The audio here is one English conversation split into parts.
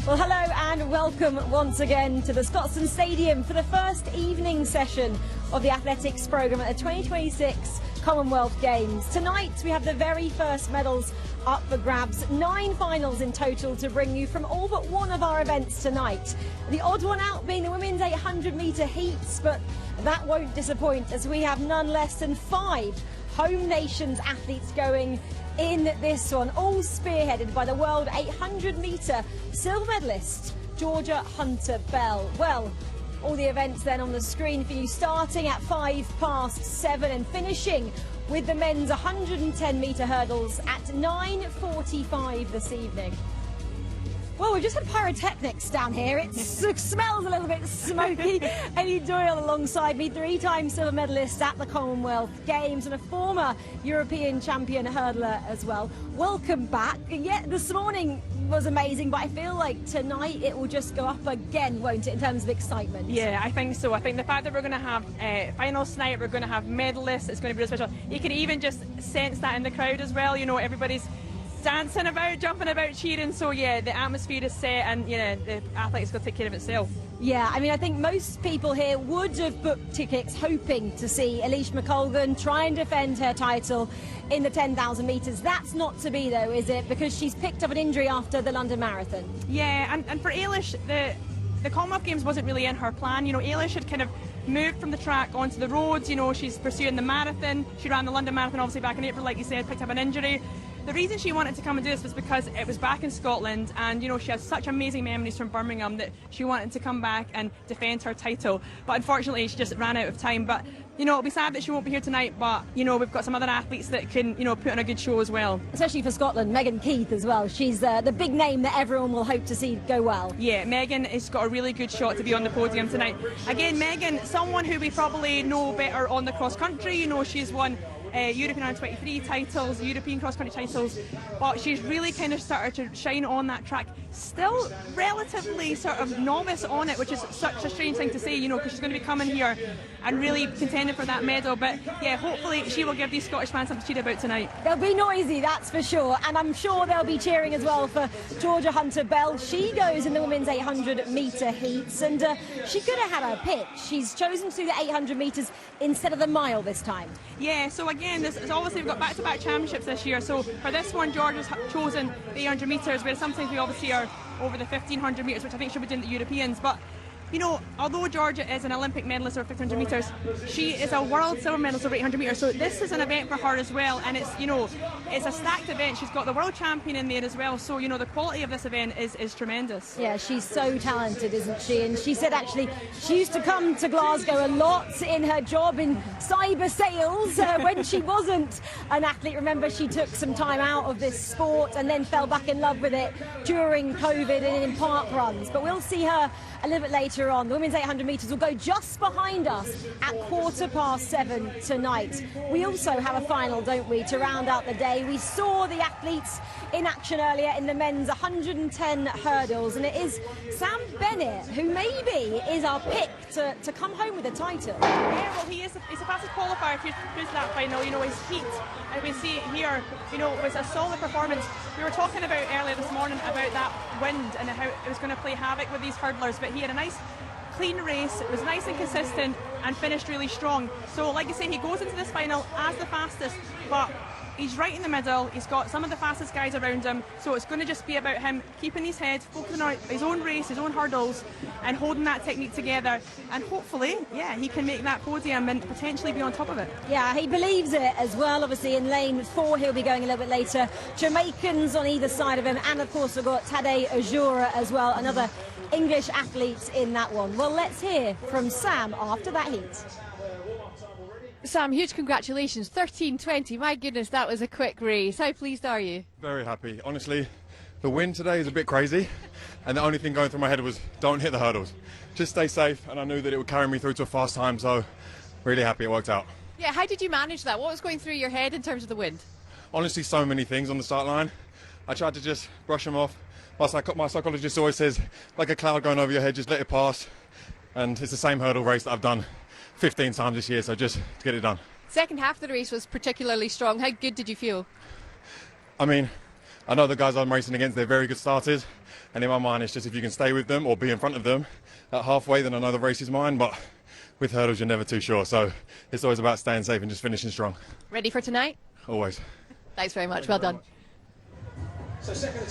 Well, hello and welcome once again to the Scotstoun Stadium for the first evening session of the athletics programme at the 2026 Commonwealth Games. Tonight we have the very first medals up for grabs, 9 finals in total to bring you from all but one of our events tonight. The odd one out being the women's 800 metre heats, but that won't disappoint as we have none less than 5 home nations athletes going in this one, all spearheaded by the world 800 metre silver medalist Georgia Hunter-Bell. Well, all the events then on the screen for you, starting at 7:05 and finishing with the men's 110 metre hurdles at 9:45 this evening. Well, we've just had pyrotechnics down here. It smells a little bit smoky. Eddie Doyle alongside me, 3-time silver medalist at the Commonwealth Games and a former European champion hurdler as well. Welcome back. Yeah, this morning was amazing, but I feel like tonight it will just go up again, won't it, in terms of excitement? Yeah, I think so. I think the fact that we're going to have finals tonight, we're going to have medalists, it's going to be really special. You can even just sense that in the crowd as well. You know, everybody's dancing about, jumping about, cheering. So yeah, the atmosphere is set, and you know the athletics got to take care of itself. Yeah, I mean, I think most people here would have booked tickets hoping to see Eilish McColgan try and defend her title in the 10,000 metres. That's not to be though, is it? Because she's picked up an injury after the London Marathon. Yeah, and for Eilish, the Commonwealth Games wasn't really in her plan. You know, Eilish had kind of moved from the track onto the roads. You know, she's pursuing the marathon. She ran the London Marathon obviously back in April, like you said, picked up an injury. The reason she wanted to come and do this was because it was back in Scotland, and you know she has such amazing memories from Birmingham that she wanted to come back and defend her title. But unfortunately she just ran out of time. But you know, it'll be sad that she won't be here tonight, but you know, we've got some other athletes that can, you know, put on a good show as well. Especially for Scotland, Megan Keith as well. She's the big name that everyone will hope to see go well. Yeah, Megan has got a really good shot to be on the podium tonight. Again, Megan, someone who we probably know better on the cross country. You know, she's won European Under-23 titles, European cross-country titles, but she's really kind of started to shine on that track. Still relatively sort of novice on it, which is such a strange thing to say, you know, because she's going to be coming here and really contending for that medal. But yeah, hopefully she will give these Scottish fans something to cheer about tonight. They'll be noisy, that's for sure, and I'm sure they'll be cheering as well for Georgia Hunter-Bell. She goes in the women's 800 metre heats, and she could have had her pick. She's chosen to do the 800 metres instead of the mile this time. Yeah, so again, this is obviously we've got back-to-back championships this year. So for this one, Georgia's chosen the 800 metres, whereas sometimes we obviously are over the 1500 metres, which I think she'll be doing the Europeans. But you know, although Georgia is an Olympic medalist over 1500 metres, she is a world silver medalist over 800 metres. So this is an event for her as well, and it's, you know, it's a stacked event. She's got the world champion in there as well. So you know, the quality of this event is tremendous. Yeah, she's so talented, isn't she? And she said actually she used to come to Glasgow a lot in her job in cyber sales when she wasn't an athlete. Remember, she took some time out of this sport and then fell back in love with it during COVID and in park runs. But we'll see her a little bit later on. The women's 800 metres will go just behind us at 7:15 tonight. We also have a final, don't we, to round out the day. We saw the athletes in action earlier in the men's 110 hurdles, and it is Sam Bennett who maybe is our pick to come home with a title. Yeah, well, he's the fastest qualifier through to that final. You know, his heat, and we see it here, you know, was a solid performance. We were talking about earlier this morning about that wind and how it was going to play havoc with these hurdlers, but he had a nice clean race. It was nice and consistent and finished really strong. So like you say, he goes into this final as the fastest, but he's right in the middle. He's got some of the fastest guys around him, so it's going to just be about him keeping his head, focusing on his own race, his own hurdles, and holding that technique together. And hopefully, yeah, he can make that podium and potentially be on top of it. Yeah, he believes it as well. Obviously in lane 4 he'll be going a little bit later. Jamaicans on either side of him, and of course we've got Tadej Ojura as well, another English athlete in that one. Well, let's hear from Sam after that heat. Sam, huge congratulations, 13:20. My goodness, that was a quick race. How pleased are you? Very happy. Honestly, the wind today is a bit crazy, and the only thing going through my head was don't hit the hurdles. Just stay safe, and I knew that it would carry me through to a fast time, so really happy it worked out. Yeah, how did you manage that? What was going through your head in terms of the wind? Honestly, so many things on the start line. I tried to just brush them off. My psychologist always says, like a cloud going over your head, just let it pass. And it's the same hurdle race that I've done 15 times this year, so just to get it done. Second half of the race was particularly strong. How good did you feel? I mean, I know the guys I'm racing against, they're very good starters. And in my mind, it's just if you can stay with them or be in front of them at halfway, then I know the race is mine. But with hurdles, you're never too sure. So it's always about staying safe and just finishing strong. Ready for tonight? Always. Thanks very much. Well done.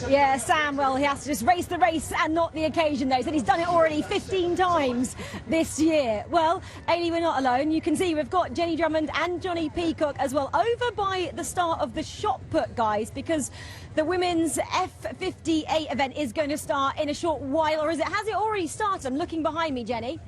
Yeah, Sam, well, he has to just race the race and not the occasion, though. He said he's done it already 15 times this year. Well, Ailey, we're not alone. You can see we've got Jenny Drummond and Johnny Peacock as well over by the start of the shot put, guys, because the women's F58 event is going to start in a short while, or has it already started? I'm looking behind me, Jenny.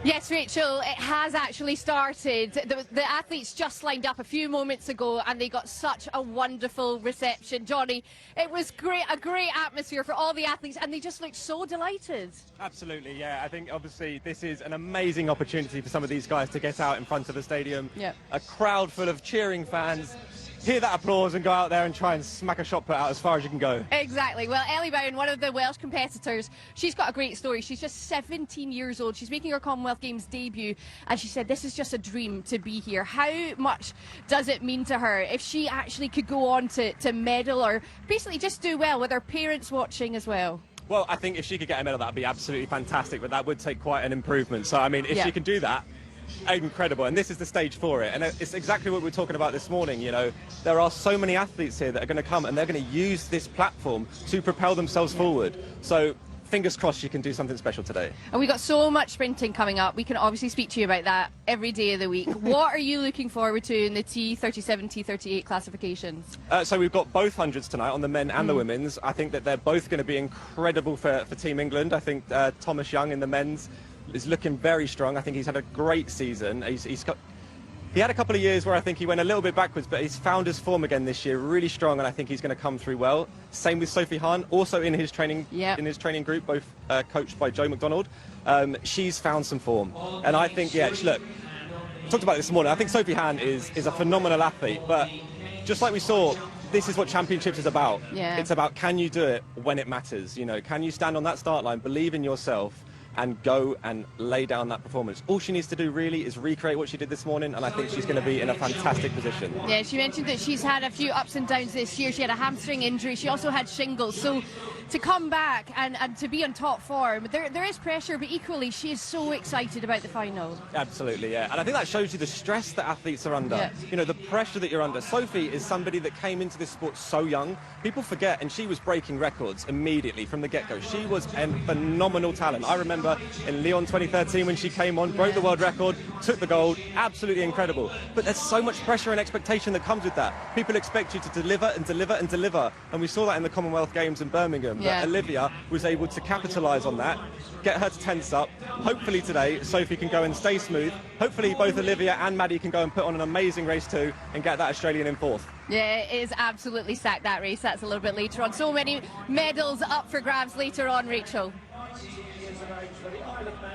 Yes, Rachel, it has actually started. The athletes just lined up a few moments ago and they got such a wonderful reception. Johnny, it was great, a great atmosphere for all the athletes and they just looked so delighted. Absolutely, yeah. I think obviously this is an amazing opportunity for some of these guys to get out in front of the stadium. Yeah. A crowd full of cheering fans. Hear that applause and go out there and try and smack a shot put out as far as you can go. Exactly. Well, Ellie Bowen, one of the Welsh competitors, she's got a great story. She's just 17 years old. She's making her Commonwealth Games debut and she said this is just a dream to be here. How much does it mean to her if she actually could go on to medal or basically just do well with her parents watching as well? Well, I think if she could get a medal, that would be absolutely fantastic, but that would take quite an improvement. So, I mean, if she can do that, incredible, and this is the stage for it, and it's exactly what we were talking about this morning. You know, there are so many athletes here that are going to come and they're going to use this platform to propel themselves forward. So fingers crossed she can do something special today. And we've got so much sprinting coming up. We can obviously speak to you about that every day of the week. What are you looking forward to in the T37, T38 classifications? So we've got both hundreds tonight on the men and the women's. I think that they're both going to be incredible for Team England. I think Thomas Young in the men's is looking very strong. I think he's had a great season. He had a couple of years where I think he went a little bit backwards, but he's found his form again this year, really strong, and I think he's going to come through well. Same with Sophie Hahn, also in his training group, both coached by Joe McDonald. She's found some form, and I think, look, talked about it this morning. I think Sophie Hahn is a phenomenal athlete, but just like we saw, this is what championships is about. Yeah. It's about, can you do it when it matters? You know, can you stand on that start line, believe in yourself, and go and lay down that performance. All she needs to do really is recreate what she did this morning, and I think she's going to be in a fantastic position. Yeah, she mentioned that she's had a few ups and downs this year. She had a hamstring injury. She also had shingles. So to come back and to be on top form, there is pressure, but equally she is so excited about the final. Absolutely, yeah. And I think that shows you the stress that athletes are under. Yeah. You know, the pressure that you're under. Sophie is somebody that came into this sport so young. People forget, and she was breaking records immediately from the get-go. She was a phenomenal talent. I remember in Lyon 2013 when she came on, broke the world record, took the gold, absolutely incredible. But there's so much pressure and expectation that comes with that. People expect you to deliver and deliver and deliver, and we saw that in the Commonwealth Games in Birmingham. Yeah. That Olivia was able to capitalise on that, get her to tense up. Hopefully today Sophie can go and stay smooth. Hopefully both Olivia and Maddie can go and put on an amazing race too and get that Australian in fourth. Yeah, it is absolutely stacked, that race. That's a little bit later on. So many medals up for grabs later on, Rachel.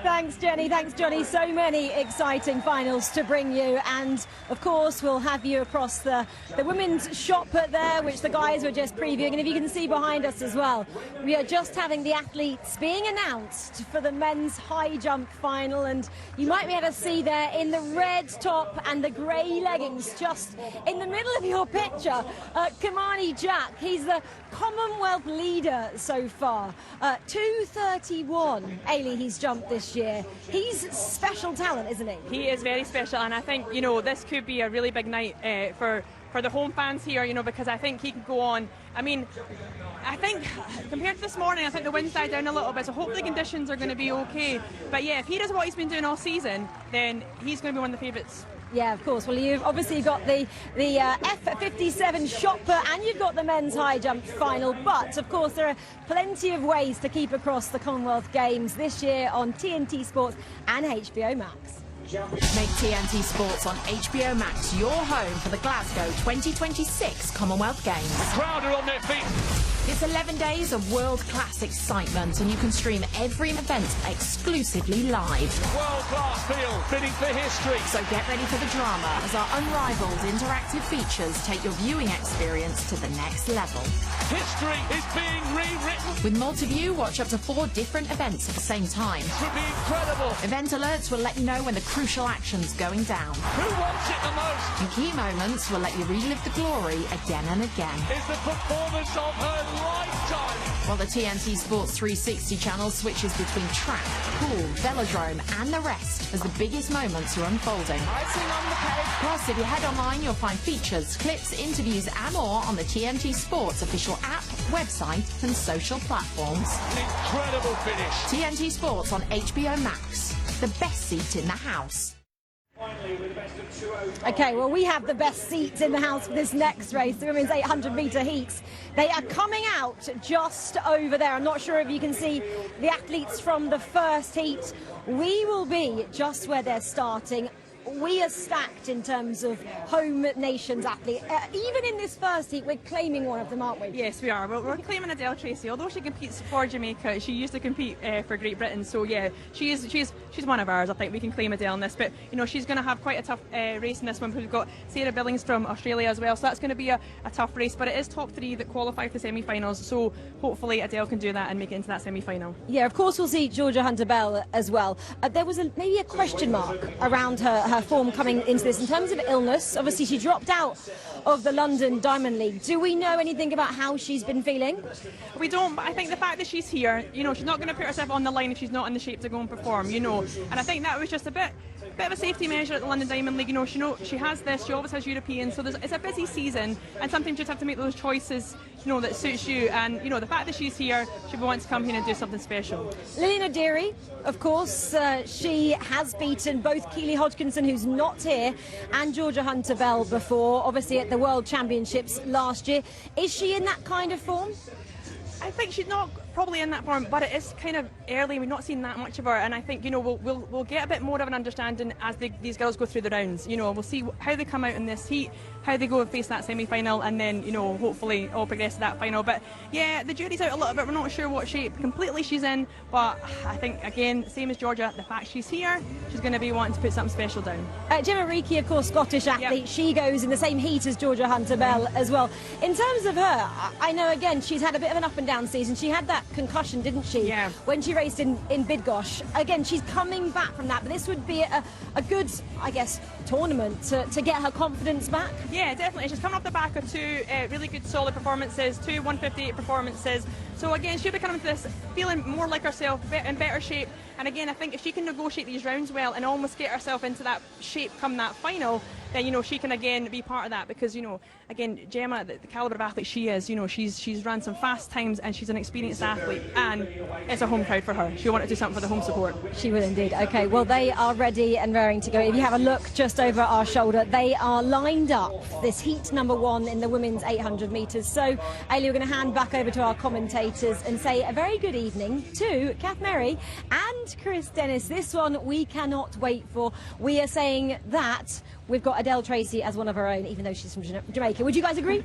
Thanks, Jenny. Thanks, Johnny. So many exciting finals to bring you. And, of course, we'll have you across the women's shot put there, which the guys were just previewing. And if you can see behind us as well, we are just having the athletes being announced for the men's high jump final. And you might be able to see there in the red top and the grey leggings, just in the middle of your picture, Kamani Jack. He's the Commonwealth leader so far. 2:31, Ailey, he's jumped this year. He's special talent, isn't he? He is very special, and I think, you know, this could be a really big night for the home fans here, you know, because I think he can go on. I mean, I think compared to this morning, I think the wind's died down a little bit, so hopefully conditions are going to be okay. But yeah, if he does what he's been doing all season, then he's going to be one of the favourites. Yeah, of course. Well, you've obviously got the F57 shot put and you've got the men's high jump final. But, of course, there are plenty of ways to keep across the Commonwealth Games this year on TNT Sports and HBO Max. Make TNT Sports on HBO Max your home for the Glasgow 2026 Commonwealth Games. The crowd are on their feet. It's 11 days of world-class excitement, and you can stream every event exclusively live. World-class field, bidding for history. So get ready for the drama as our unrivaled interactive features take your viewing experience to the next level. History is being rewritten. With Multiview, watch up to 4 different events at the same time. It would be incredible. Event alerts will let you know when the crucial action's going down. Who wants it the most? And key moments will let you relive the glory again and again. It's the performance of her lifetime. While the TNT Sports 360 channel switches between track, pool, velodrome and the rest as the biggest moments are unfolding. Icing on the cake. Plus, if you head online, you'll find features, clips, interviews and more on the TNT Sports official app, website and social platforms. An incredible finish. TNT Sports on HBO Max. The best seat in the house. Okay, well, we have the best seats in the house for this next race, the women's 800-metre heats. They are coming out just over there. I'm not sure if you can see the athletes from the first heat. We will be just where they're starting. We are stacked in terms of home nations athletes. Even in this first heat, we're claiming one of them, aren't we? Yes, we are. We're claiming Adele Tracy. Although she competes for Jamaica, she used to compete for Great Britain. So yeah, she's one of ours. I think we can claim Adele in this. But you know, she's going to have quite a tough race in this one. We've got Sarah Billings from Australia as well. So that's going to be a tough race. But it is top 3 that qualify for the semi-finals. So hopefully Adele can do that and make it into that semi-final. Yeah, of course we'll see Georgia Hunter-Bell as well. There was maybe a question mark around her form coming into this in terms of illness. Obviously she dropped out of the London Diamond League. Do we know anything about how she's been feeling? We don't, but I think the fact that she's here, you know, she's not going to put herself on the line if she's not in the shape to go and perform, you know. And I think that was just a bit of a safety measure at the London Diamond League. You know, she has this, she always has Europeans, so it's a busy season, and sometimes you just have to make those choices, you know, that suits you. And you know, the fact that she's here, she wants to come here and do something special. Lillian O'Deary, of course, she has beaten both Keely Hodgkinson, who's not here, and Georgia Hunter-Bell before, obviously at the World Championships last year. Is she in that kind of form? I think she's not probably in that form, but it is kind of early. We've not seen that much of her, and I think, you know, we'll get a bit more of an understanding as these girls go through the rounds. You know, we'll see how they come out in this heat, how they go and face that semi-final, and then, you know, hopefully all progress to that final. But yeah, the jury's out a little bit. We're not sure what shape completely she's in, but I think, again, same as Georgia, the fact she's here, she's going to be wanting to put something special down. Gemma Reekie, of course, Scottish athlete, yep. She goes in the same heat as Georgia Hunter-Bell as well. In terms of her, I know, again, she's had a bit of an up and down season. She had that concussion, didn't she? Yeah. When she raced in Bydgoszcz. Again, she's coming back from that, but this would be a good, I guess, tournament to get her confidence back. Yeah, definitely. She's coming off the back of 2 really good solid performances, 2 158 performances. So again, she'll be coming to this feeling more like herself, in better shape. And again, I think if she can negotiate these rounds well and almost get herself into that shape come that final, then, you know, she can again be part of that. Because, you know, again, Gemma, the calibre of athlete she is, you know, she's run some fast times and she's an experienced athlete, and it's a home crowd for her. She'll want to do something for the home support. She will indeed. Okay, well, they are ready and raring to go. If you have a look just over our shoulder, they are lined up for this heat number 1 in the women's 800 metres. So, Ailey, we're going to hand back over to our commentators and say a very good evening to Kath Merry and Chris Dennis. This one we cannot wait for. We are saying that we've got Adele Tracy as one of our own, even though she's from Jamaica. Would you guys agree?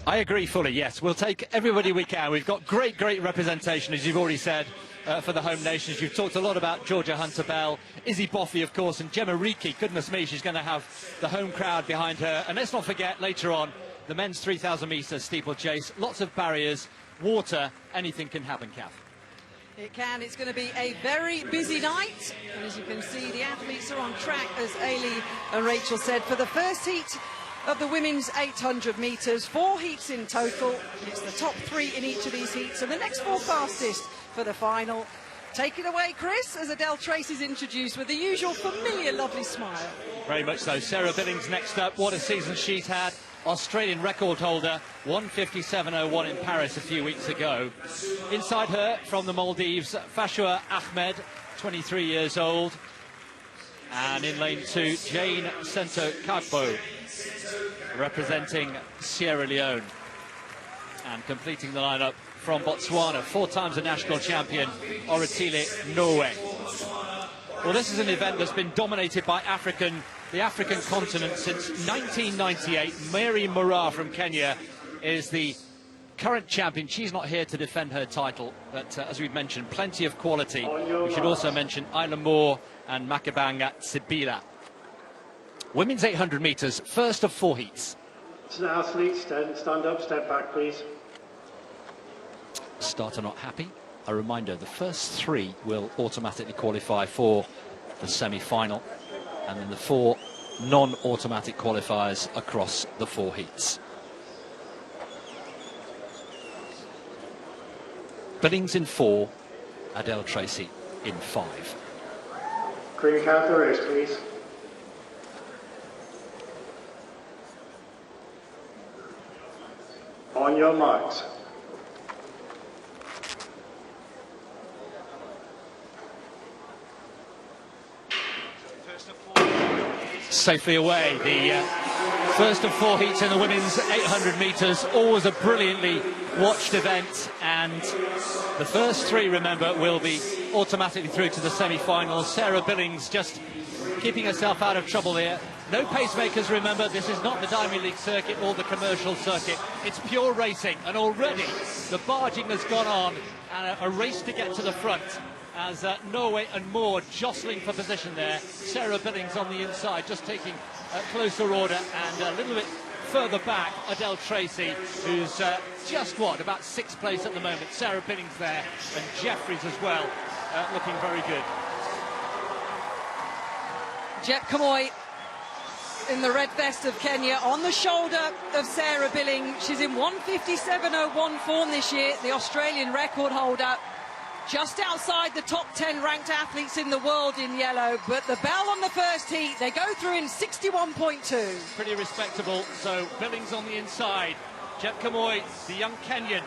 I agree fully, yes. We'll take everybody we can. We've got great representation, as you've already said, for the home nations. You've talked a lot about Georgia Hunter-Bell, Izzy Boffey, of course, and Gemma Reekie. Goodness me, she's going to have the home crowd behind her. And let's not forget, later on, the men's 3,000 metre steeplechase. Lots of barriers, water, anything can happen, Kath. It can. It's going to be a very busy night. And as you can see, the athletes are on track, as Ailey and Rachel said, for the first heat of the women's 800 metres. 4 heats in total. It's the top 3 in each of these heats, and the next 4 fastest for the final. Take it away, Chris, as Adele Tracy's introduced with the usual familiar lovely smile. Very much so. Sarah Billings next up. What a season she's had. Australian record holder, 1:57.01 in Paris a few weeks ago. Inside her, from the Maldives, Fashua Ahmed, 23 years old. And in lane 2, Jane Sento Kagbo, representing Sierra Leone. And completing the lineup from Botswana, 4 times a national champion, Oratile Noe. Well, this is an event that's been dominated by the African continent since 1998. Mary Moraa from Kenya is the current champion. She's not here to defend her title, but as we've mentioned, plenty of quality. We should also mention Isla Moore and Makabanga Sibila. Women's 800 metres, first of 4 heats. Athletes, stand up, step back, please. Starter not happy. A reminder, the first 3 will automatically qualify for the semi-final, and then the 4 non-automatic qualifiers across the 4 heats. Billings in 4, Adele Tracy in 5. Green count the race, please. On your marks. Safely away. The first of 4 heats in the women's 800 metres, always a brilliantly watched event, and the first 3, remember, will be automatically through to the semi-finals. Sarah Billings just keeping herself out of trouble here. No pacemakers, remember, this is not the Diamond League circuit or the commercial circuit. It's pure racing, and already the barging has gone on, and a race to get to the front as Norway and Moore jostling for position there. Sarah Billings on the inside, just taking closer order, and a little bit further back, Adele Tracy, who's just, about 6th place at the moment. Sarah Billings there, and Jeffries as well, looking very good. Jep Kamoy in the red vest of Kenya on the shoulder of Sarah Billings. She's in 1:57.01 form this year, the Australian record holder. Just outside the top 10 ranked athletes in the world in yellow, but the bell on the first heat, they go through in 61.2. Pretty respectable. So Billings on the inside. Jep Kamoy, the young Kenyan,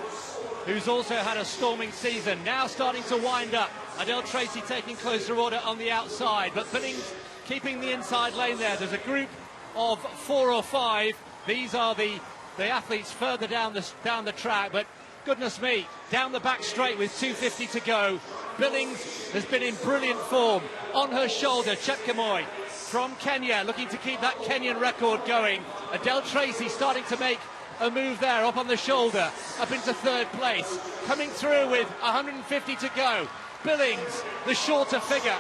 who's also had a storming season, now starting to wind up. Adele Tracy taking closer order on the outside, but Billings keeping the inside lane there. There's a group of 4 or 5. These are the athletes further down the track, but goodness me, down the back straight with 2:50 to go. Billings has been in brilliant form. On her shoulder, Jep Kamoy from Kenya, looking to keep that Kenyan record going. Adele Tracy starting to make a move there, up on the shoulder, up into 3rd place. Coming through with 150 to go. Billings, the shorter figure.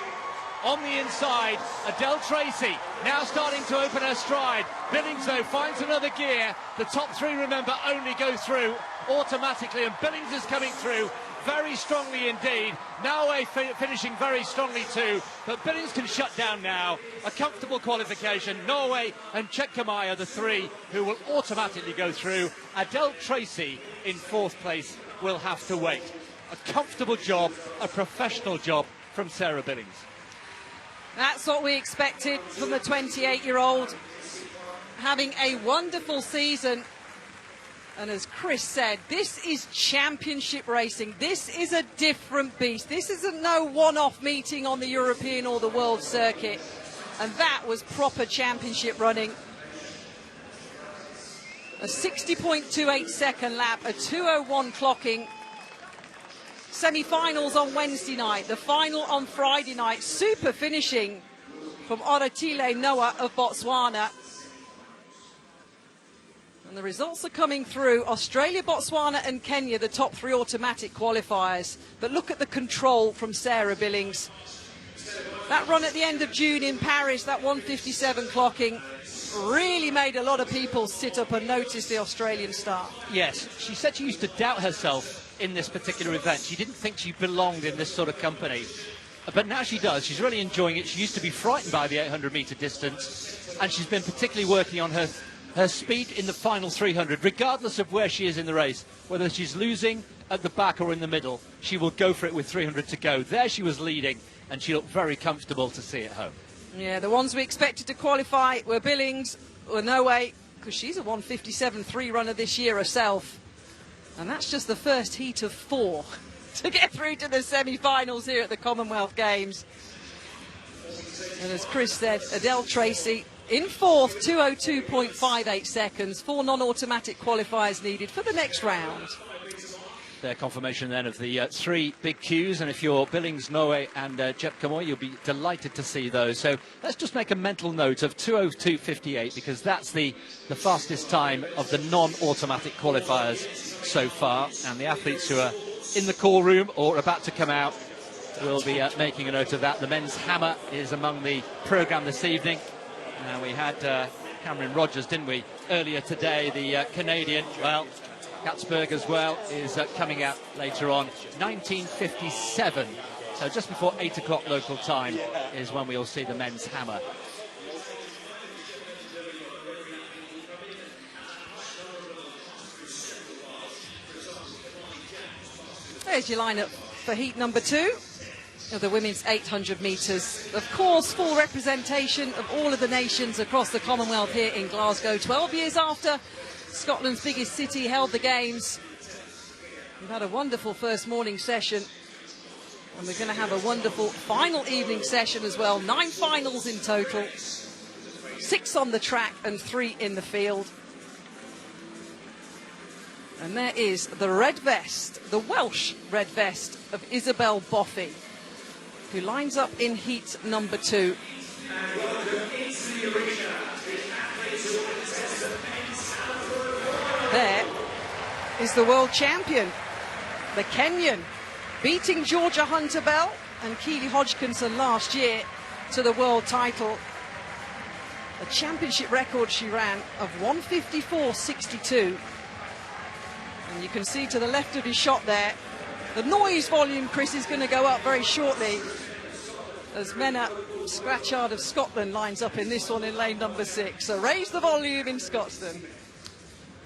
On the inside, Adele Tracy now starting to open her stride. Billings, though, finds another gear. The top 3, remember, only go through automatically, and Billings is coming through very strongly indeed. Norway finishing very strongly too, but Billings can shut down now. A comfortable qualification. Norway and Jep Kamoy are the 3 who will automatically go through. Adele Tracy in 4th place will have to wait. A comfortable job, a professional job from Sarah Billings. That's what we expected from the 28-year-old, having a wonderful season. And as Chris said, this is championship racing. This is a different beast. This isn't no one-off meeting on the European or the world circuit. And that was proper championship running. A 60.28 second lap, a 2:01 clocking. Semi-finals on Wednesday night, the final on Friday night. Super finishing from Oratile Noah of Botswana. And the results are coming through. Australia, Botswana and Kenya, the top 3 automatic qualifiers. But look at the control from Sarah Billings. That run at the end of June in Paris, that 1:57 clocking, really made a lot of people sit up and notice the Australian star. Yes, she said she used to doubt herself in this particular event. She didn't think she belonged in this sort of company. But now she does. She's really enjoying it. She used to be frightened by the 800-metre distance, and she's been particularly working on her speed in the final 300, regardless of where she is in the race. Whether she's losing at the back or in the middle, she will go for it with 300 to go. There she was leading, and she looked very comfortable to see it home. Yeah, the ones we expected to qualify were Billings, or Norway, because she's a 1:57.3 runner this year herself. And that's just the first heat of 4 to get through to the semi-finals here at the Commonwealth Games. And as Chris said, Adele Tracy in 4th, 2:02.58 seconds. 4 non-automatic qualifiers needed for the next round. Their confirmation then of the 3 big queues, and if you're Billings, Norway and Jep Kamoy, you'll be delighted to see those. So let's just make a mental note of 2:02.58, because that's the fastest time of the non-automatic qualifiers so far, and the athletes who are in the call room or about to come out will be making a note of that. The men's hammer is among the programme this evening. We had Cameron Rogers, didn't we, earlier today, the Canadian. Well, Katzberg as well is coming out later on. 19:57, so just before 8 o'clock local time is when we'll see the men's hammer. There's your lineup for heat number 2 of the women's 800 metres. Of course, full representation of all of the nations across the Commonwealth here in Glasgow. 12 years after Scotland's biggest city held the Games. We've had a wonderful first morning session, and we're going to have a wonderful final evening session as well. 9 finals in total, 6 on the track and 3 in the field. And there is the red vest, the Welsh red vest of Isabel Boffey, who lines up in heat number 2. There is the world champion, the Kenyan, beating Georgia Hunter-Bell and Keely Hodgkinson last year to the world title. A championship record she ran of 154.62. And you can see to the left of his shot there, the noise volume, Chris, is going to go up very shortly as Menna Scratchard of Scotland lines up in this one in lane number 6. So raise the volume in Scotstoun.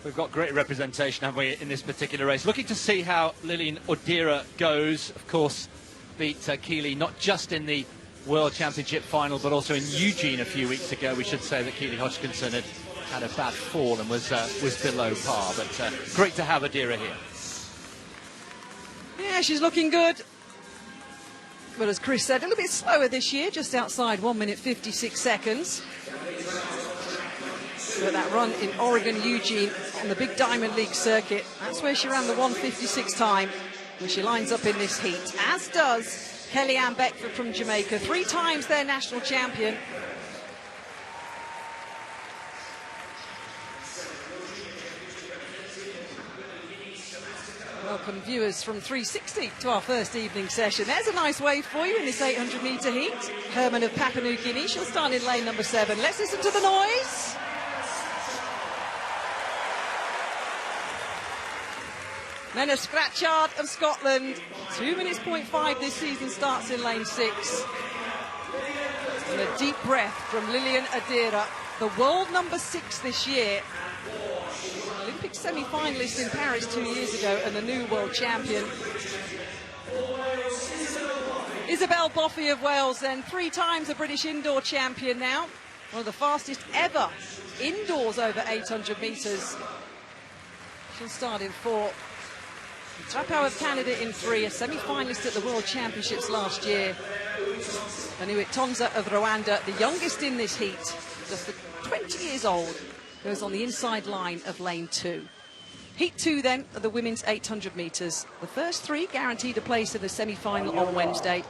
We've got great representation, haven't we, in this particular race. Looking to see how Lilian Odira goes. Of course, beat Keely not just in the World Championship final, but also in Eugene a few weeks ago. We should say that Keely Hodgkinson had a bad fall and was below par. But great to have Odira here. Yeah, she's looking good. But as Chris said, a little bit slower this year, just outside 1 minute 56 seconds. But that run in Oregon, Eugene, on the big Diamond League circuit, that's where she ran the 1:56 time, when she lines up in this heat, as does Kellyanne Beckford from Jamaica, 3 times their national champion. Welcome viewers from 360 to our first evening session. There's a nice wave for you in this 800 metre heat. Herman of Papua New Guinea, she'll start in lane number 7. Let's listen to the noise. Menna Scratchard of Scotland, 2 minutes 0.5 this season, starts in lane 6. And a deep breath from Lilian Odira, the world number 6 this year. Olympic semi-finalist in Paris 2 years ago and the new world champion. Isabel Boffey of Wales then, 3 times a British indoor champion now. One of the fastest ever indoors over 800 metres. She'll start in 4. Trapo of Canada in 3, a semi-finalist at the World Championships last year. Anuit Tonza of Rwanda, the youngest in this heat, just 20 years old, goes on the inside line of lane 2. Heat 2 then of the women's 800 metres. The first 3 guaranteed a place in the semi-final on Wednesday.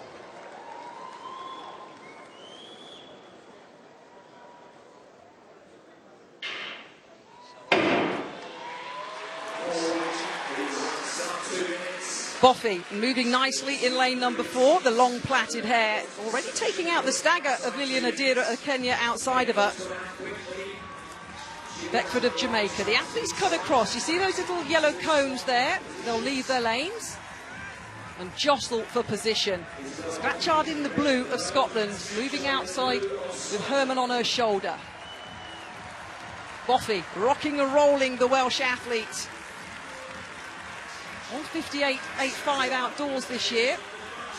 Boffey moving nicely in lane number 4, the long plaited hair, already taking out the stagger of Lilian Odira of Kenya outside of her. Beckford of Jamaica, the athletes cut across. You see those little yellow cones there? They'll leave their lanes and jostle for position. Scratchard in the blue of Scotland, moving outside with Herman on her shoulder. Boffey rocking and rolling the Welsh athlete. 158.85 outdoors this year.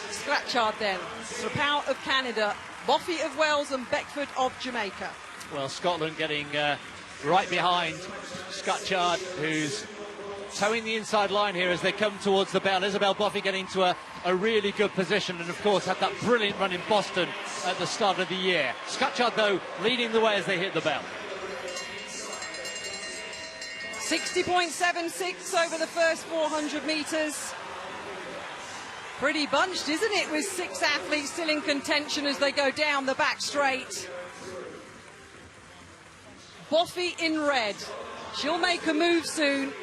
Scratchard then, Trapow of Canada, Boffey of Wales and Beckford of Jamaica. Well, Scotland getting right behind Scratchard, who's towing the inside line here as they come towards the bell. Isabel Boffey getting to a really good position, and of course had that brilliant run in Boston at the start of the year. Scratchard, though, leading the way as they hit the bell. 60.76 over the first 400 metres. Pretty bunched, isn't it, with 6 athletes still in contention as they go down the back straight. Boffey in red. She'll make a move soon.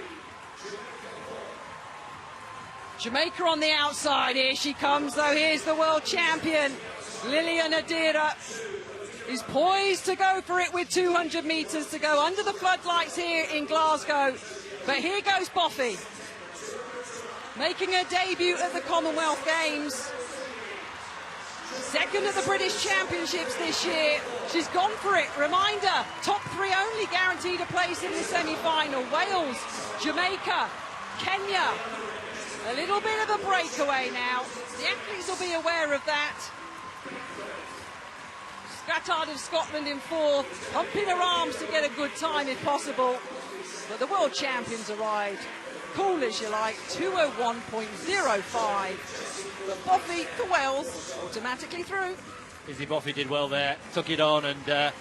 Jamaica on the outside. Here she comes, though. Here's the world champion, Lilian Odira, is poised to go for it with 200 metres to go under the floodlights here in Glasgow. But here goes Boffey, making her debut at the Commonwealth Games. Second at the British Championships this year. She's gone for it. Reminder, top 3 only guaranteed a place in the semi-final. Wales, Jamaica, Kenya. A little bit of a breakaway now. The athletes will be aware of that. Scatchard of Scotland in fourth, pumping her arms to get a good time if possible. But the world champions arrived. Cool as you like, 201.05. But Boffey for Wales automatically through. Izzy Boffey did well there, took it on and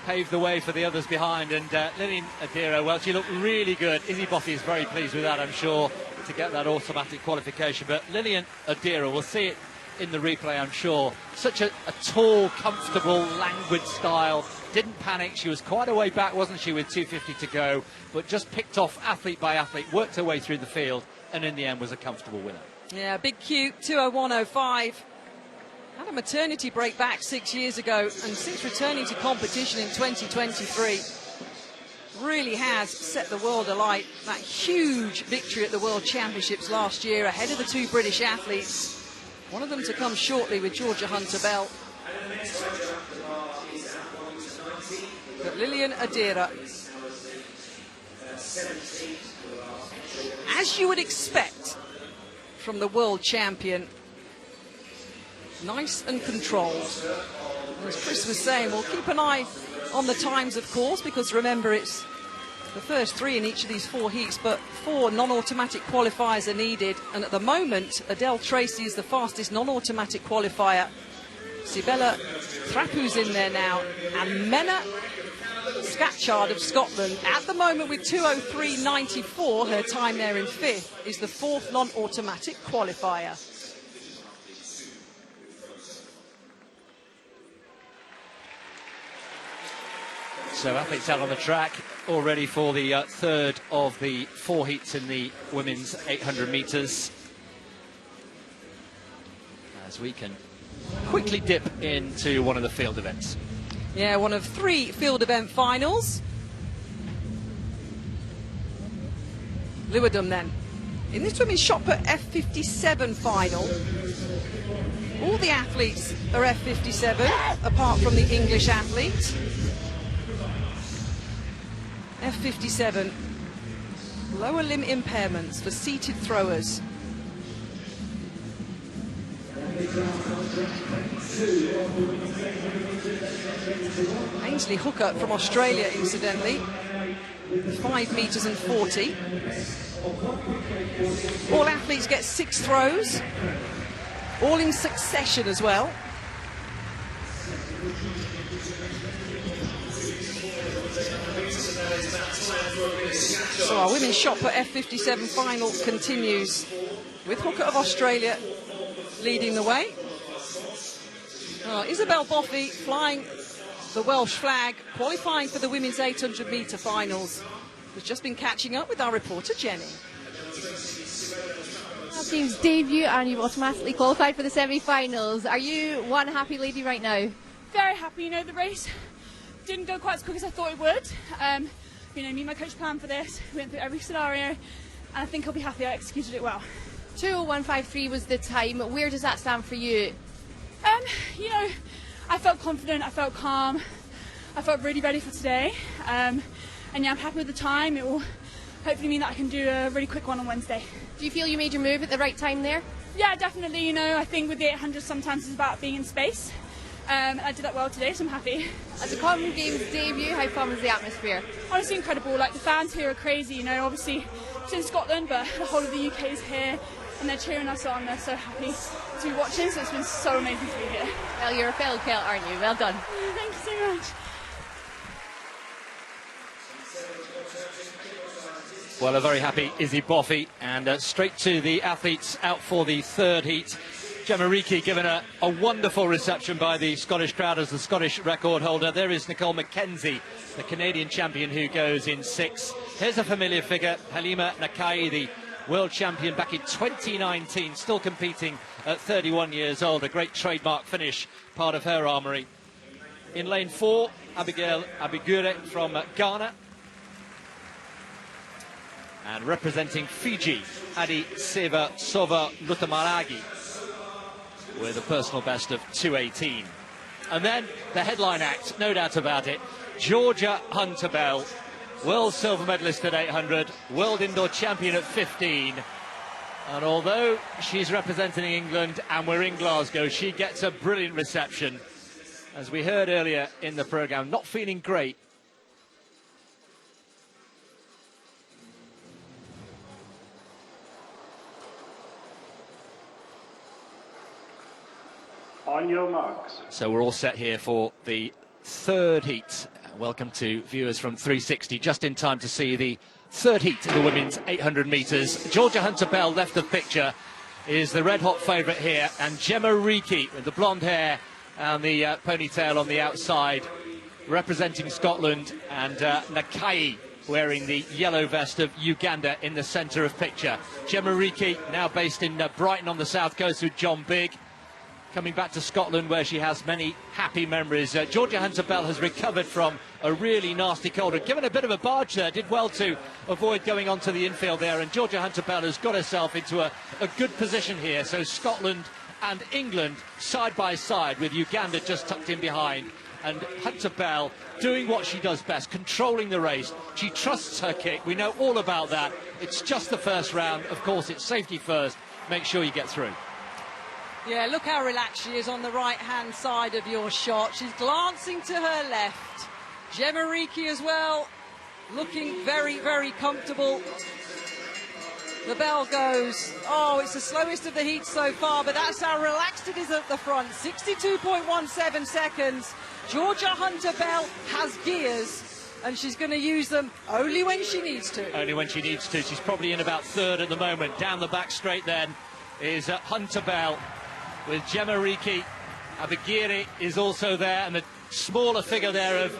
paved the way for the others behind. And Lillian Adira, well, she looked really good. Izzy Boffey is very pleased with that, I'm sure, to get that automatic qualification. But Lillian Adira, we'll see it in the replay, I'm sure. Such a tall, comfortable, languid style. Didn't panic. She was quite a way back, wasn't she, with 2:50 to go, but just picked off athlete by athlete, worked her way through the field, and in the end was a comfortable winner. Yeah, big Q, 201.05. Had a maternity break back 6 years ago, and since returning to competition in 2023, really has set the world alight. That huge victory at the World Championships last year, ahead of the two British athletes. One of them to come shortly with Georgia Hunter-Bell. But Lillian Adira, as you would expect from the world champion, nice and controlled. As Chris was saying, we'll keep an eye on the times, of course, because remember, it's the first three in each of these four heats, but 4 non-automatic qualifiers are needed. And at the moment, Adele Tracy is the fastest non-automatic qualifier. Sibella Thrapu's in there now. And Menna Scatchard of Scotland, at the moment with 2:03.94, her time there in fifth, is the 4th non-automatic qualifier. So athletes out on the track, all ready for the third of the 4 heats in the women's 800 metres. As we can quickly dip into one of the field events. Yeah, one of 3 field event finals. Lewerdom then. In this women's shot put F57 final, all the athletes are F57, apart from the English athlete. F57, lower limb impairments for seated throwers. Ainsley Hooker from Australia, incidentally, 5 metres and 40. All athletes get 6 throws, all in succession as well. So our women's shot put F57 final continues with Hooker of Australia leading the way. Isabel Boffey flying the Welsh flag, qualifying for the women's 800 metre finals. Has just been catching up with our reporter Jenny. Our team's debut, and you've automatically qualified for the semi-finals. Are you one happy lady right now? Very happy. You know, the race didn't go quite as quick as I thought it would. You know, me and my coach planned for this. We went through every scenario, and I think I'll be happy I executed it well. 2:01.53 was the time. Where does that stand for you? You know, I felt confident, I felt calm, I felt really ready for today. And yeah, I'm happy with the time. It will hopefully mean that I can do a really quick one on Wednesday. Do you feel you made your move at the right time there? Yeah, definitely. You know, I think with the 800 sometimes it's about being in space. And I did that well today, so I'm happy. As a Common Games debut, how fun was the atmosphere? Honestly incredible. Like, the fans here are crazy, you know, obviously it's in Scotland, but the whole of the UK is here and they're cheering us on. They're so happy to be watching, so it's been so amazing to be here. Well, you're a fellow Celt, aren't you? Well done. Thank you so much. Well, a very happy Izzy Boffey, and straight to the athletes out for the third heat. Gemma Reekie given a wonderful reception by the Scottish crowd as the Scottish record holder. There is Nicole McKenzie, the Canadian champion, who goes in 6th. Here's a familiar figure, Halima Nakai, the world champion back in 2019, still competing at 31 years old. A great trademark finish, part of her armoury. In lane 4, Abigail Abigure from Ghana. And representing Fiji, Adi Seva Sova Lutamaragi, with a personal best of 2:18. And then the headline act, no doubt about it, Georgia Hunter-Bell, world silver medalist at 800, world indoor champion at 15. And although she's representing England and we're in Glasgow, she gets a brilliant reception. As we heard earlier in the programme, not feeling great. On your marks. So we're all set here for the third heat. Welcome to viewers from 360, just in time to see the third heat of the women's 800 metres. Georgia Hunter-Bell, left of picture, is the red-hot favourite here, and Gemma Reekie, with the blonde hair and the ponytail on the outside, representing Scotland, and Nakai wearing the yellow vest of Uganda in the centre of picture. Gemma Reekie, now based in Brighton on the south coast with John Bigg, coming back to Scotland where she has many happy memories. Georgia Hunter-Bell has recovered from a really nasty cold and given a bit of a barge there, did well to avoid going onto the infield there, and Georgia Hunter-Bell has got herself into a good position here. So Scotland and England side by side with Uganda just tucked in behind, and Hunter-Bell doing what she does best, controlling the race. She trusts her kick, we know all about that. It's just the first round, of course it's safety first, make sure you get through. Yeah, look how relaxed she is on the right-hand side of your shot. She's glancing to her left. Gemma Reekie as well, looking very, very comfortable. The bell goes. Oh, it's the slowest of the heat so far, but that's how relaxed it is at the front. 62.17 seconds. Georgia Hunter-Bell has gears, and she's going to use them only when she needs to. Only when she needs to. She's probably in about third at the moment. Down the back straight then is Hunter-Bell with Gemma Reekie. Abigiri is also there, and the smaller figure there of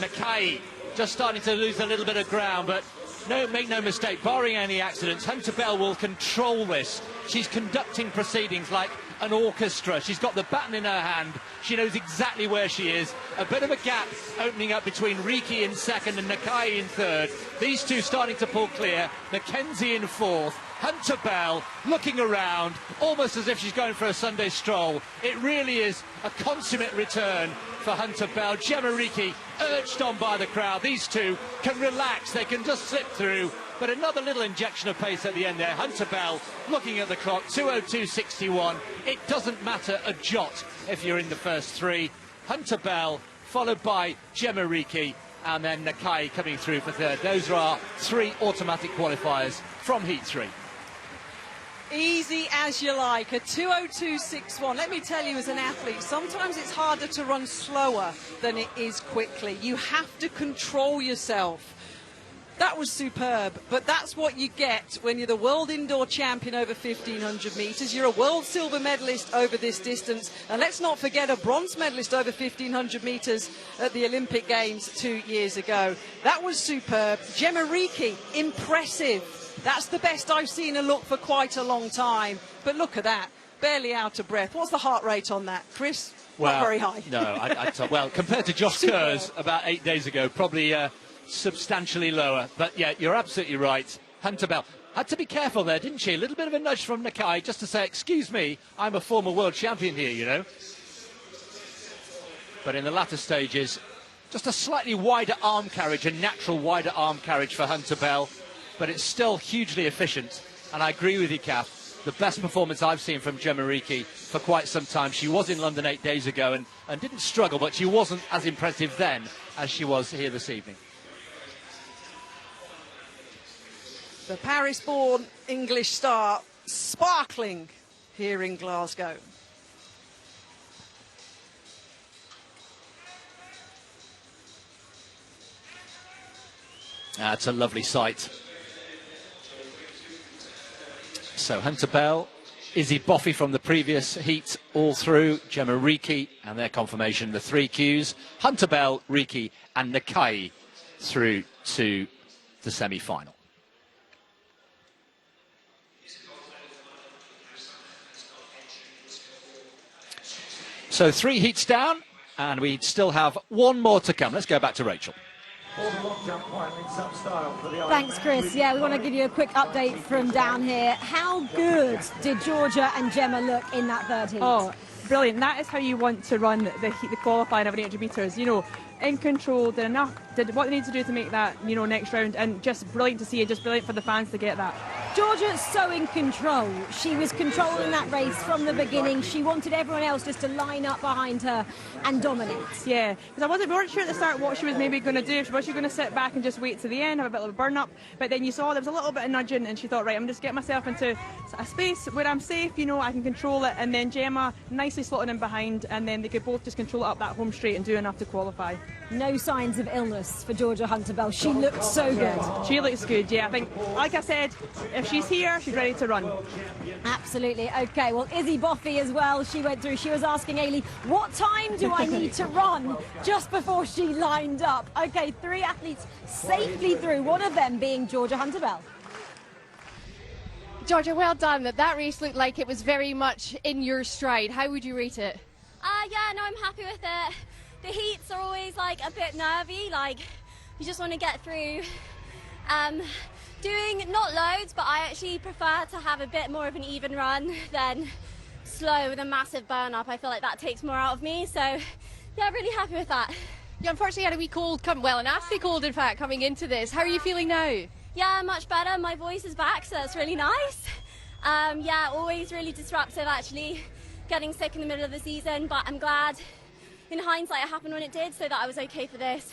Nakai just starting to lose a little bit of ground, but no, make no mistake, barring any accidents, Hunter-Bell will control this. She's conducting proceedings like an orchestra. She's got the baton in her hand. She knows exactly where she is. A bit of a gap opening up between Reekie in second and Nakai in third. These two starting to pull clear. Mackenzie in fourth. Hunter-Bell looking around, almost as if she's going for a Sunday stroll. It really is a consummate return for Hunter-Bell. Gemma Reekie urged on by the crowd. These two can relax, they can just slip through, but another little injection of pace at the end there. Hunter-Bell looking at the clock, 2:02.61. It doesn't matter a jot if you're in the first three. Hunter-Bell followed by Gemma Reekie, and then Nakai coming through for third. Those are our three automatic qualifiers from Heat 3. Easy as you like, a 2:02.61. Let me tell you, as an athlete, sometimes it's harder to run slower than it is quickly. You have to control yourself. That was superb, but that's what you get when you're the world indoor champion over 1,500 metres. You're a world silver medalist over this distance, and let's not forget a bronze medalist over 1,500 metres at the Olympic Games 2 years ago. That was superb. Gemma Reekie, impressive. That's the best I've seen her look for quite a long time. But look at that, barely out of breath. What's the heart rate on that, Chris? Well, not very high. No, well, compared to Josh Kerr's about 8 days ago, probably substantially lower. But yeah, you're absolutely right. Hunter-Bell had to be careful there, didn't she? A little bit of a nudge from Nakai just to say, excuse me, I'm a former world champion here, you know. But in the latter stages, just a slightly wider arm carriage, a natural wider arm carriage for Hunter-Bell. But it's still hugely efficient. And I agree with you, Kath. The best performance I've seen from Gemma Reekie for quite some time. She was in London 8 days ago and didn't struggle, but she wasn't as impressive then as she was here this evening. The Paris-born English star sparkling here in Glasgow. That's a lovely sight. So Hunter-Bell, Izzy Boffey from the previous heat all through, Gemma Reekie and their confirmation, the three Qs, Hunter-Bell, Reekie and Nakai through to the semi-final. So 3 heats down, and we still have one more to come. Let's go back to Rachel. Thanks, Chris. Yeah, we want to give you a quick update from down here. How good did Georgia and Gemma look in that third heat? Oh, brilliant. That is how you want to run the qualifying over 800 metres. You know, in control, did what they need to do to make that, you know, next round, and just brilliant to see, and just brilliant for the fans to get that. Georgia's so in control. She was controlling that race from the beginning. She wanted everyone else just to line up behind her and dominate. Yeah, because we weren't sure at the start what she was maybe going to do. Was she going to sit back and just wait to the end, have a bit of a burn up? But then you saw there was a little bit of nudging, and she thought, right, I'm just getting myself into a space where I'm safe, you know, I can control it. And then Gemma nicely slotted in behind, and then they could both just control it up that home straight and do enough to qualify. No signs of illness for Georgia Hunter-Bell. She looked so good. She looks good, yeah. I think, like I said, if she's here, she's ready to run. Absolutely. Okay, well, Izzy Boffey as well, she went through. She was asking Ailey, what time do I need to run just before she lined up? Okay, 3 athletes safely through, one of them being Georgia Hunter-Bell. Georgia, well done. That race looked like it was very much in your stride. How would you rate it? Yeah, no, I'm happy with it. The heats are always like a bit nervy, like you just want to get through. Doing not loads, but I actually prefer to have a bit more of an even run than slow with a massive burn up. I feel like that takes more out of me, so yeah, really happy with that. You unfortunately had a wee cold, a nasty cold in fact, coming into this. How are you feeling now? Yeah, much better. My voice is back, so that's really nice. Yeah, always really disruptive actually, getting sick in the middle of the season, but I'm glad in hindsight it happened when it did, so that I was okay for this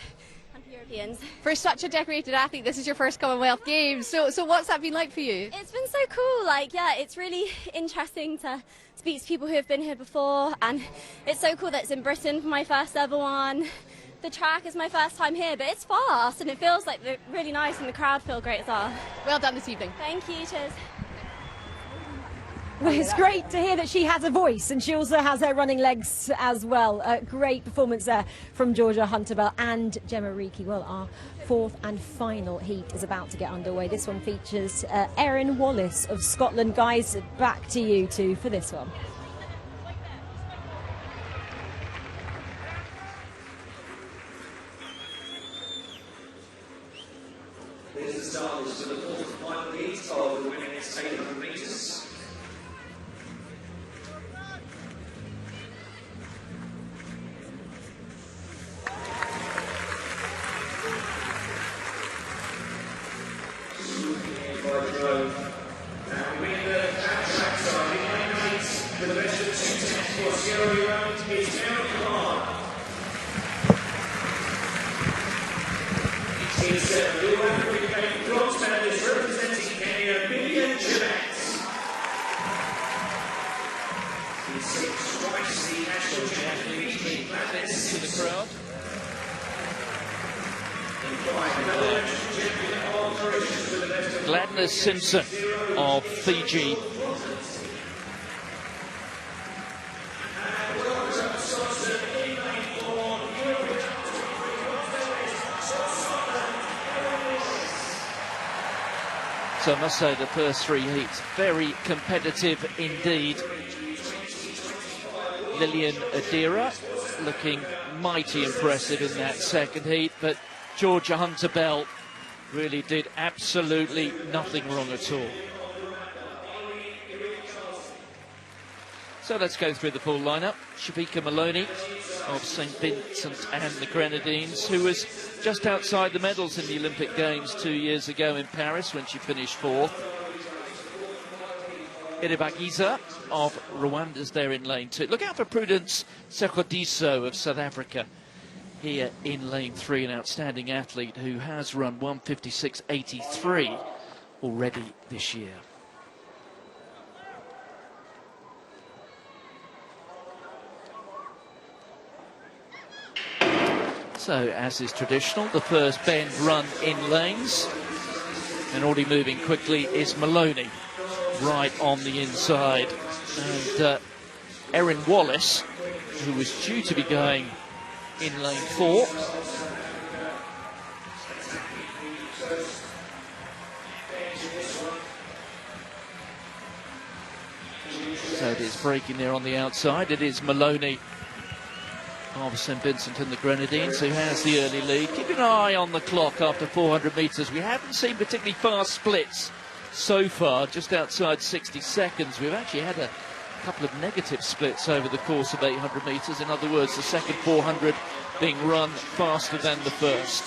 and for Europeans. For such a decorated athlete, this is your first Commonwealth Games, so what's that been like for you? It's been so cool, like, yeah, it's really interesting to speak to people who have been here before, and it's so cool that it's in Britain for my first ever one. The track is my first time here, but it's fast and it feels like really nice, and the crowd feel great as well. Well done this evening. Thank you, cheers. Well, it's great to hear that she has a voice, and she also has her running legs as well. Great performance there from Georgia Hunter-Bell and Gemma Reekie. Well, our 4th and final heat is about to get underway. This one features Erin Wallace of Scotland. Guys, back to you two for this one. This is the start to the 4th and final heat of the women's 800 metres. To the crowd. Gladys Simpson of Fiji. So I must say the first 3 heats very competitive indeed. Lillian Adira looking mighty impressive in that second heat, but Georgia Hunter-Bell really did absolutely nothing wrong at all. So let's go through the full lineup. Shabika Maloney of St Vincent and the Grenadines, who was just outside the medals in the Olympic Games 2 years ago in Paris when she finished 4th. Iribagiza of Rwanda's there in lane 2. Look out for Prudence Sekodiso of South Africa here in lane 3, an outstanding athlete who has run 1:56.83 already this year. So, as is traditional, the first bend run in lanes, and already moving quickly is Maloney, right on the inside. And Erin Wallace, who was due to be going in lane 4. So it is breaking there on the outside. It is Maloney of St Vincent and the Grenadines who has the early lead. Keep an eye on the clock after 400 metres. We haven't seen particularly fast splits so far, just outside 60 seconds. We've actually had a couple of negative splits over the course of 800 metres. In other words, the second 400 being run faster than the first.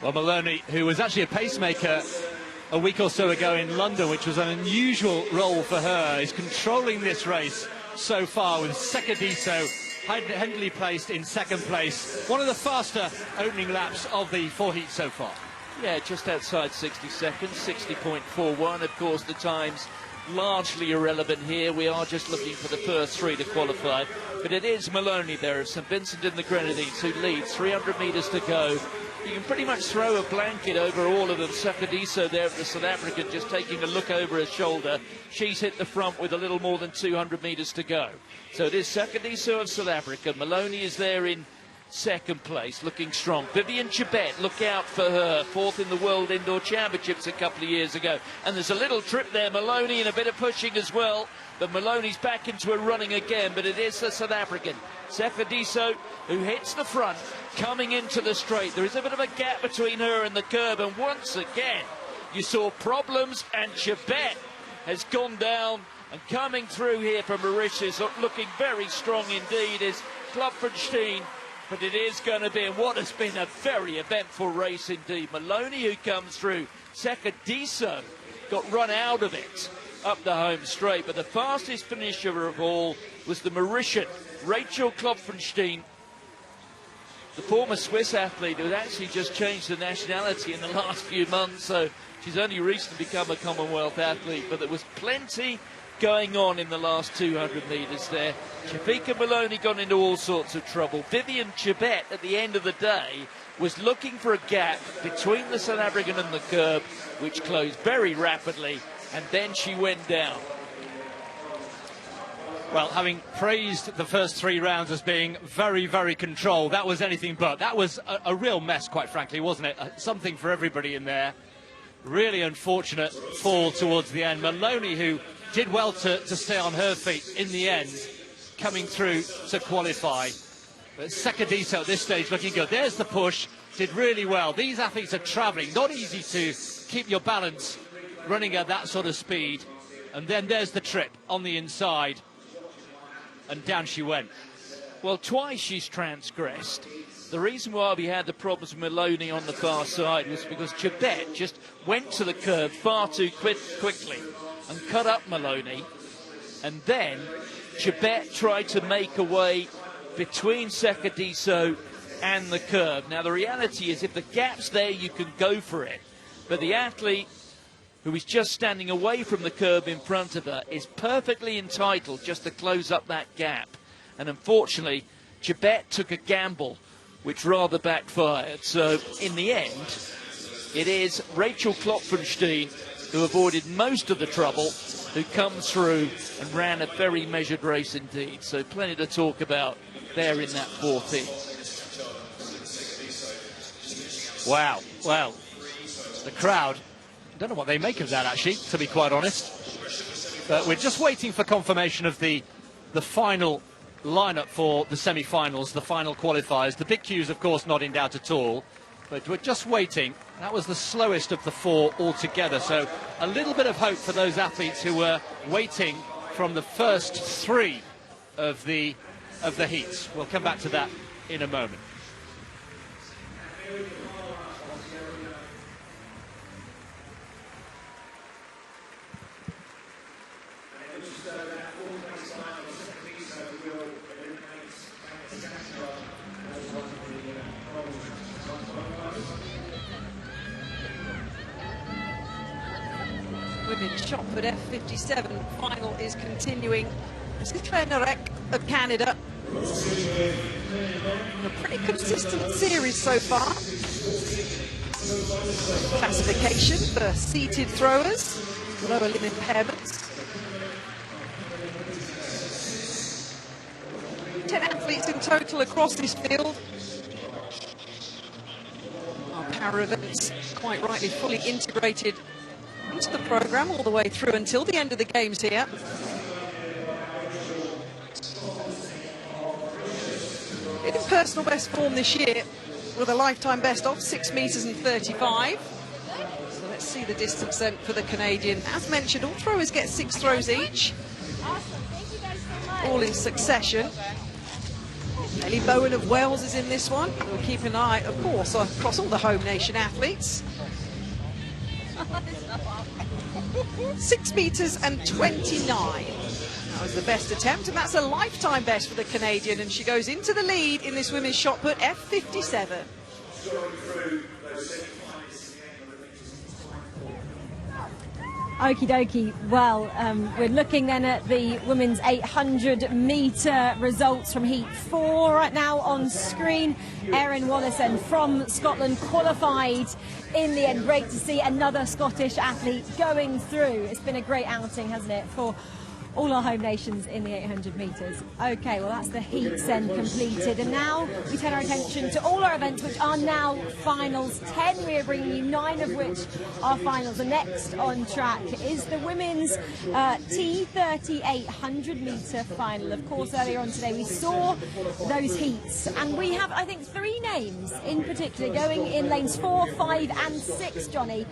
Well, Maloney, who was actually a pacemaker a week or so ago in London, which was an unusual role for her, is controlling this race so far with Sekadiso handily placed in second place. One of the faster opening laps of the 4 heats so far. Yeah, just outside 60 seconds, 60.41. Of course, the time's largely irrelevant here. We are just looking for the first three to qualify. But it is Maloney there of St Vincent and the Grenadines who leads. 300 metres to go. You can pretty much throw a blanket over all of them. Sekadiso there, the South African, just taking a look over her shoulder. She's hit the front with a little more than 200 metres to go. So it is Sekadiso of South Africa. Maloney is there in second place, looking strong. Vivian Chibet, look out for her. Fourth in the World Indoor Championships a couple of years ago. And there's a little trip there, Maloney, and a bit of pushing as well. But Maloney's back into a running again, but it is the South African. Sekadiso, who hits the front, coming into the straight. There is a bit of a gap between her and the curb, and once again, you saw problems, and Chibet has gone down, and coming through here from Mauritius, looking very strong indeed, is Klopfenstein. But it is going to be, and what has been a very eventful race indeed. Maloney, who comes through. Sekadiso got run out of it up the home straight, but the fastest finisher of all was the Mauritian Rachel Klopfenstein, the former Swiss athlete who had actually just changed the nationality in the last few months, so she's only recently become a Commonwealth athlete. But there was plenty going on in the last 200 metres there. Chafika Maloney got into all sorts of trouble. Vivian Chibet, at the end of the day, was looking for a gap between the South African and the curb, which closed very rapidly, and then she went down. Well, having praised the first 3 rounds as being very, very controlled, that was anything but. That was a real mess, quite frankly, wasn't it? Something for everybody in there. Really unfortunate fall towards the end. Maloney, who did well to stay on her feet in the end, coming through to qualify. But Sekadiso at this stage looking good. There's the push, did really well. These athletes are travelling, not easy to keep your balance running at that sort of speed. And then there's the trip on the inside, and down she went. Well, twice she's transgressed. The reason why we had the problems with Maloney on the far side was because Chibet just went to the curb far too quickly and cut up Maloney, and then Chibet tried to make a way between Sekadiso and the curb. Now, the reality is, if the gap's there, you can go for it. But the athlete who is just standing away from the curb in front of her is perfectly entitled just to close up that gap. And unfortunately, Chibet took a gamble, which rather backfired. So, in the end, it is Rachel Klopfenstein who avoided most of the trouble, who comes through and ran a very measured race indeed. So plenty to talk about there in that 4th heat. Wow, well, the crowd, I don't know what they make of that, actually, to be quite honest. But we're just waiting for confirmation of the final lineup for the semi-finals, the final qualifiers. The big Q's, of course, not in doubt at all. But we're just waiting. That was the slowest of the 4 altogether. So a little bit of hope for those athletes who were waiting from the first 3 of the heats. We'll come back to that in a moment. Women's shot put F57 final is continuing. This is Claire Narek of Canada. A pretty consistent series so far. Classification for seated throwers, lower limb impairments. 10 athletes in total across this field. Our para events, quite rightly, fully integrated into the programme all the way through until the end of the games here. In personal best form this year with a lifetime best of 6 metres and 35. So let's see the distance then for the Canadian. As mentioned, all throwers get 6 throws each. Awesome. Thank you guys so much. All in succession. Ellie Bowen of Wales is in this one. We'll keep an eye, of course, across all the home nation athletes. 6 metres and 29. That was the best attempt, and that's a lifetime best for the Canadian, and she goes into the lead in this women's shot put F57. Okie dokie. Well, we're looking then at the women's 800-metre results from Heat 4 right now on screen. Erin Wallison from Scotland qualified in the end. Great to see another Scottish athlete going through. It's been a great outing, hasn't it, for all our home nations in the 800 metres. Okay, well that's the heats then completed, and now we turn our attention to all our events, which are now finals. 10 we are bringing you, 9 of which are finals. The next on track is the women's T38 100-metre final. Of course, earlier on today we saw those heats, and we have, I think, 3 names in particular going in lanes 4, 5 and 6, Johnny,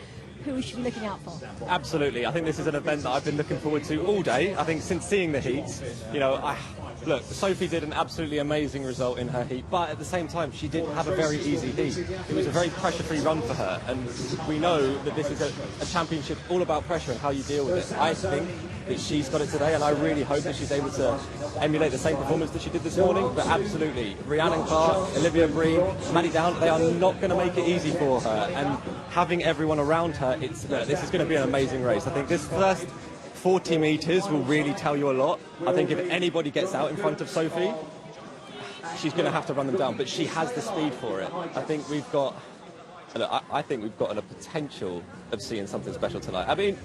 who we should be looking out for. Absolutely. I think this is an event that I've been looking forward to all day. I think since seeing the heats, you know, look, Sophie did an absolutely amazing result in her heat, but at the same time, she did have a very easy heat. It was a very pressure-free run for her, and we know that this is a championship all about pressure and how you deal with it. I think that she's got it today, and I really hope that she's able to emulate the same performance that she did this morning. But absolutely, Rhiannon Clark, Olivia Breen, Maddie Down, they are not going to make it easy for her, and having everyone around her, this is going to be an amazing race. I think this first 40 metres will really tell you a lot. I think if anybody gets out in front of Sophie, she's going to have to run them down, but she has the speed for it. I think we've got a potential of seeing something special tonight. I mean,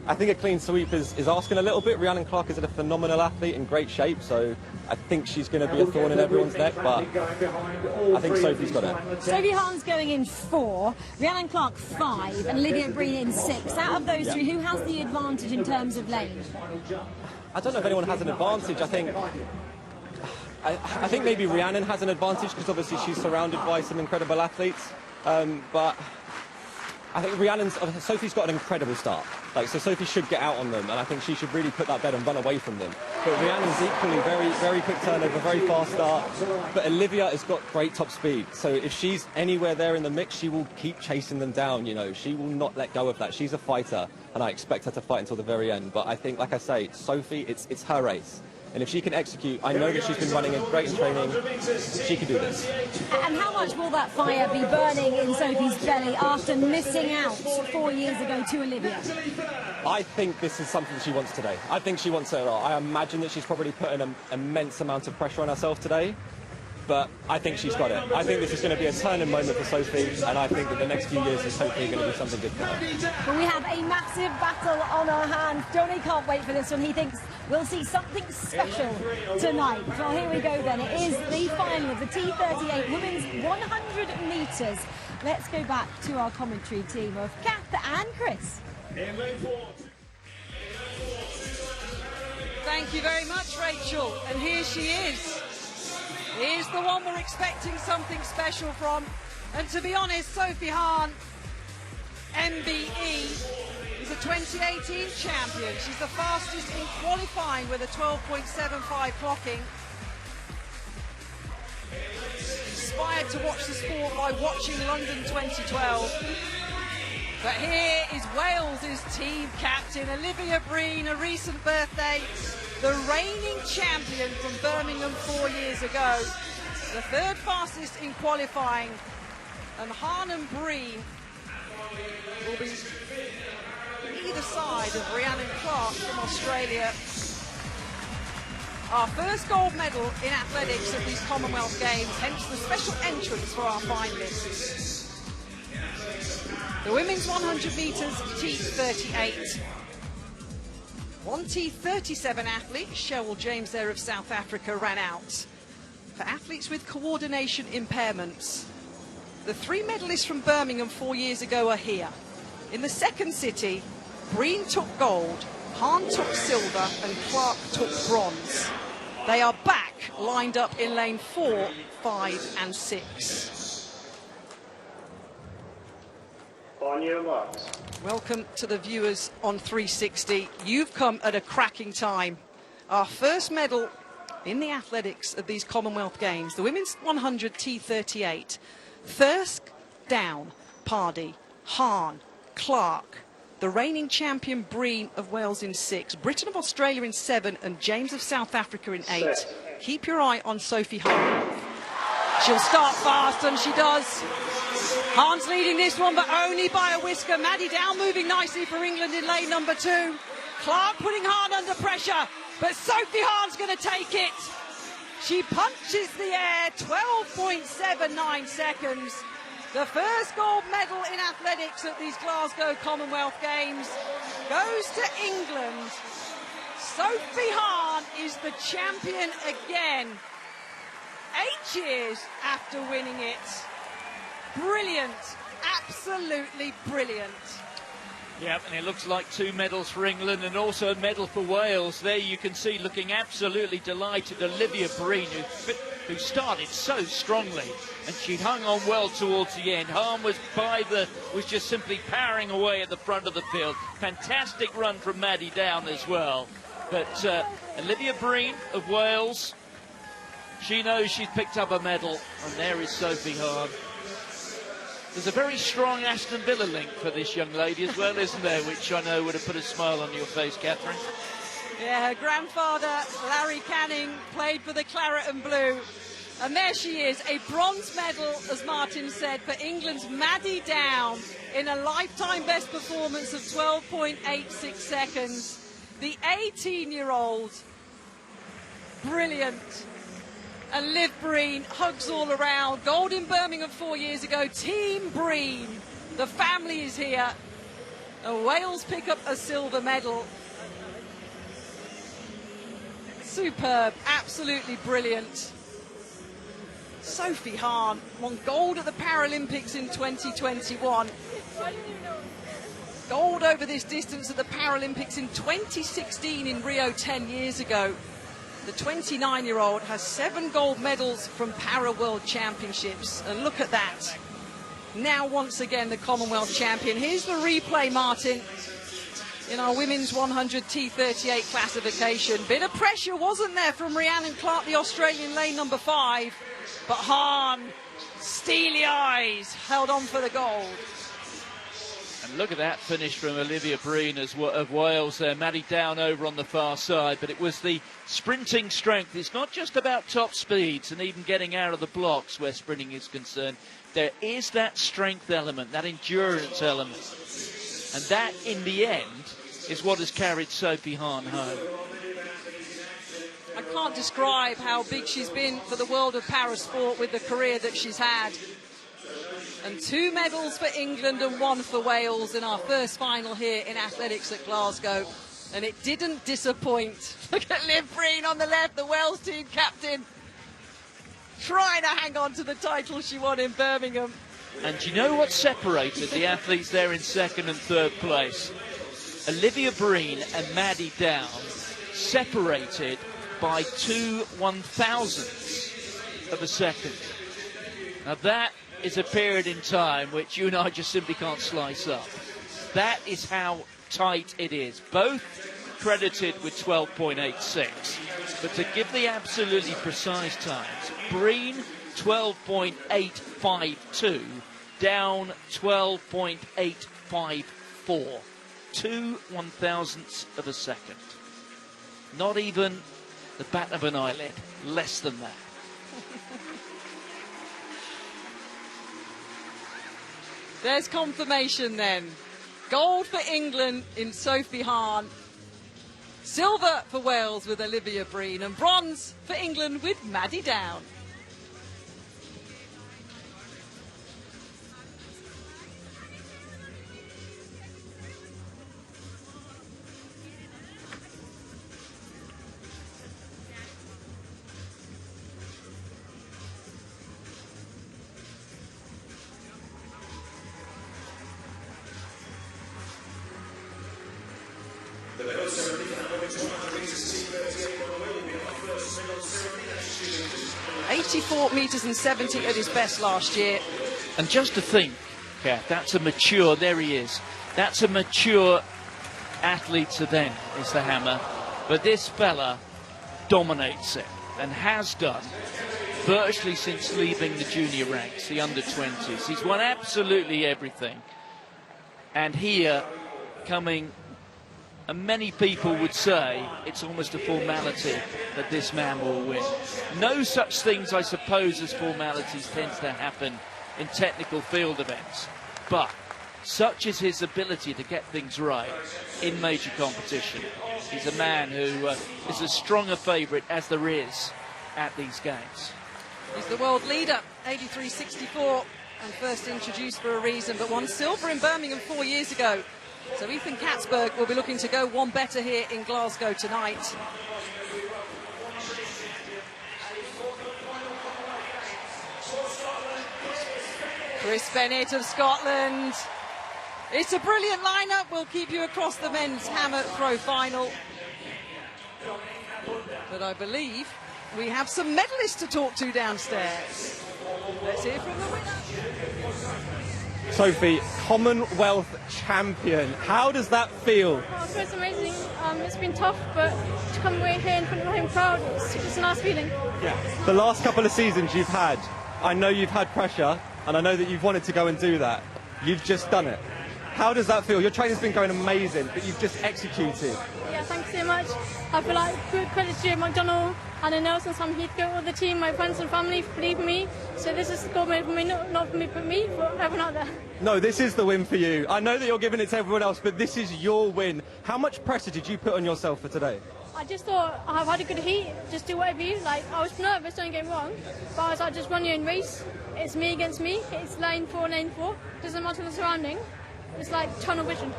I think a clean sweep is asking a little bit. Rhiannon Clark is a phenomenal athlete in great shape, so I think she's going to be a thorn in everyone's neck, but I think Sophie's got it. Sophie Hahn's going in 4, Rhiannon Clark 5, and Olivia Breen in 6. Out of those 3, who has the advantage in terms of lane? I don't know if anyone has an advantage. I think maybe Rhiannon has an advantage because obviously she's surrounded by some incredible athletes, but I think Sophie's got an incredible start. So Sophie should get out on them, and I think she should really put that bed and run away from them. But Rhiannon's equally very, very quick turnover, very fast start. But Olivia has got great top speed. So if she's anywhere there in the mix, she will keep chasing them down. You know, she will not let go of that. She's a fighter, and I expect her to fight until the very end. But I think, like I say, Sophie, it's her race. And if she can execute, I know that she's been running great in training, she can do this. And how much will that fire be burning in Sophie's belly after missing out 4 years ago to Olivia? I think this is something she wants today. I think she wants it a lot. I imagine that she's probably put an immense amount of pressure on herself today, but I think she's got it. I think this is going to be a turning moment for Sophie, and I think that the next few years is hopefully going to be something good for her. Well, we have a massive battle on our hands. Johnny can't wait for this one. He thinks we'll see something special tonight. Well, here we go then. It is the final of the T38 Women's 100 metres. Let's go back to our commentary team of Kath and Chris. Thank you very much, Rachel. And here she is. Here's the one we're expecting something special from. And to be honest, Sophie Hahn, MBE, is a 2018 champion. She's the fastest in qualifying with a 12.75 clocking. Inspired to watch the sport by watching London 2012. But here is Wales's team captain, Olivia Breen, a recent birthday, the reigning champion from Birmingham 4 years ago, the 3rd fastest in qualifying, and Hahn and Breen will be either side of Rhiannon Clark from Australia. Our first gold medal in athletics at these Commonwealth Games, hence the special entrance for our finalists. The women's 100 metres T38. One T37 athlete, Cheryl James there of South Africa, ran out. For athletes with coordination impairments, the 3 medalists from Birmingham 4 years ago are here. In the second city, Breen took gold, Hahn took silver, and Clark took bronze. They are back, lined up in lane 4, 5 and 6. On your marks. Welcome to the viewers on 360. You've come at a cracking time. Our first medal in the athletics of these Commonwealth Games. The women's 100 T38. Thirsk, Down, Pardee, Hahn, Clark. The reigning champion Breen of Wales in 6. Britain of Australia in 7. And James of South Africa in 8. Keep your eye on Sophie Hahn. She'll start fast, and she does. Hahn's leading this one, but only by a whisker. Maddie Down moving nicely for England in lane number 2. Clark putting Hahn under pressure, but Sophie Hahn's going to take it. She punches the air, 12.79 seconds. The first gold medal in athletics at these Glasgow Commonwealth Games goes to England. Sophie Hahn is the champion again, 8 years after winning it. Brilliant, absolutely brilliant. Yeah, and it looks like 2 medals for England and also a medal for Wales. There you can see, looking absolutely delighted, Olivia Breen, who started so strongly, and she hung on well towards the end. Hahn was just simply powering away at the front of the field. Fantastic run from Maddie Down as well. But Olivia Breen of Wales, she knows she's picked up a medal, and there is Sophie Hahn. There's a very strong Aston Villa link for this young lady as well, isn't there? Which I know would have put a smile on your face, Catherine. Yeah, her grandfather, Larry Canning, played for the Claret and Blue. And there she is, a bronze medal, as Martin said, for England's Maddie Down in a lifetime best performance of 12.86 seconds. The 18-year-old, brilliant. And Liv Breen, hugs all around. Gold in Birmingham 4 years ago. Team Breen. The family is here. And Wales pick up a silver medal. Superb. Absolutely brilliant. Sophie Hahn won gold at the Paralympics in 2021. Gold over this distance at the Paralympics in 2016 in Rio 10 years ago. The 29-year-old has 7 gold medals from Para World Championships. And look at that. Now, once again, the Commonwealth champion. Here's the replay, Martin, in our women's 100 T38 classification. Bit of pressure, wasn't there, from Rhiannon Clark, the Australian, lane number 5. But Hahn, steely eyes, held on for the gold. And look at that finish from Olivia Breen of Wales there. Maddie Down over on the far side, but it was the sprinting strength. It's not just about top speeds and even getting out of the blocks where sprinting is concerned. There is that strength element, that endurance element. And that, in the end, is what has carried Sophie Hahn home. I can't describe how big she's been for the world of parasport with the career that she's had. And 2 medals for England and 1 for Wales in our first final here in athletics at Glasgow. And it didn't disappoint. Look at Liv Breen on the left, the Wales team captain, trying to hang on to the title she won in Birmingham. And do you know what separated the athletes there in 2nd and 3rd place? Olivia Breen and Maddie Down separated by 2 1,000ths of a second. Now that is a period in time which you and I just simply can't slice up. That is how tight it is. Both credited with 12.86. But to give the absolutely precise times, Breen 12.852, Down 12.854. 2 1,000ths of a second. Not even the bat of an eyelid, less than that. There's confirmation then. Gold for England in Sophie Hahn. Silver for Wales with Olivia Breen. And bronze for England with Maddie Down. The medal ceremony for the women's 100 metres T38 will be our first medal ceremony. 84 metres and 70 at his best last year. And just to think, Kath, that's a mature, there he is, that's a mature athlete's event, is the hammer. But this fella dominates it. and has done virtually since leaving the junior ranks, the under-20s. He's won absolutely everything. And here, coming, and many people would say it's almost a formality that this man will win. No such things, I suppose, as formalities tends to happen in technical field events. But such is his ability to get things right in major competition. He's a man who is as strong a favourite as there is at these games. He's the world leader, 83.64, and first introduced for a reason, but won silver in Birmingham 4 years ago. So Ethan Katzberg will be looking to go one better here in Glasgow tonight. Chris Bennett of Scotland. It's a brilliant lineup. We'll keep you across the men's hammer throw final. But I believe we have some medalists to talk to downstairs. Let's hear from the winner. Sophie, Commonwealth champion. How does that feel? Oh, it feels amazing. It's been tough, but to come away here in front of my home crowd, it's a nice feeling. Yeah. The last couple of seasons you've had, I know you've had pressure, and I know that you've wanted to go and do that. You've just done it. How does that feel? Your training's been going amazing, but you've just executed. Yeah, thanks so much. I feel like good credit to McDonald and the Nelson, Sam Heathcote, all the team, my friends and family believe in me. So this is the gold medal for me, not for me, but me, for everyone out there. No, this is the win for you. I know that you're giving it to everyone else, but this is your win. How much pressure did you put on yourself for today? I just thought I've had a good heat, just do whatever you like. I was nervous, don't get me wrong, but I was like, just run your own race. It's me against me. It's lane 4, doesn't matter the surrounding. It's like tunnel vision,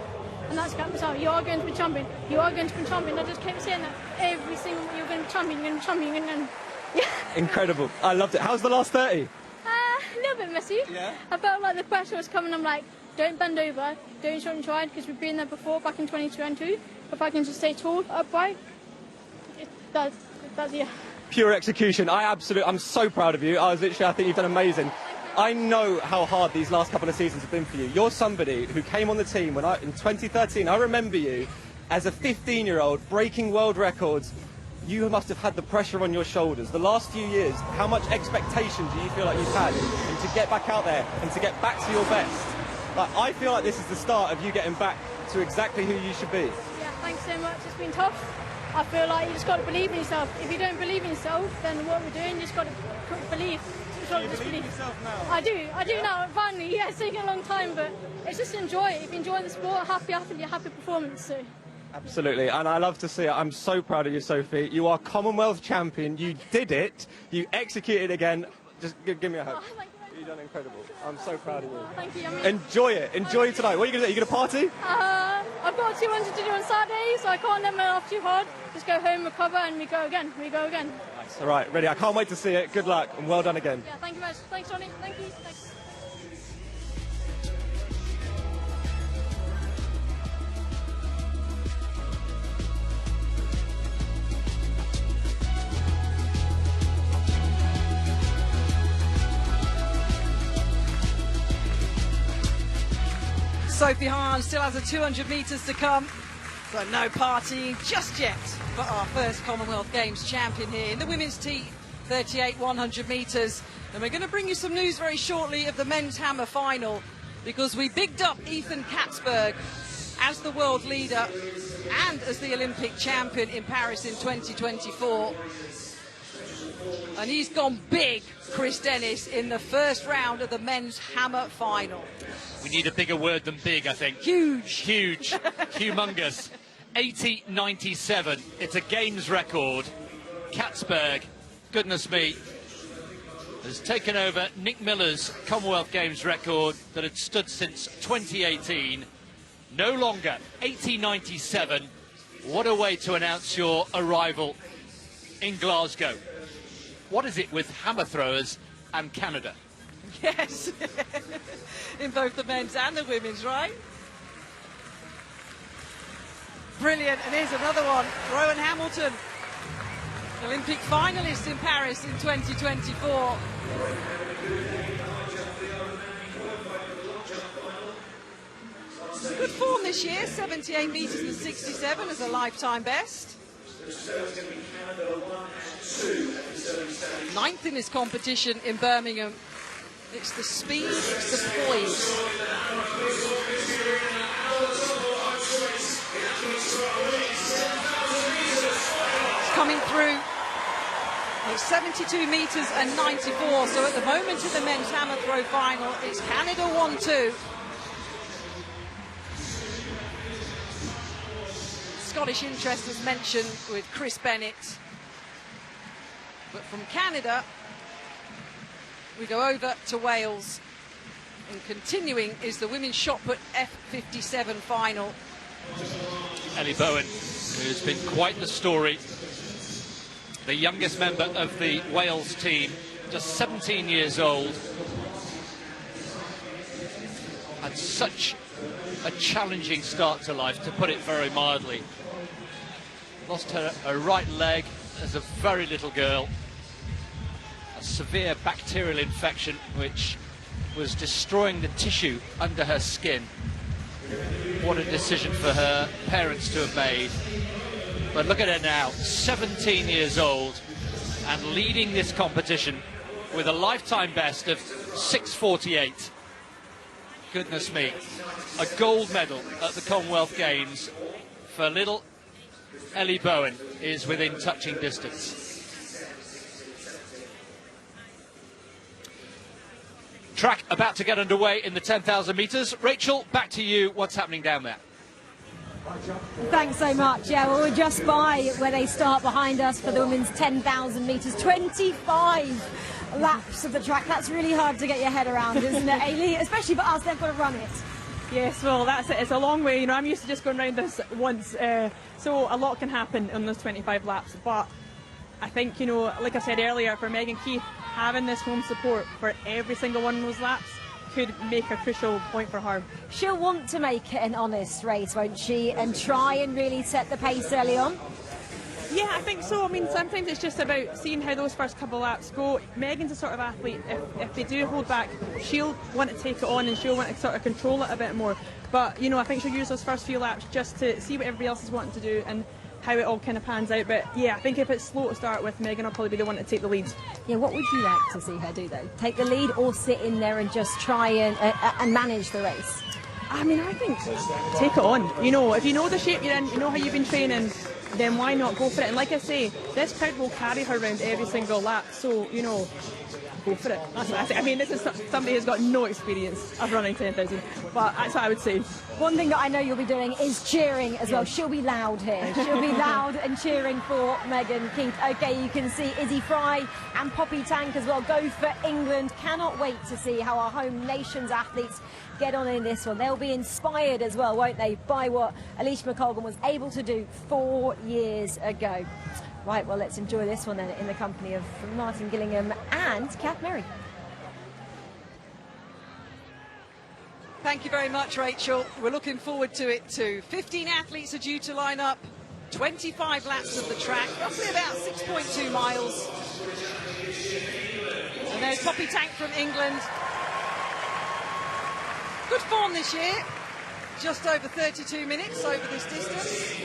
and that's got me out. You are going to be champion. You are going to be champion. I just kept saying that every single. You're going to be champion. You're going to be champion. You're going to. Yeah. Incredible. I loved it. How's the last 30? A little bit messy. Yeah. I felt like the pressure was coming. I'm like, don't bend over, don't short and try, because we've been there before back in 2022. If I can just stay tall, upright, that's yeah. Pure execution. I'm so proud of you. I think you've done amazing. I know how hard these last couple of seasons have been for you. You're somebody who came on the team in 2013. I remember you as a 15-year-old breaking world records. You must have had the pressure on your shoulders. The last few years, how much expectation do you feel like you've had and to get back out there and to get back to your best? Like, I feel like this is the start of you getting back to exactly who you should be. Yeah, thanks so much. It's been tough. I feel like you just got to believe in yourself. If you don't believe in yourself, then what we're doing, you just got to believe. Do you believe in yourself now? I do now, finally. Yeah, it's taken a long time, but it's just enjoy it. If you enjoy the sport, happy performance. So. Absolutely, and I love to see it. I'm so proud of you, Sophie. You are Commonwealth champion. You did it. You executed again. Just give me a hug. Oh, You've done incredible. I'm so proud of you. Thank you. Enjoy it. Enjoy tonight. What are you going to do? Are you going to party? I've got 200 to do on Saturday, so I can't let my off too hard. Just go home, recover, and we go again. Nice. All right, ready. I can't wait to see it. Good luck, and well done again. Yeah, thank you much. Thanks, Johnny. Thank you. Thanks. Sophie Hahn still has a 200 metres to come, but no partying just yet for our first Commonwealth Games champion here in the women's T 38 100 metres. And we're going to bring you some news very shortly of the men's hammer final, because we bigged up Ethan Katzberg as the world leader and as the Olympic champion in Paris in 2024. And he's gone big, Chris Dennis, in the first round of the men's hammer final. We need a bigger word than big, I think. Huge. Humongous. 80.97. It's a games record. Katzberg, goodness me, has taken over Nick Miller's Commonwealth Games record that had stood since 2018. No longer. 80.97. What a way to announce your arrival in Glasgow. What is it with hammer throwers and Canada? Yes, in both the men's and the women's, right? Brilliant, and here's another one. Rowan Hamilton, Olympic finalist in Paris in 2024. Good form this year, 78 metres and 67 as a lifetime best. Ninth in this competition in Birmingham. It's the speed, it's the poise. It's coming through. It's 72 metres and 94. So at the moment in the men's hammer throw final, it's Canada 1-2. Scottish interest as mentioned with Chris Bennett. But from Canada, we go over to Wales. And continuing is the women's shot put F57 final. Ellie Bowen, who's been quite the story. The youngest member of the Wales team, just 17 years old. Had such a challenging start to life, to put it very mildly. Lost her right leg as a very little girl. A severe bacterial infection which was destroying the tissue under her skin. What a decision for her parents to have made. But look at her now, 17 years old and leading this competition with a lifetime best of 6:48. Goodness me. A gold medal at the Commonwealth Games for little Ellie Bowen is within touching distance. Track about to get underway in the 10,000 metres. Rachel, back to you. What's happening down there? Thanks so much. Yeah, well, we're just by where they start behind us for the women's 10,000 metres. 25 laps of the track. That's really hard to get your head around, isn't it, Ailey? Especially for us, they've got to run it. Yes, well, that's it. It's a long way. You know, I'm used to just going around this once. So a lot can happen in those 25 laps. But I think, you know, like I said earlier, for Megan Keith, having this home support for every single one of those laps could make a crucial point for her. She'll want to make it an honest race, won't she? And try and really set the pace early on. Yeah, I think so. I mean, sometimes it's just about seeing how those first couple of laps go. Megan's a sort of athlete, if they do hold back, she'll want to take it on and she'll want to sort of control it a bit more. But, you know, I think she'll use those first few laps just to see what everybody else is wanting to do and how it all kind of pans out. But yeah, I think if it's slow to start with, Megan will probably be the one to take the lead. Yeah, what would you like to see her do though? Take the lead or sit in there and just try and manage the race? I mean, I think take it on. You know, if you know the shape you're in, you know how you've been training, then why not go for it? And like I say, this crowd will carry her around every single lap. So, you know, go for it. That's what I say. I mean, this is somebody who's got no experience of running 10,000, but that's what I would say. One thing that I know you'll be doing is cheering as well. She'll be loud here. She'll be loud and cheering for Megan Keith. Okay, you can see Izzy Fry and Poppy Tank as well go for England. Cannot wait to see how our home nation's athletes get on in this one. They'll be inspired as well, won't they, by what Alicia McColgan was able to do 4 years ago. Right, well, let's enjoy this one then in the company of Martin Gillingham and Kath Merry. Thank you very much, Rachel. We're looking forward to it too. 15 athletes are due to line up, 25 laps of the track, roughly about 6.2 miles. And there's Poppy Tank from England. Good form this year, just over 32 minutes over this distance.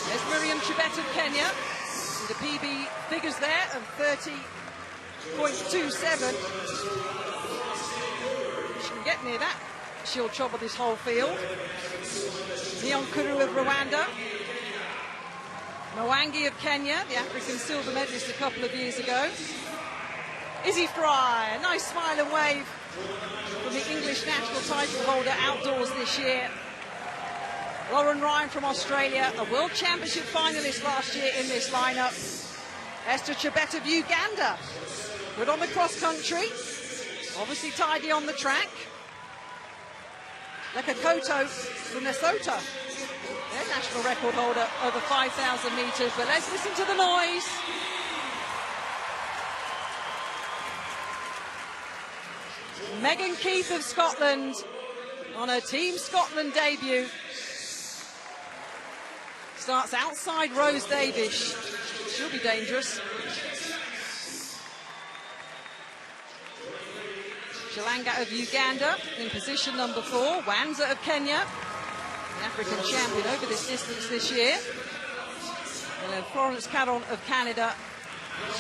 There's Miriam Chebet of Kenya, with the PB figures there of 30.27. She can get near that, she'll trouble this whole field. Nyonkuru of Rwanda. Mwangi of Kenya, the African silver medalist a couple of years ago. Izzy Fry, a nice smile and wave from the English national title holder outdoors this year. Lauren Ryan from Australia, a World Championship finalist last year in this lineup. Esther Chebet of Uganda, good on the cross country, obviously tidy on the track. Leka Koto from Lesotho, their national record holder over 5,000 metres. But let's listen to the noise. Megan Keith of Scotland on her Team Scotland debut. Starts outside Rose Davies. She'll be dangerous. Shalanga of Uganda in position number 4. Wanza of Kenya, the African champion over this distance this year. And then Florence Caron of Canada, and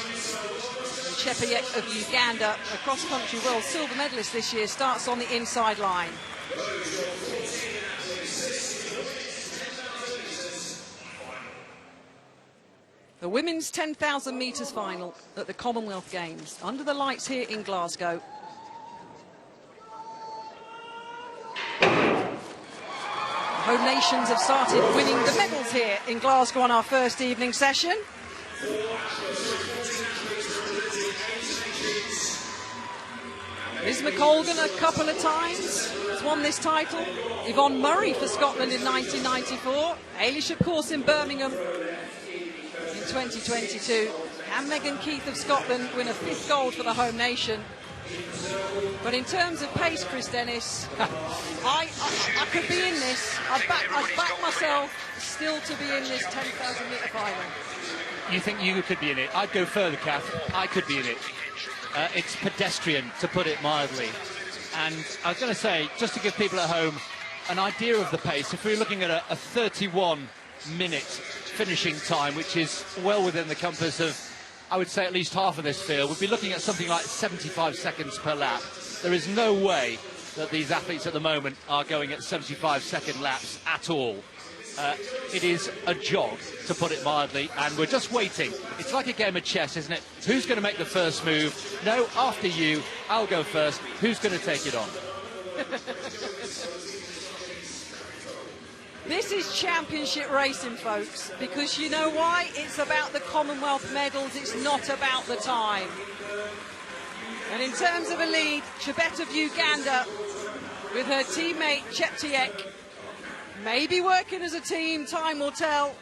Chepayek of Uganda, a cross-country world silver medalist this year, starts on the inside line. The women's 10,000 metres final at the Commonwealth Games, under the lights here in Glasgow. Home nations have started winning the medals here in Glasgow on our first evening session. Liz McColgan a couple of times has won this title. Yvonne Murray for Scotland in 1994. Eilish, of course, in Birmingham in 2022. And Megan Keith of Scotland win a 5th gold for the home nation. But in terms of pace, Chris Dennis, I could be in this. I'd back myself still to be in this 10,000 metre final. You think you could be in it? I'd go further, Kath. I could be in it. It's pedestrian, to put it mildly. And I was going to say, just to give people at home an idea of the pace, if we're looking at a 31-minute finishing time, which is well within the compass of, I would say, at least half of this field, we'd be looking at something like 75 seconds per lap. There is no way that these athletes at the moment are going at 75-second laps at all. It is a jog, to put it mildly, and we're just waiting. It's like a game of chess, isn't it? Who's going to make the first move? No, after you, I'll go first. Who's going to take it on? This is championship racing, folks, because you know why? It's about the Commonwealth medals, it's not about the time. And in terms of a lead, Chebet of Uganda with her teammate Chepayek, maybe working as a team, time will tell.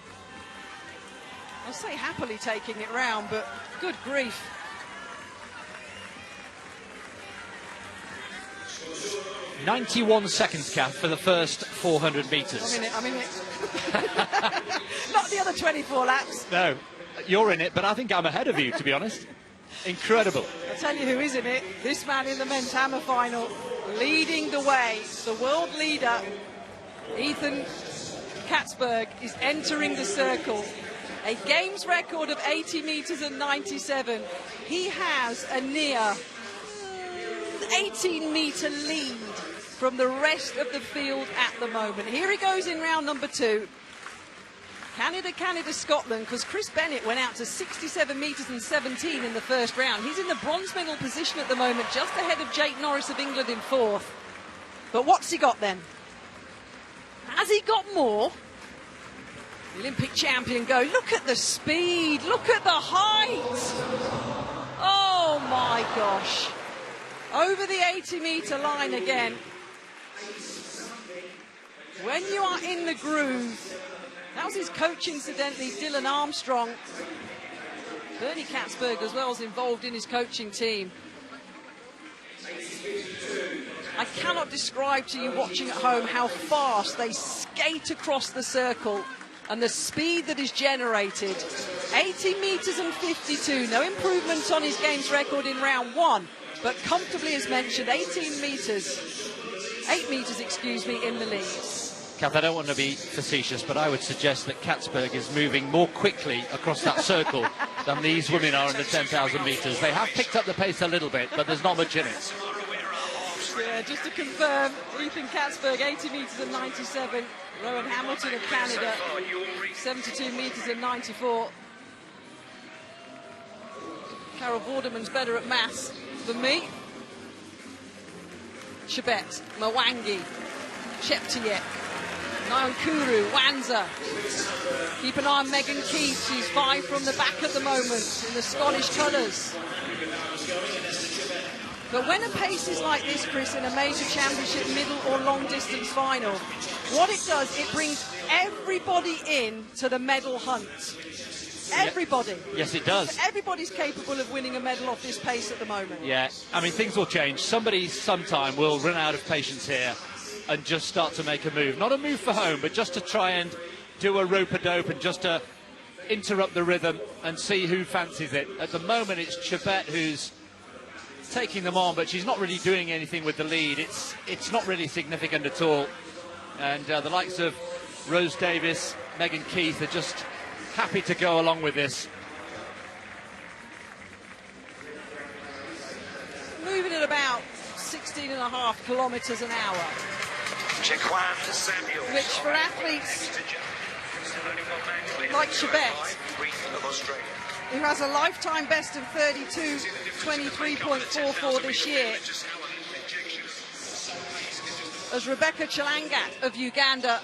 I'll say happily taking it round, but good grief. "91 seconds, Kath, for the first 400 metres. I'm in it. Not the other 24 laps. No, you're in it, but I think I'm ahead of you, to be honest. Incredible. I'll tell you who is in it. This man in the men's hammer final, leading the way. The world leader, Ethan Katzberg, is entering the circle. A games record of 80 metres and 97. He has a near 18-metre lead from the rest of the field at the moment. Here he goes in round number 2. Canada, Scotland, because Chris Bennett went out to 67 metres and 17 in the first round. He's in the bronze medal position at the moment, just ahead of Jake Norris of England in 4th. But what's he got then? Has he got more? The Olympic champion go, look at the speed, look at the height. Oh my gosh. Over the 80-metre line again. When you are in the groove, that was his coach, incidentally, Dylan Armstrong. Bernie Katzberg as well is involved in his coaching team. I cannot describe to you watching at home how fast they skate across the circle and the speed that is generated. 80 metres and 52, no improvement on his games record in round 1, but comfortably, as mentioned, 8 metres, excuse me, in the lead. Kath, I don't want to be facetious, but I would suggest that Katzberg is moving more quickly across that circle than these women are in the 10,000 metres. They have picked up the pace a little bit, but there's not much in it. Yeah, just to confirm, Ethan Katzberg, 80 metres and 97. Rowan Hamilton of Canada, 72 metres and 94. Carol Vorderman's better at maths than me. Chebet, Mwangi, Chepayek, Nyankuru, Wanza. Keep an eye on Megan Keith. She's 5 from the back at the moment in the Scottish colours. But when a pace is like this, Chris, in a major championship middle or long distance final, what it does, it brings everybody in to the medal hunt. Everybody. Yes, it does. Everybody's capable of winning a medal off this pace at the moment. Yeah, I mean, things will change. Somebody sometime will run out of patience here and just start to make a move. Not a move for home, but just to try and do a rope-a-dope and just to interrupt the rhythm and see who fancies it. At the moment, it's Chebet who's taking them on, but she's not really doing anything with the lead. It's not really significant at all. And the likes of Rose Davis, Megan Keith are just happy to go along with this. Moving at about 16.5 kilometres an hour. Which for athletes like Chebet, who has a lifetime best of 23.44 this year, as Rebecca Chelangat of Uganda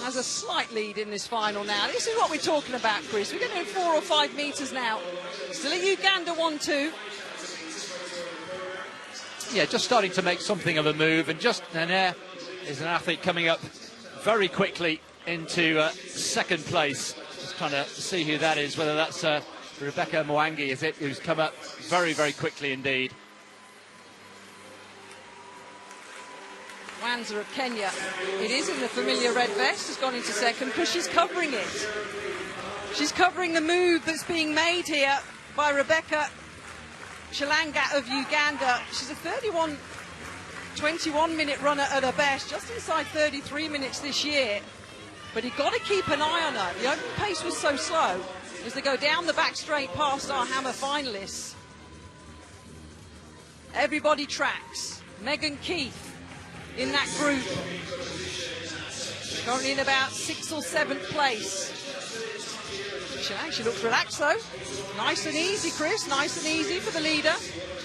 has a slight lead in this final now. This is what we're talking about, Chris. We're going to do 4 or 5 metres now. Still at Uganda 1-2. Yeah, just starting to make something of a move, and just there is an athlete coming up very quickly into second place. Just trying to see who that is, whether that's Rebecca Mwangi, is it, who's come up very, very quickly indeed. Wanza of Kenya, it is in the familiar red vest, has gone into second because she's covering it. She's covering the move that's being made here by Rebecca Chelangat of Uganda. She's a 21-minute runner at her best, just inside 33 minutes this year. But you've got to keep an eye on her. The open pace was so slow as they go down the back straight past our Hammer finalists. Everybody tracks. Megan Keith in that group, currently in about 6th or 7th place. She looks relaxed though. Nice and easy, Chris, nice and easy for the leader.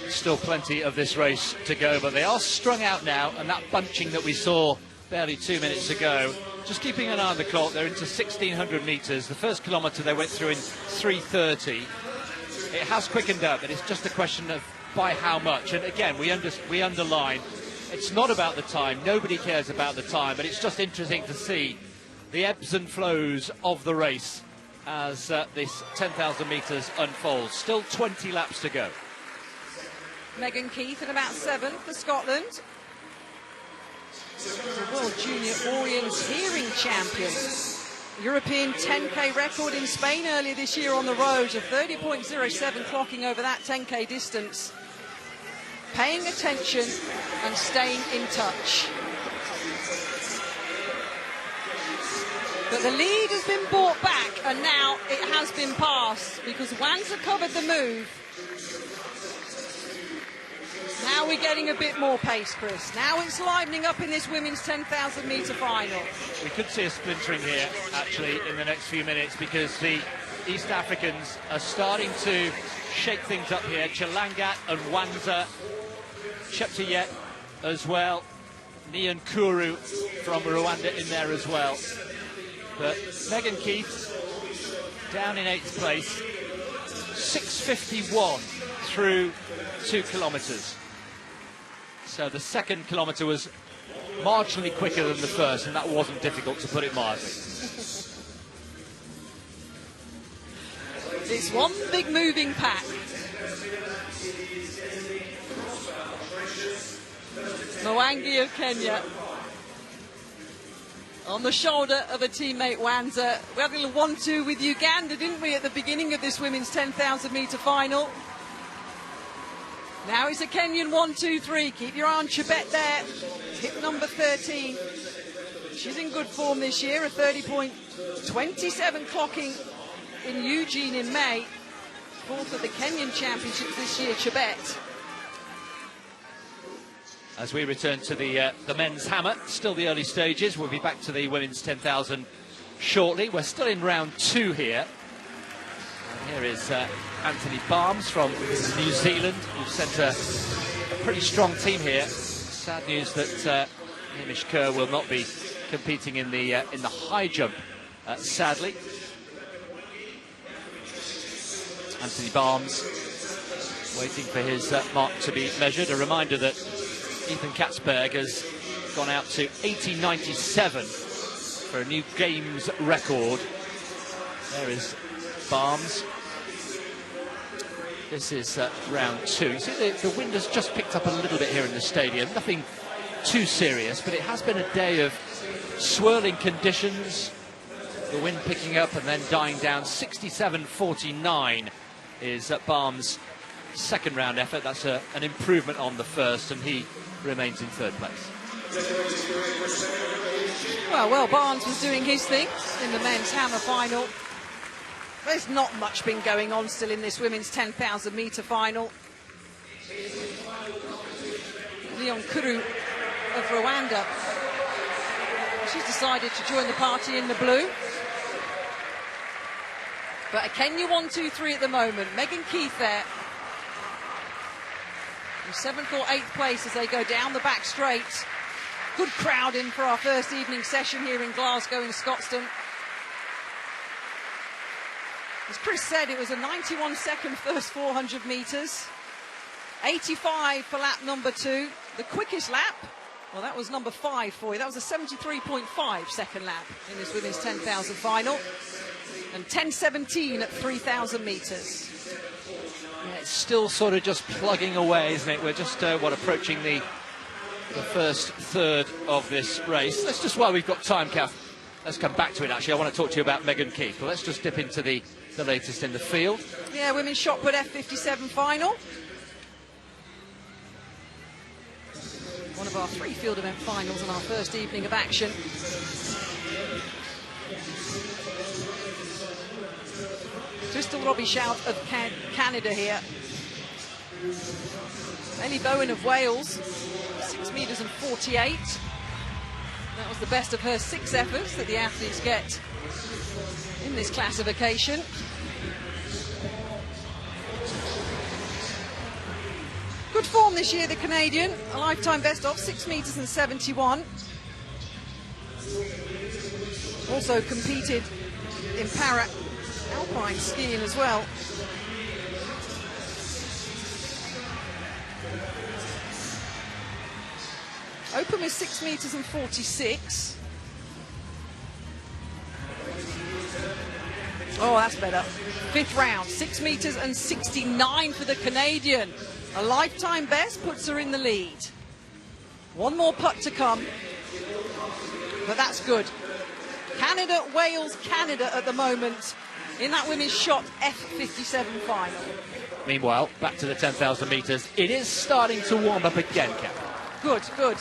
Still plenty of this race to go, but they are strung out now, and that bunching that we saw barely 2 minutes ago, just keeping an eye on the clock, they're into 1,600 metres. The first kilometre they went through in 3:30. It has quickened up, but it's just a question of by how much. And again, we underline, it's not about the time, nobody cares about the time, but it's just interesting to see the ebbs and flows of the race as this 10,000 metres unfolds. Still 20 laps to go. Megan Keith in about 7th for Scotland. The World Junior Orients Hearing Champion. European 10k record in Spain earlier this year on the road, a 30.07 clocking over that 10k distance. Paying attention and staying in touch. But the lead has been brought back, and now it has been passed because Wanza covered the move. Now we're getting a bit more pace, Chris. Now it's livening up in this women's 10,000 metre final. We could see a splintering here, actually, in the next few minutes, because the East Africans are starting to shake things up here. Chelangat and Wanza, Cheptegei as well, Nian Kuru from Rwanda in there as well. But Megan Keith down in 8th place, 6:51 through 2 kilometres. So the second kilometre was marginally quicker than the first, and that wasn't difficult, to put it mildly. It's one big moving pack. Mwangi of Kenya on the shoulder of a teammate, Wanza. We had a little 1-2 with Uganda, didn't we, at the beginning of this women's 10,000 metre final. Now it's a Kenyan 1-2-3. Keep your eye on Chebet there. Hit number 13. She's in good form this year, a 30.27 clocking in Eugene in May. 4th at the Kenyan Championships this year, Chebet. As we return to the men's hammer, still the early stages. We'll be back to the women's 10,000 shortly. We're still in round 2 here. And here is Anthony Barnes from New Zealand, who sent a pretty strong team here. Sad news that Hamish Kerr will not be competing in the high jump, sadly. Anthony Barnes waiting for his mark to be measured. A reminder that Ethan Katzberg has gone out to 18.97 for a new games record. There is Barnes. This is round 2. You see the wind has just picked up a little bit here in the stadium. Nothing too serious, but it has been a day of swirling conditions. The wind picking up and then dying down. 67.49 is Barnes' second round effort. That's an improvement on the first, and he remains in 3rd place. Well, Barnes was doing his thing in the men's hammer final. There's not much been going on still in this women's 10,000 metre final. Leon Kuru of Rwanda. She's decided to join the party in the blue. But a Kenya 1-2-3 at the moment. Megan Keith there. In 7th or 8th place as they go down the back straight. Good crowd in for our first evening session here in Glasgow in Scotstoun. As Chris said, it was a 91-second first 400 metres. 85 for lap number 2. The quickest lap, well, that was number 5 for you. That was a 73.5 second lap in this women's 10,000 final. And 10:17 at 3,000 metres. Yeah, it's still sort of just plugging away, isn't it? We're just, approaching the first third of this race. Let's just, while we've got time, Kath, let's come back to it, actually. I want to talk to you about Megan Keith. But let's just dip into the latest in the field. Yeah, women's shot put F57 final. One of our 3 field event finals on our first evening of action. Crystal Robbie Shout of Canada here. Ellie Bowen of Wales, 6 metres and 48. That was the best of her 6 efforts that the athletes get in this classification. Good form this year, the Canadian. A lifetime best of 6 metres and 71. Also competed in para-alpine skiing as well. Open with 6 metres and 46. Oh, that's better. 5th round, 6 metres and 69 for the Canadian. A lifetime best puts her in the lead. One more putt to come, but that's good. Canada, Wales, Canada at the moment in that women's shot F57 final. Meanwhile, back to the 10,000 metres. It is starting to warm up again, Kath. Good, good.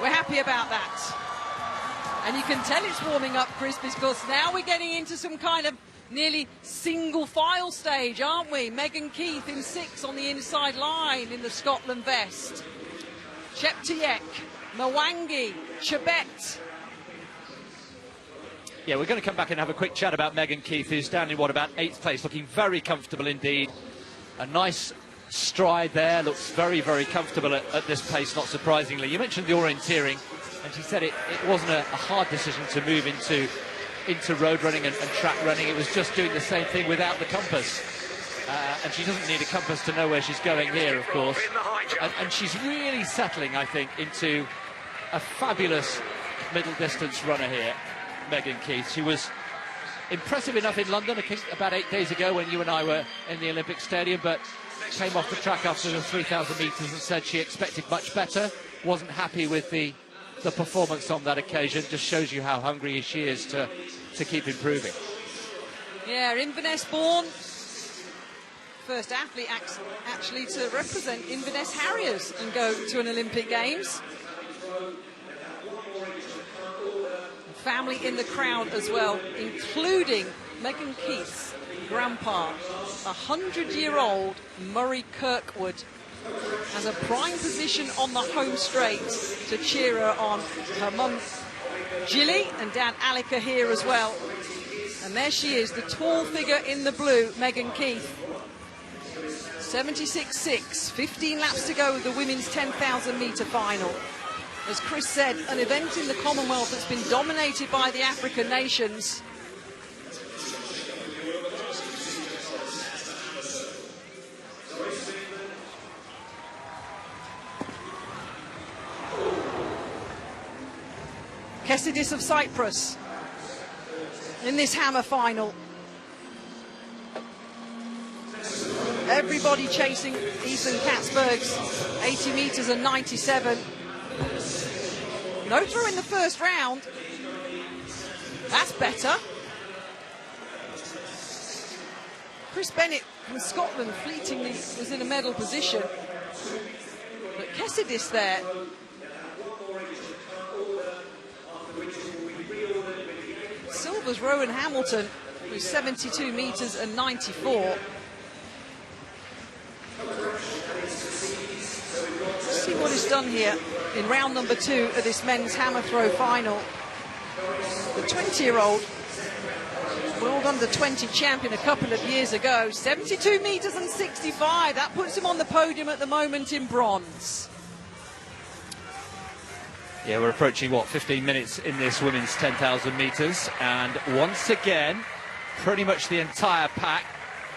We're happy about that. And you can tell it's warming up, Chris, because now we're getting into some kind of nearly single file stage, aren't we? Megan Keith in 6 on the inside line in the Scotland vest. Cheptiek, Mwangi, Chebet. Yeah, we're going to come back and have a quick chat about Megan Keith, who's down in, about 8th place, looking very comfortable indeed. A nice stride there, looks very, very comfortable at this pace, not surprisingly. You mentioned the orienteering, and she said it wasn't a hard decision to move into road running and track running. It was just doing the same thing without the compass. And she doesn't need a compass to know where she's going here, of course. And she's really settling, I think, into a fabulous middle distance runner here, Megan Keith. She was impressive enough in London, I think, about 8 days ago when you and I were in the Olympic Stadium, but came off the track after the 3,000 metres and said she expected much better, wasn't happy with the performance on that occasion. Just shows you how hungry she is to keep improving. Yeah, Inverness born. First athlete actually to represent Inverness Harriers and go to an Olympic Games. Family in the crowd as well, including Megan Keith's grandpa, 100-year-old Murray Kirkwood, has a prime position on the home straight to cheer her on. Her mum Gilly and Dad Alec are here as well. And there she is, the tall figure in the blue, Megan Keith. 76.6, 15 laps to go with the women's 10,000 metre final. As Chris said, an event in the Commonwealth that's been dominated by the African nations. Kesidis of Cyprus in this hammer final. Everybody chasing Ethan Katzberg's 80 metres and 97. No through in the first round. That's better. Chris Bennett from Scotland fleetingly was in a medal position. But Kesidis there was Rowan Hamilton, with 72 metres and 94. Let's see what is done here in round number 2 of this men's hammer throw final. The 20-year-old World Under-20 champion a couple of years ago, 72 metres and 65. That puts him on the podium at the moment in bronze. Yeah, we're approaching, 15 minutes in this women's 10,000 metres. And once again, pretty much the entire pack,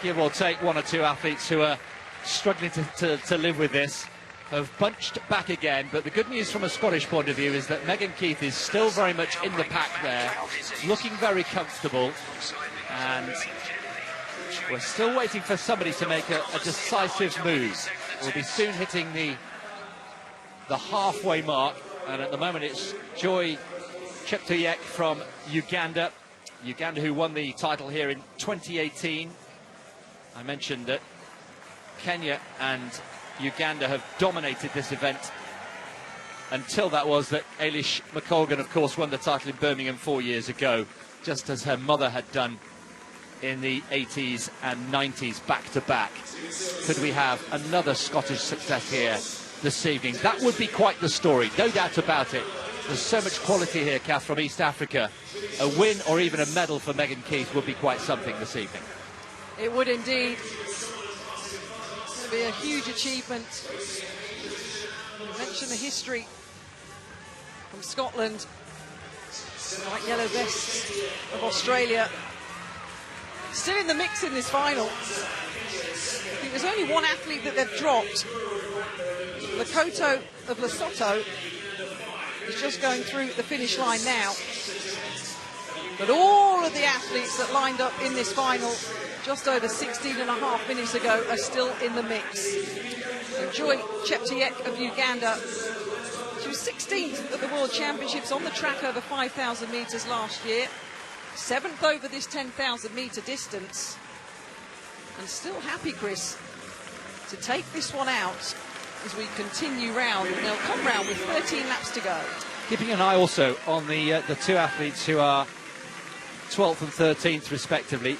give or take one or two athletes who are struggling to live with this, have bunched back again. But the good news from a Scottish point of view is that Megan Keith is still very much in the pack there, looking very comfortable. And we're still waiting for somebody to make a decisive move. We'll be soon hitting the halfway mark. And at the moment it's Joy Cheptegei from Uganda. Uganda, who won the title here in 2018. I mentioned that Kenya and Uganda have dominated this event until that was that Ailish McColgan, of course, won the title in Birmingham 4 years ago, just as her mother had done in the 80s and 90s, back-to-back. Could we have another Scottish success here this evening? That would be quite the story, no doubt about it. There's so much quality here, Kath, from East Africa. A win or even a medal for Megan Keith would be quite something this evening. It would indeed. It would be a huge achievement. You mentioned the history from Scotland. White yellow vests of Australia. Still in the mix in this final. I think there's only one athlete that they've dropped. Lakoto of Lesotho is just going through the finish line now. But all of the athletes that lined up in this final just over 16 and a half minutes ago are still in the mix. And Joy Cheptegei of Uganda, she was 16th at the World Championships on the track over 5,000 metres last year. 7th over this 10,000 metre distance. And still happy, Chris, to take this one out as we continue round. And they'll come round with 13 laps to go. Keeping an eye also on the two athletes who are 12th and 13th respectively,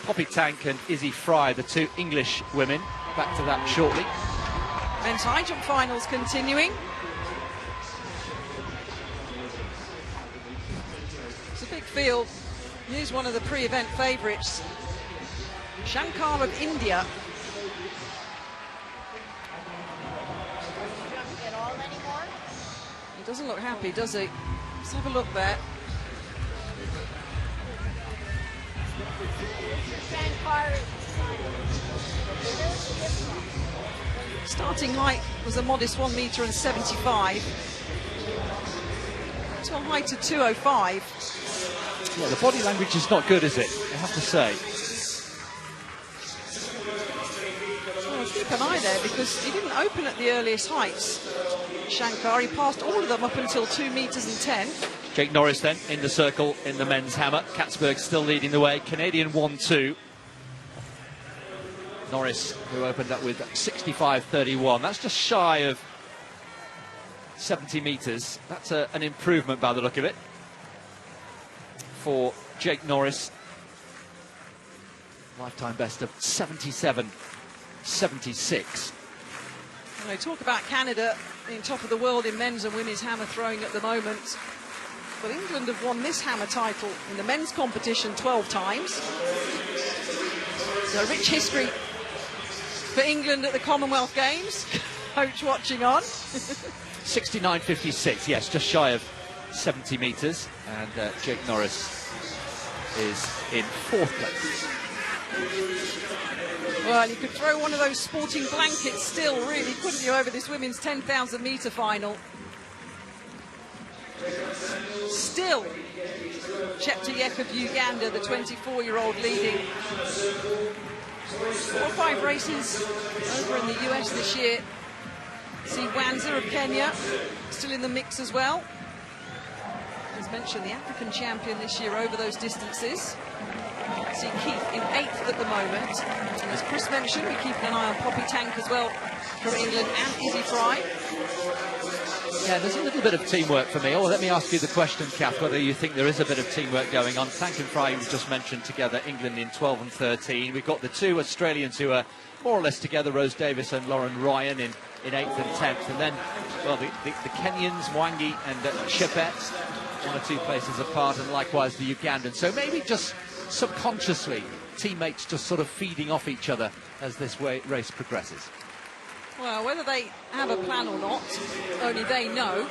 Poppy Tank and Izzy Fry, the two English women. Back to that shortly. Men's high jump finals continuing. It's a big field. Here's one of the pre-event favourites, Shankar of India. He doesn't look happy, does he? Let's have a look there. Starting height was a modest 1 metre and 75 to a height of 205. Yeah, the body language is not good, is it? I have to say. Well, keep an eye there because he didn't open at the earliest heights. Shankar, he passed all of them up until 2 metres and 10. Jake Norris then in the circle in the men's hammer. Katzberg still leading the way. Canadian 1-2. Norris, who opened up with 65.31. That's just shy of 70 metres. That's an improvement by the look of it for Jake Norris. Lifetime best of 77.76. They talk about Canada being top of the world in men's and women's hammer throwing at the moment. Well, England have won this hammer title in the men's competition 12 times. So a rich history for England at the Commonwealth Games. Coach watching on. 69.56, yes, just shy of 70 metres. And Jake Norris is in 4th place. Well, you could throw one of those sporting blankets still, really, couldn't you, over this women's 10,000 metre final. Still, Cheptegei of Uganda, the 24-year-old, leading. 4 or 5 races over in the US this year. See Wanza of Kenya still in the mix as well. As mentioned, the African champion this year over those distances. See Keith in 8th at the moment. And as Chris mentioned, we're keeping an eye on Poppy Tank as well from England and Izzy Fry. Yeah, there's a little bit of teamwork for me. Oh, let me ask you the question, Kath, whether you think there is a bit of teamwork going on. Tank and Fry was just mentioned together, England in 12 and 13. We've got the two Australians who are more or less together, Rose Davis and Lauren Ryan in 8th and 10th. And then, well, the Kenyans, Mwangi and Chebet, one or two places apart, and likewise the Ugandans. So maybe just subconsciously, teammates just sort of feeding off each other as this race progresses. Well, whether they have a plan or not, only they know,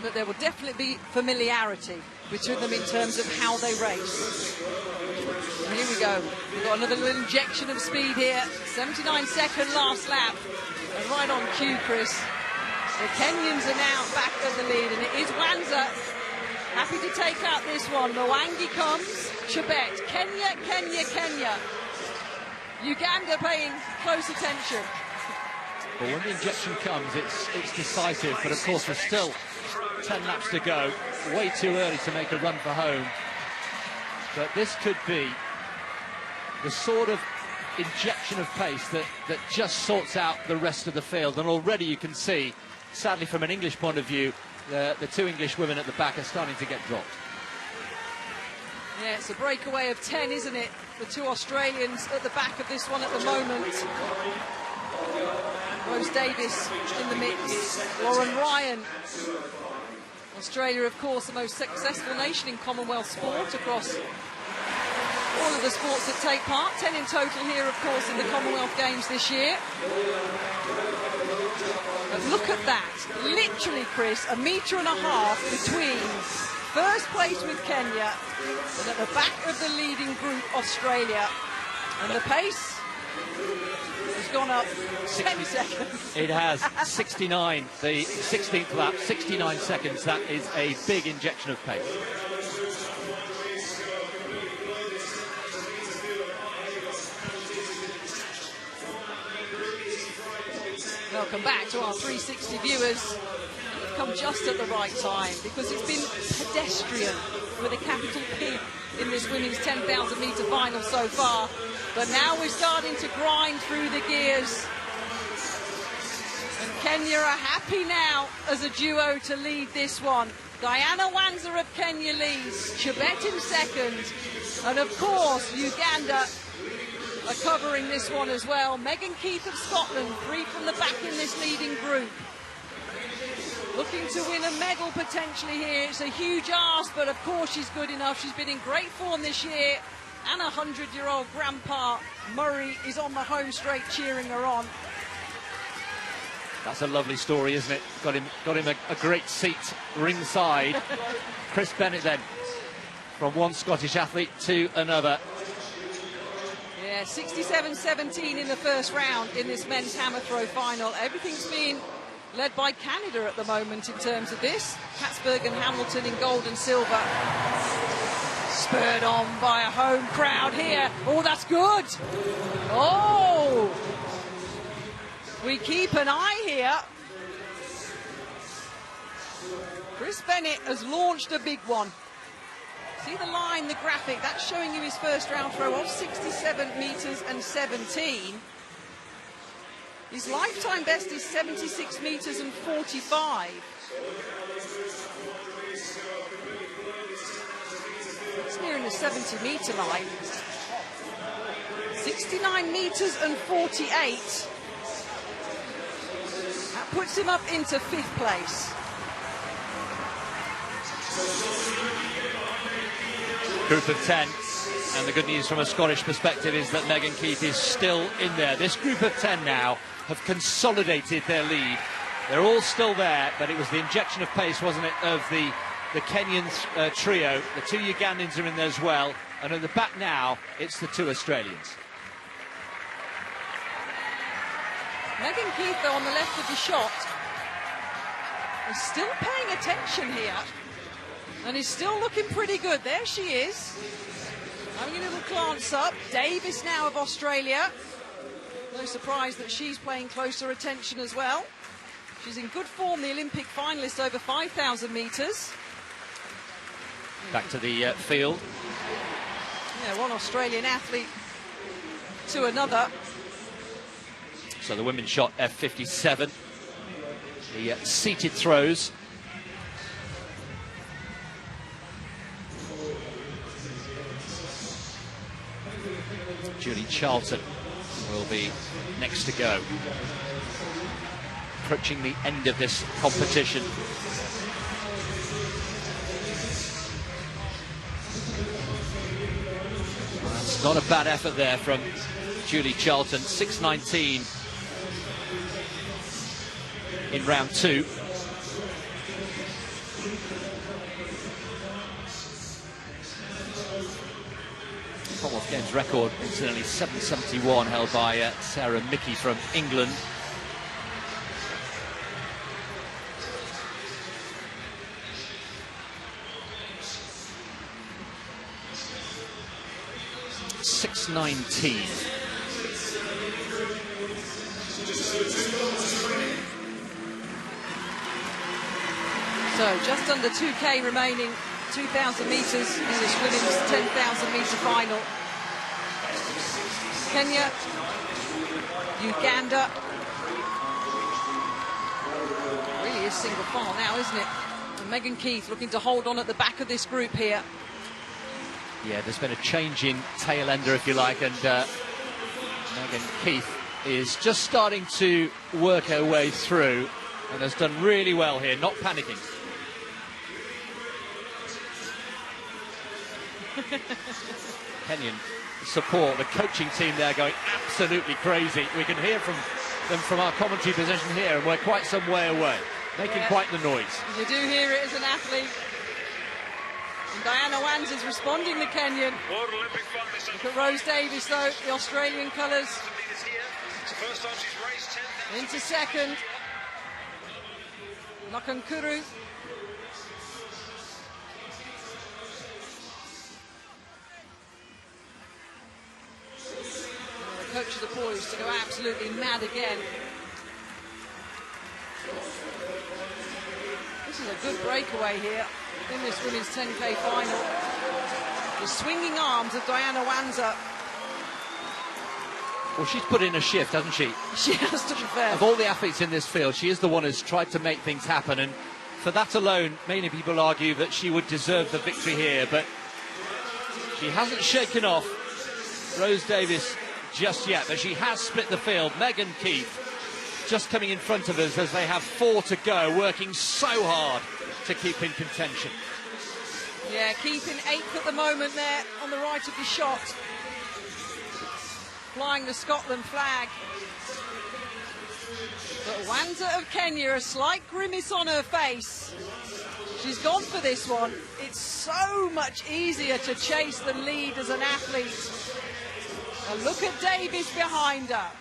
but there will definitely be familiarity between them in terms of how they race. And here we go. We've got another little injection of speed here. 79-second last lap. And right on cue, Chris. The Kenyans are now back at the lead, and it is Wanza happy to take out this one. Mwangi comes, Chebet, Kenya. Uganda paying close attention. Well, when the injection comes, it's decisive, but of course there's still 10 laps to go. Way too early to make a run for home. But this could be the sort of injection of pace that just sorts out the rest of the field. And already you can see, sadly from an English point of view, the two English women at the back are starting to get dropped. Yeah, it's a breakaway of 10, isn't it? The two Australians at the back of this one at the moment. Rose Davis in the mix. Lauren Ryan. Australia, of course, the most successful nation in Commonwealth sport across all of the sports that take part. 10 in total here, of course, in the Commonwealth Games this year. But look at that. Literally, Chris, 1.5 meters between first place with Kenya and at the back of the leading group, Australia. And the pace has gone up 10 seconds. It has. 69, the 16th lap, 69 seconds. That is a big injection of pace. Welcome back to our 360 viewers. We've come just at the right time because it's been pedestrian with a capital P in this women's 10,000 metre final so far. But now we're starting to grind through the gears. And Kenya are happy now as a duo to lead this one. Diana Wanza of Kenya leads, Chebet in second, and of course Uganda are covering this one as well. Megan Keith of Scotland, 3 from the back in this leading group. Looking to win a medal potentially here. It's a huge ask, but of course she's good enough. She's been in great form this year. And 100-year-old grandpa Murray is on the home straight cheering her on. That's a lovely story, isn't it? Got him a great seat ringside. Chris Bennett then, from one Scottish athlete to another. Yeah, 67-17 in the first round in this men's hammer throw final. Everything's been led by Canada at the moment in terms of this. Katzberg and Hamilton in gold and silver. Spurred on by a home crowd here. Oh, that's good. Oh! We keep an eye here. Chris Bennett has launched a big one. See the line, the graphic, that's showing you his first round throw of 67 metres and 17. His lifetime best is 76 metres and 45. It's nearing the 70-metre line. 69 metres and 48. That puts him up into 5th place. Group of 10, and the good news from a Scottish perspective is that Megan Keith is still in there. This group of 10 now have consolidated their lead. They're all still there, but it was the injection of pace, wasn't it, of the Kenyan trio. The two Ugandans are in there as well, and at the back now, it's the two Australians. Megan Keith, though, on the left of the shot, is still paying attention here. And is still looking pretty good. There she is. Having a little glance up. Davis now of Australia. No surprise that she's paying closer attention as well. She's in good form, the Olympic finalist over 5,000 metres. Back to the field. Yeah, one Australian athlete to another. So the women's shot F57. The seated throws. Julie Charlton will be next to go. Approaching the end of this competition. That's not a bad effort there from Julie Charlton. 6:19 in round 2. Commonwealth Games record, incidentally, 7:71, held by Sarah Mickey from England. So just under 2k remaining, 2,000 metres in this women's 10,000 metre final. Kenya, Uganda. Really is single file now, isn't it? And Megan Keith looking to hold on at the back of this group here. Yeah, there's been a change in tail ender, if you like, and Megan Keith is just starting to work her way through and has done really well here, not panicking. Kenyan support, the coaching team there going absolutely crazy. We can hear from them from our commentary position here, and we're quite some way away, making quite the noise. You do hear it as an athlete. And Diana Wands is responding to Kenyan. Look at Rose Davis, though, the Australian colours. Into second. Nakankuru. The coaches are poised to go absolutely mad again. This is a good breakaway here in this women's 10k final. The swinging arms of Diana Wanza. Well, she's put in a shift, hasn't she? She has, to be fair. Of all the athletes in this field, she is the one who's tried to make things happen, and for that alone, many people argue that she would deserve the victory here, but she hasn't shaken off Rose Davis just yet, but she has split the field. Megan Keith just coming in front of us as they have 4 to go, working so hard to keep in contention. Yeah, keeping 8th at the moment there on the right of the shot. Flying the Scotland flag. But Wanza of Kenya, a slight grimace on her face. She's gone for this one. It's so much easier to chase than lead as an athlete. And look at Davis behind her.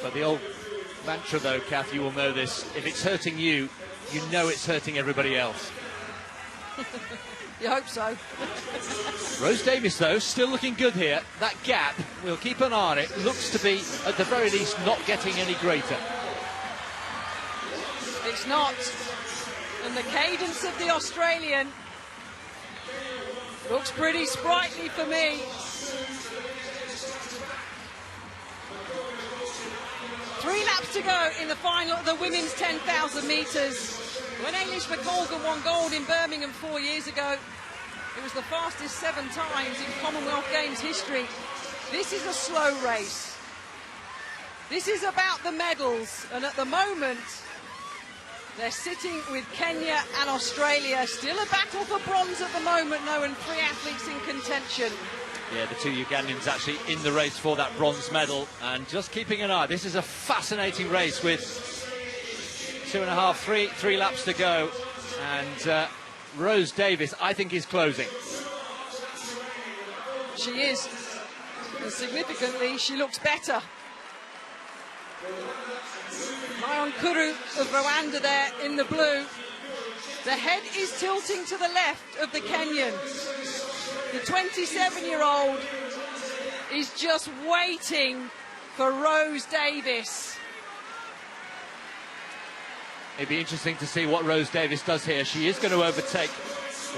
But the old mantra, though, Kath, you will know this, if it's hurting you, you know it's hurting everybody else. You hope so. Rose Davis, though, still looking good here. That gap, we'll keep an eye on it, looks to be, at the very least, not getting any greater. It's not. And the cadence of the Australian looks pretty sprightly for me. 3 laps to go in the final of the women's 10,000 metres. When Eilish McColgan won gold in Birmingham 4 years ago, it was the fastest 7 times in Commonwealth Games history. This is a slow race. This is about the medals, and at the moment, they're sitting with Kenya and Australia. Still a battle for bronze at the moment, though, and 3 athletes in contention. Yeah, the 2 Ugandans actually in the race for that bronze medal, and just keeping an eye. This is a fascinating race with 3 laps to go, and Rose Davis, I think, is closing. She is, and significantly, she looks better. Mayon Kuru of Rwanda there in the blue. The head is tilting to the left of the Kenyan. The 27-year-old is just waiting for Rose Davis. It'd be interesting to see what Rose Davis does here. She is going to overtake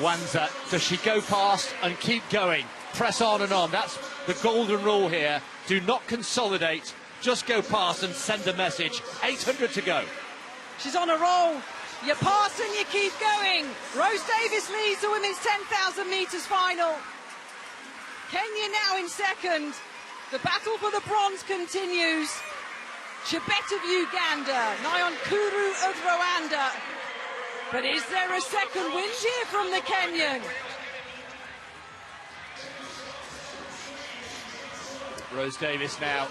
Wanza. Does she go past and keep going? Press on and on. That's the golden rule here. Do not consolidate. just go past and send a message. 800 to go. She's on a roll. You pass and you keep going. Rose Davis leads the women's 10,000 metres final. Kenya now in second. The battle for the bronze continues. Chebet of Uganda, Nyankuru of Rwanda. But is there a second wind here from the Kenyan? Rose Davis now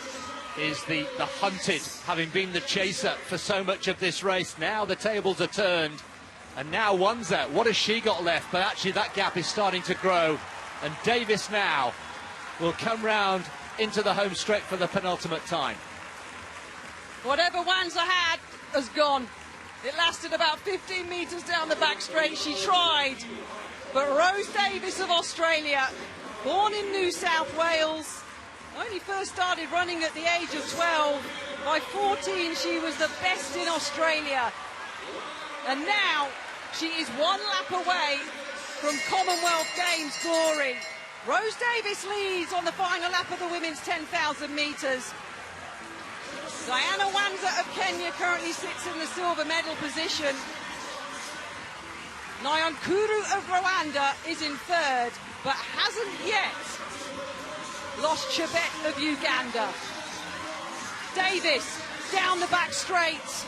is the hunted, having been the chaser for so much of this race. Now the tables are turned, and now Wanza, what has she got left? But actually that gap is starting to grow, and Davis now will come round into the home straight for the penultimate time. Whatever Wanza had has gone. It lasted about 15 metres down the back straight. She tried. But Rose Davis of Australia, born in New South Wales, only first started running at the age of 12. By 14, she was the best in Australia. And now she is one lap away from Commonwealth Games glory. Rose Davis leads on the final lap of the women's 10,000 metres. Diana Wanza of Kenya currently sits in the silver medal position. Nyankuru of Rwanda is in third, but hasn't yet lost Chebet of Uganda. Davis down the back straight.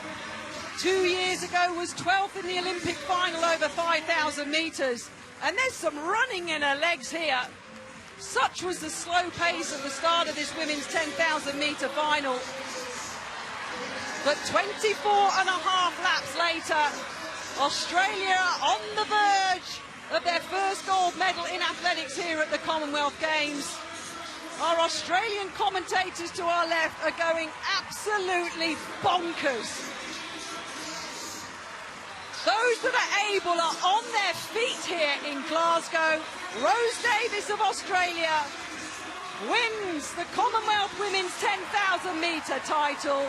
2 years ago was 12th in the Olympic final over 5,000 metres. And there's some running in her legs here. Such was the slow pace at the start of this women's 10,000 metre final. But 24 and a half laps later, Australia on the verge of their first gold medal in athletics here at the Commonwealth Games. Our Australian commentators to our left are going absolutely bonkers. Those that are able are on their feet here in Glasgow. Rose Davis of Australia wins the Commonwealth Women's 10,000 metre title.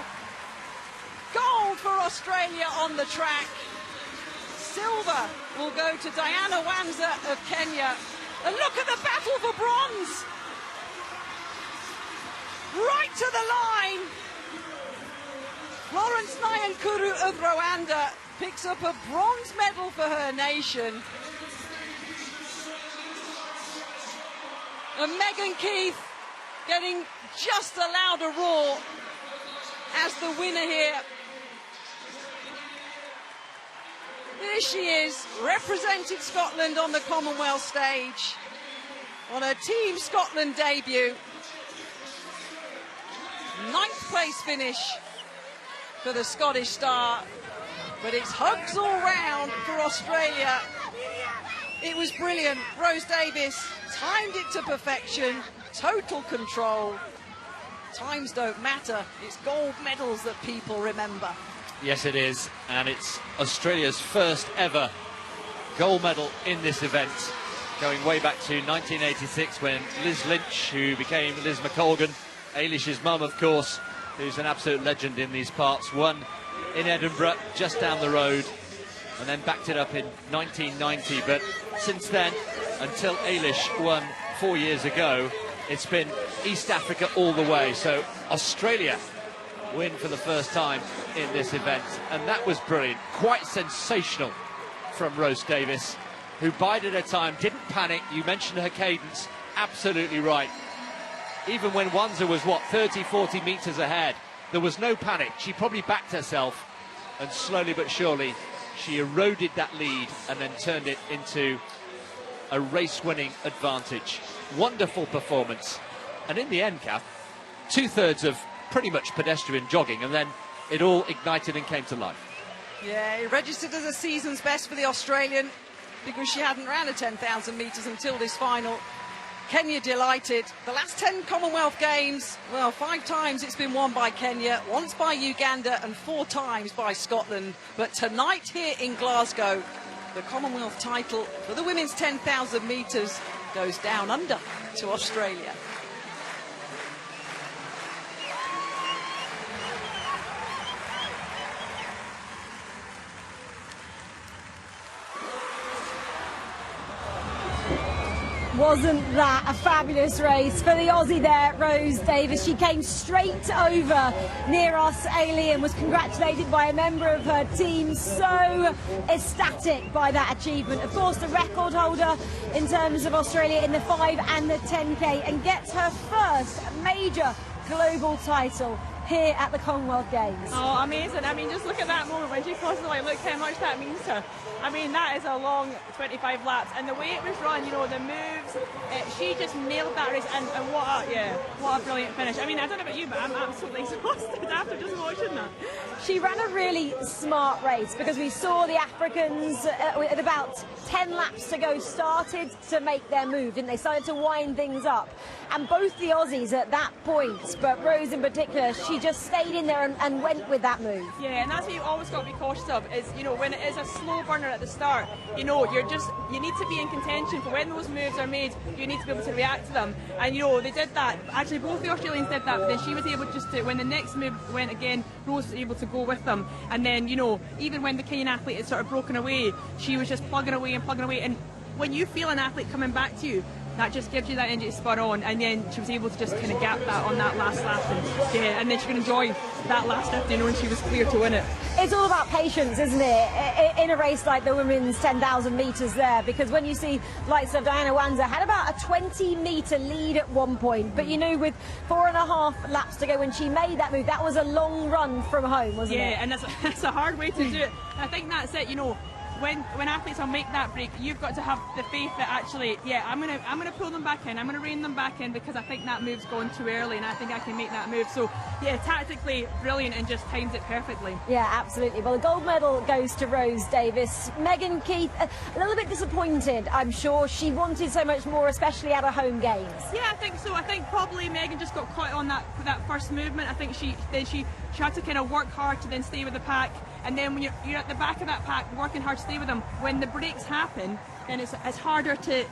Gold for Australia on the track. Silver will go to Diana Wanza of Kenya. And look at the battle for bronze. Right to the line. Florence Nyankuru of Rwanda picks up a bronze medal for her nation. And Megan Keith getting just a louder roar as the winner here. Here she is, representing Scotland on the Commonwealth stage on her Team Scotland debut. 9th place finish for the Scottish star, but it's hugs all round for Australia. It was brilliant. Rose Davis timed it to perfection, total control. Times don't matter. It's gold medals that people remember. Yes, it is, and it's Australia's first ever gold medal in this event, going way back to 1986 when Liz Lynch, who became Liz McColgan, Ailish's mum, of course, who's an absolute legend in these parts, won in Edinburgh, just down the road, and then backed it up in 1990. But since then, until Ailish won 4 years ago, it's been East Africa all the way. So Australia win for the first time in this event, and that was brilliant, quite sensational from Rose Davis, who bided her time, didn't panic. You mentioned her cadence, absolutely right. Even when Wanza was, 30-40 metres ahead, there was no panic. She probably backed herself, and slowly but surely she eroded that lead and then turned it into a race-winning advantage. Wonderful performance. And in the end, Kath, 2/3 of pretty much pedestrian jogging, and then it all ignited and came to life. Yeah, it registered as a season's best for the Australian because she hadn't ran a 10,000 metres until this final. Kenya delighted. The last 10 Commonwealth Games, well, 5 times it's been won by Kenya, once by Uganda and 4 times by Scotland. But tonight here in Glasgow, the Commonwealth title for the women's 10,000 metres goes down under to Australia. Wasn't that a fabulous race for the Aussie there, Rose Davis? She came straight over near us, Ailey, and was congratulated by a member of her team. So ecstatic by that achievement. Of course, the record holder in terms of Australia in the 5 and the 10K, and gets her first major global title here at the Commonwealth Games. Oh, amazing. I mean, just look at that moment when she crossed the line. Look how much that means to her. I mean, that is a long 25 laps. And the way it was run, you know, the moves, she just nailed that race. And what a brilliant finish. I mean, I don't know about you, but I'm absolutely exhausted after just watching that. She ran a really smart race because we saw the Africans at about 10 laps to go started to make their move, didn't they? Started to wind things up. And both the Aussies at that point, but Rose in particular, she just stayed in there and went with that move. Yeah, and that's what you always got to be cautious of, is, you know, when it is a slow burner at the start, you know, you need to be in contention for when those moves are made. You need to be able to react to them. And, you know, they did that. Actually, both the Australians did that, but then she was able just to, when the next move went again, Rose was able to go with them. And then, you know, even when the Kenyan athlete had sort of broken away, she was just plugging away. And when you feel an athlete coming back to you, that just gives you that energy to spur on, and then she was able to just kind of gap that on that last lap, and then she could enjoy that last 50, knowing she was clear to win it. It's all about patience, isn't it, in a race like the women's 10,000 metres there, because when you see likes of Diana Wanza had about a 20-metre lead at one point, but you know, with 4.5 laps to go when she made that move, that was a long run from home, wasn't it? Yeah, and that's a hard way to do it. I think that's it, you know. When athletes will make that break, you've got to have the faith that actually, yeah, I'm gonna pull them back in, I'm gonna rein them back in, because I think that move's gone too early, and I think I can make that move. So yeah, tactically brilliant and just times it perfectly. Yeah, absolutely. Well, the gold medal goes to Rose Davis. Megan Keith, a little bit disappointed, I'm sure. She wanted so much more, especially at her home games. Yeah, I think so. I think probably Megan just got caught on that first movement. I think she had to kind of work hard to then stay with the pack. And then when you're at the back of that pack, working hard to stay with them, when the breaks happen, then it's harder to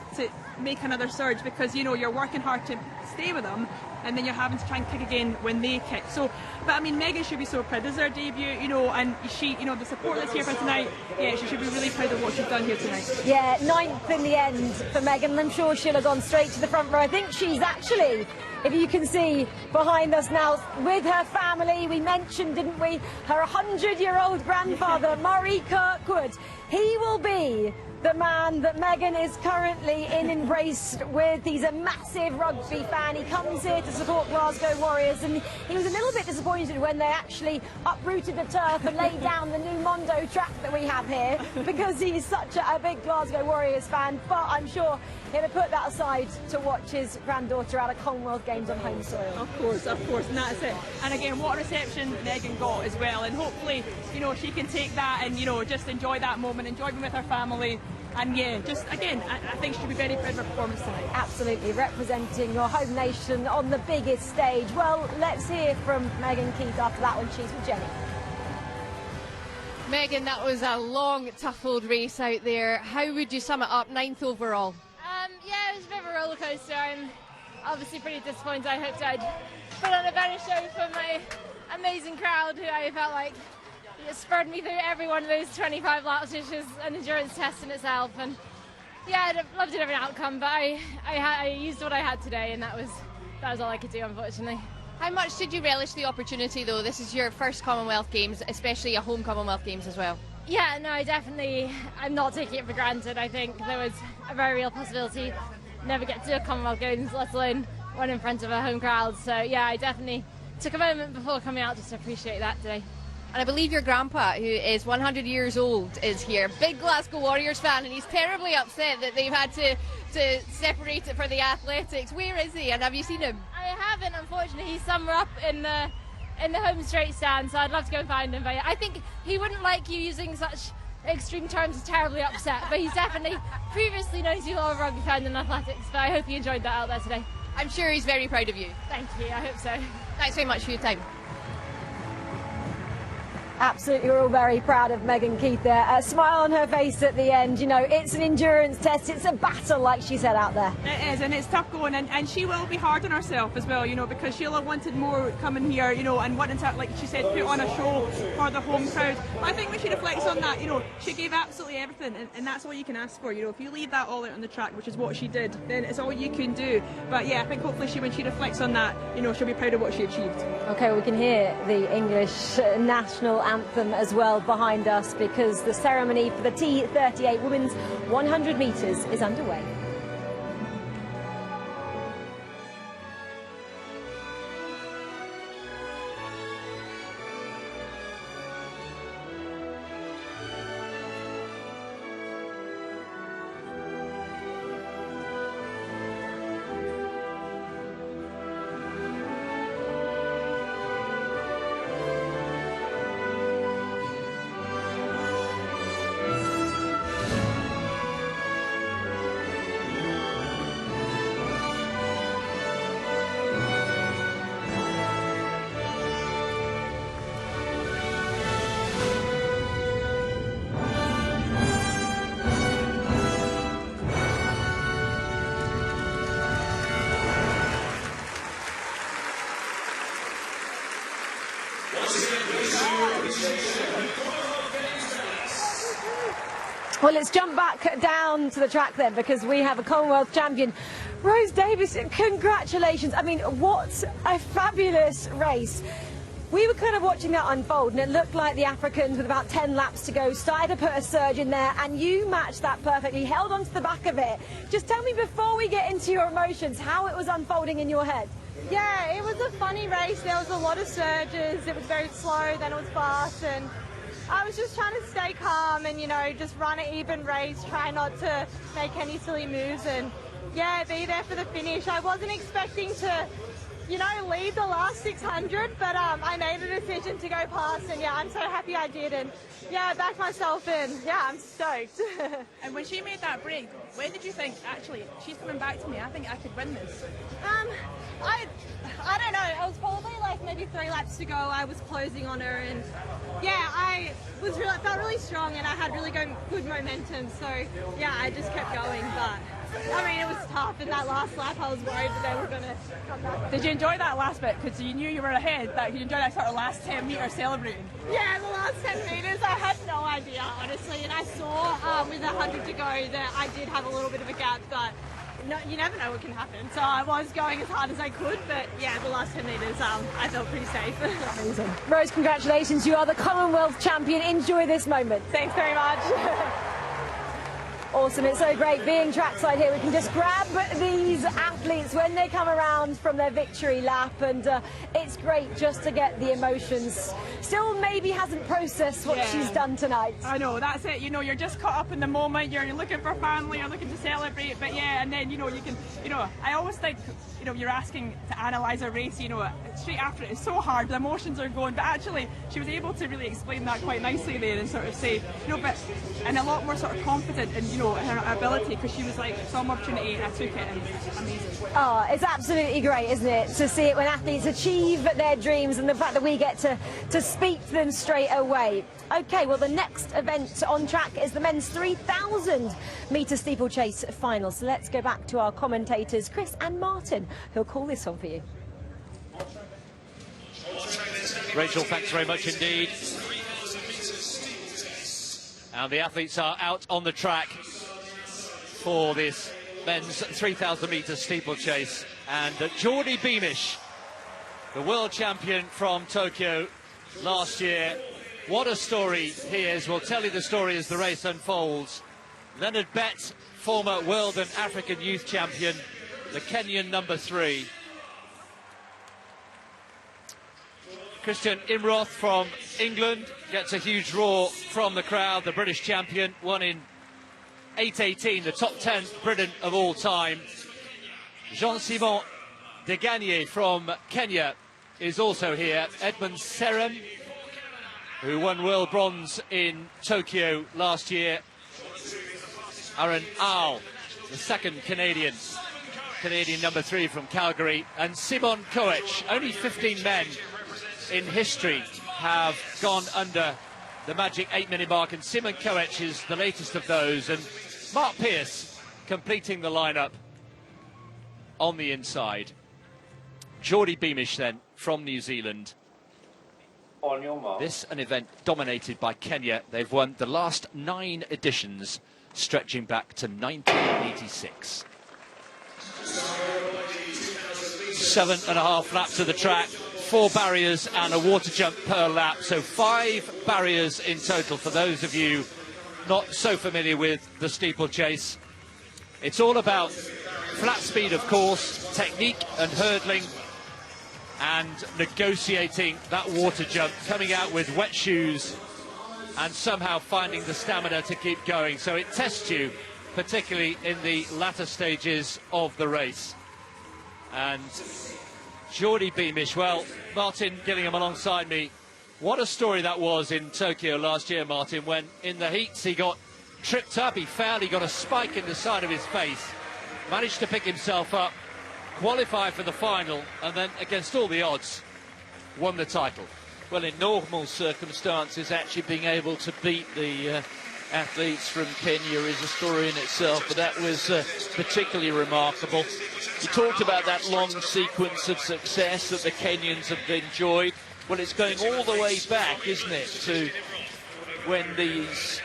make another surge, because, you know, you're working hard to stay with them, and then you're having to try and kick again when they kick. So, but I mean, Megan should be so proud. This is her debut, you know, and she, you know, the support that's here for tonight, yeah, she should be really proud of what she's done here tonight. Yeah, 9th in the end for Megan. I'm sure she'll have gone straight to the front row. I think she's actually, if you can see behind us now, with her family. We mentioned, didn't we, her 100-year-old grandfather, Murray Kirkwood. He will be the man that Megan is currently embraced with. He's a massive rugby fan. He comes here to support Glasgow Warriors, and he was a little bit disappointed when they actually uprooted the turf and laid down the new Mondo track that we have here, because he's such a big Glasgow Warriors fan. But I'm sure he'll put that aside to watch his granddaughter out of Commonwealth Games on home soil. Of course, and that's it. And again, what a reception Megan got as well, and hopefully, you know, she can take that and, you know, just enjoy that moment, enjoy being with her family. And yeah, just again, I think she'll be very proud of her performance tonight. Absolutely, representing your home nation on the biggest stage. Well, let's hear from Megan Keith after that one. She's with Jenny. Megan, that was a long, tough old race out there. How would you sum it up? 9th overall. Yeah, it was a bit of a roller coaster. I'm obviously pretty disappointed. I hoped I'd put on a better show for my amazing crowd, who I felt like spurred me through every one of those 25 laps, which is an endurance test in itself. And yeah, I'd have loved a different outcome, but I used what I had today, and that was all I could do, unfortunately. How much did you relish the opportunity, though? This is your first Commonwealth Games, especially a home Commonwealth Games as well. Yeah, no, I'm not taking it for granted. I think there was a very real possibility never get to a Commonwealth Games, let alone one in front of a home crowd. So yeah, I definitely took a moment before coming out just to appreciate that today. And I believe your grandpa, who is 100 years old, is here. Big Glasgow Warriors fan, and he's terribly upset that they've had to separate it for the athletics. Where is he, and have you seen him? I haven't, unfortunately. He's somewhere up in the home straight stand, so I'd love to go and find him. But I think he wouldn't like you using such extreme terms as terribly upset, but he's definitely previously known to be a lot of rugby fan and athletics, but I hope he enjoyed that out there today. I'm sure he's very proud of you. Thank you, I hope so. Thanks very much for your time. Absolutely, we're all very proud of Megan Keith there. A smile on her face at the end. You know, it's an endurance test. It's a battle, like she said out there. It is, and it's tough going, and she will be hard on herself as well, you know, because she'll have wanted more coming here, you know, and wanting to, like she said, put on a show for the home crowd. But I think when she reflects on that, you know, she gave absolutely everything, and that's all you can ask for. You know, if you leave that all out on the track, which is what she did, then it's all you can do. But yeah, I think hopefully when she reflects on that, you know, she'll be proud of what she achieved. Okay, we can hear the English national anthem as well behind us, because the ceremony for the T38 women's 100 metres is underway. Well, let's jump back down to the track then, because we have a Commonwealth champion, Rose Davis. Congratulations. I mean, what a fabulous race. We were kind of watching that unfold, and it looked like the Africans, with about 10 laps to go, started to put a surge in there, and you matched that perfectly, held on to the back of it. Just tell me, before we get into your emotions, how it was unfolding in your head. Yeah, it was a funny race. There was a lot of surges. It was very slow, then it was fast, and I was just trying to stay calm and, you know, just run an even race, try not to make any silly moves, and yeah, be there for the finish. I wasn't expecting to, you know, lead the last 600, but I made a decision to go past, and yeah, I'm so happy I did, and yeah, I backed myself in. Yeah, I'm stoked. And when she made that break, when did you think, actually, she's coming back to me, I think I could win this? I don't know, it was probably like maybe 3 laps to go. I was closing on her, and yeah, I felt really strong, and I had really good momentum, so yeah, I just kept going. But I mean, it was tough in that last lap. I was worried that they were going to come back. Did you enjoy that last bit? Because you knew you were ahead. Did you enjoy that sort of last 10 metres celebrating? Yeah, the last 10 metres, I had no idea, honestly. And I saw with 100 to go that I did have a little bit of a gap, but no, you never know what can happen. So I was going as hard as I could, but yeah, the last 10 metres, I felt pretty safe. Amazing. Rose, congratulations. You are the Commonwealth champion. Enjoy this moment. Thanks very much. Awesome, it's so great being trackside here. We can just grab these athletes when they come around from their victory lap, and it's great just to get the emotions. Still maybe hasn't processed what she's done tonight. I know, that's it. You know, you're just caught up in the moment. You're looking for family, you're looking to celebrate, but yeah, and then, you know, you can, you know, I always think, you know, you're asking to analyse a race, you know, straight after it's so hard, the emotions are going, but actually she was able to really explain that quite nicely there and sort of say, you know, but, and a lot more sort of confident and, you know, her ability, because she was like, saw an opportunity, I took it, and amazing. Oh, it's absolutely great, isn't it, to see it when athletes achieve their dreams, and the fact that we get to speak to them straight away. Okay, well, the next event on track is the men's 3,000 metre steeplechase final. So let's go back to our commentators, Chris and Martin, who'll call this one for you. Rachel, thanks very much indeed. And the athletes are out on the track for this men's 3,000 metre steeplechase. And Geordie Beamish, the world champion from Tokyo last year. What a story he is. We'll tell you the story as the race unfolds. Leonard Bett, former world and African youth champion, the Kenyan number 3. Christian Imroth from England gets a huge roar from the crowd. The British champion, won in 8:18, the top 10 Briton of all time. Jean-Simon Degagné from Kenya is also here. Edmund Serem, who won world bronze in Tokyo last year. Aaron Aal, the second Canadian number 3 from Calgary. And Simon Koech. Only 15 men in history have gone under the magic 8-minute mark, and Simon Koech is the latest of those. And Mark Pearce completing the lineup on the inside. Geordie Beamish then from New Zealand. On your mark. This an event dominated by Kenya. They've won the last 9 editions, stretching back to 1986. 7.5 laps of the track, 4 barriers and a water jump per lap, so 5 barriers in total for those of you not so familiar with the steeplechase. It's all about flat speed, of course, technique and hurdling, and negotiating that water jump, coming out with wet shoes and somehow finding the stamina to keep going. So it tests you, particularly in the latter stages of the race. And Geordie Beamish, well, Martin Gillingham alongside me. What a story that was in Tokyo last year, Martin, when in the heats he got tripped up, he fell, he got a spike in the side of his face, managed to pick himself up, qualify for the final, and then against all the odds won the title. Well, in normal circumstances, actually being able to beat the athletes from Kenya is a story in itself, but that was particularly remarkable. You talked about that long sequence of success that the Kenyans have enjoyed. Well, it's going all the way back, isn't it, to when these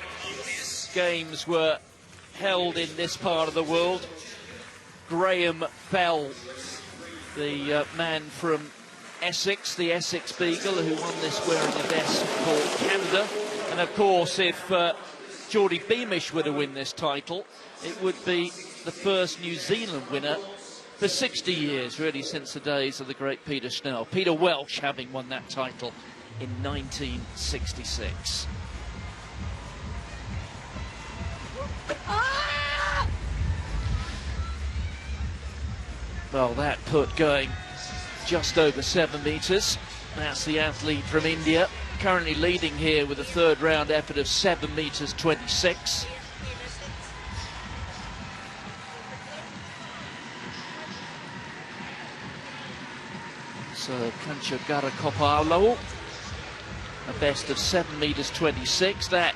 games were held in this part of the world. Graham Bell, the man from Essex, the Essex Beagle, who won this wearing a vest for Canada. And of course, if Geordie Beamish were to win this title, it would be the first New Zealand winner for 60 years, really, since the days of the great Peter Snell. Peter Welch having won that title in 1966. Well, that put going just over 7 metres. That's the athlete from India, currently leading here with a third round effort of 7 metres 26. So Kanchagara Kopalo, a best of 7 metres 26. That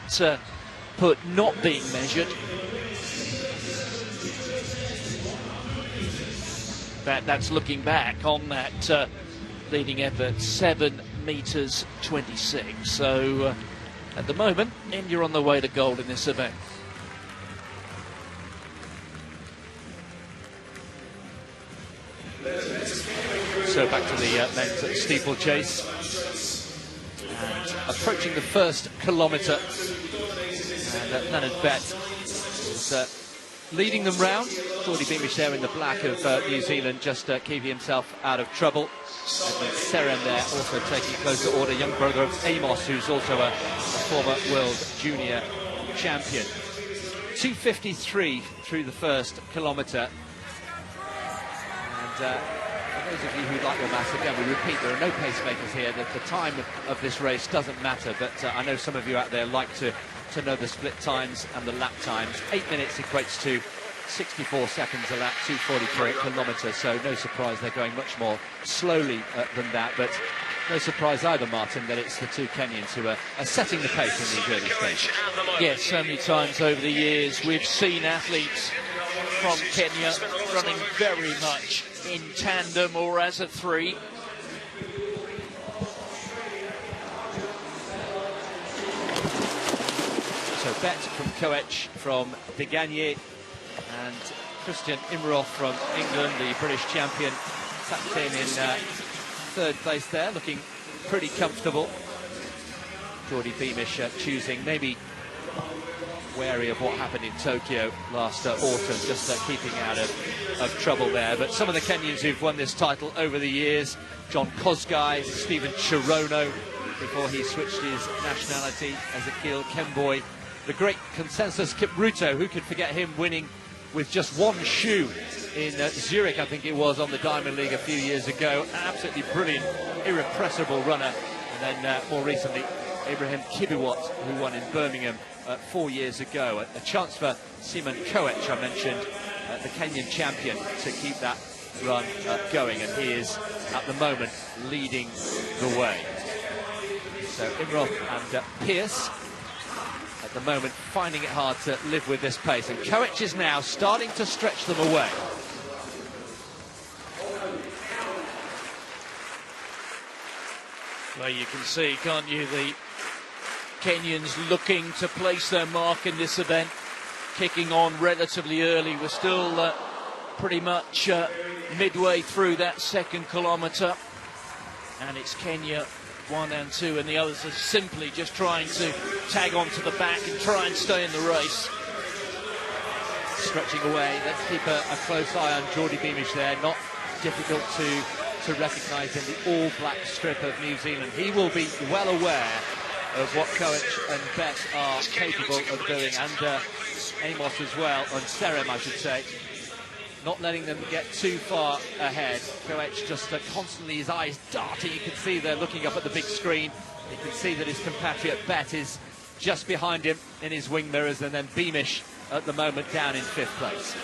put not being measured. That's looking back on that leading effort, 7 metres 26. So at the moment, India on the way to gold in this event. So back to the men's steeplechase, and approaching the first kilometre, and Leonard Bett is leading them round. Geordie Beamish there in the black of New Zealand, just keeping himself out of trouble. Edmund Serem there also taking close to order, young brother of Amos, who's also a former world junior champion. 2:53 through the first kilometre. And for those of you who like your maths, again, we repeat, there are no pacemakers here. The time of this race doesn't matter, but I know some of you out there like to know the split times and the lap times. 8 minutes equates to 64 seconds a lap, 2:43 a kilometre, so no surprise they're going much more slowly than that, but no surprise either, Martin, that it's the two Kenyans who are setting the pace in these early stages. Yes, so many times over the years we've seen athletes from Kenya running very much in tandem or as a three. So Bet from Coech, from Deganye, and Christian Imroff from England, the British champion, tucked in third place there, looking pretty comfortable. Geordie Beamish choosing, maybe wary of what happened in Tokyo last autumn, just keeping out of trouble there. But some of the Kenyans who've won this title over the years, John Kosgei, Stephen Chirono, before he switched his nationality, Ezekiel Kemboi, the great Consensus Kipruto, who could forget him winning with just one shoe in Zurich, I think it was, on the Diamond League a few years ago. An absolutely brilliant, irrepressible runner. And then more recently, Ibrahim Kibiwot, who won in Birmingham 4 years ago. A chance for Simon Coech, I mentioned, the Kenyan champion, to keep that run going. And he is, at the moment, leading the way. So Imroth and Pearce, at the moment, finding it hard to live with this pace. And Coech is now starting to stretch them away. Well, you can see, can't you, the Kenyans looking to place their mark in this event, kicking on relatively early. We're still pretty much midway through that second kilometre, and it's Kenya 1 and 2, and the others are simply just trying to tag on to the back and try and stay in the race. Stretching away, let's keep a close eye on Geordie Beamish there. Not difficult to recognise in the all-black strip of New Zealand. He will be well aware of what Koech and Bet are capable of doing, and Amos as well, and Serem I should say, not letting them get too far ahead. Koech just constantly, his eyes darting. You can see they're looking up at the big screen. You can see that his compatriot Bet is just behind him in his wing mirrors, and then Beamish at the moment down in 5th place.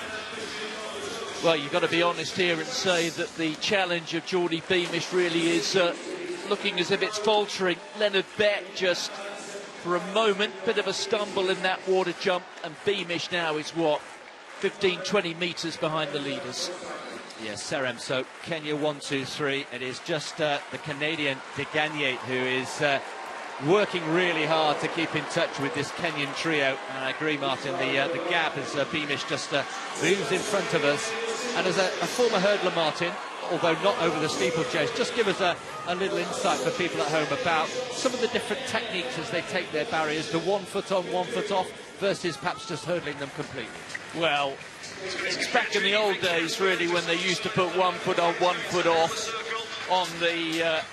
Well, you've got to be honest here and say that the challenge of Geordie Beamish really is looking as if it's faltering. Leonard Bet just for a moment, bit of a stumble in that water jump, and Beamish now is what, 15-20 metres behind the leaders. Yes, Serem. So Kenya 1, 2, 3. It is just the Canadian De Gagne who is working really hard to keep in touch with this Kenyan trio. And I agree, Martin, the gap as Beamish just moves in front of us. And as a former hurdler, Martin, although not over the steeplechase, just give us a little insight for people at home about some of the different techniques as they take their barriers, the 1 foot on, 1 foot off, versus perhaps just hurdling them completely. Well, it's back in the old days, really, when they used to put 1 foot on, 1 foot off on the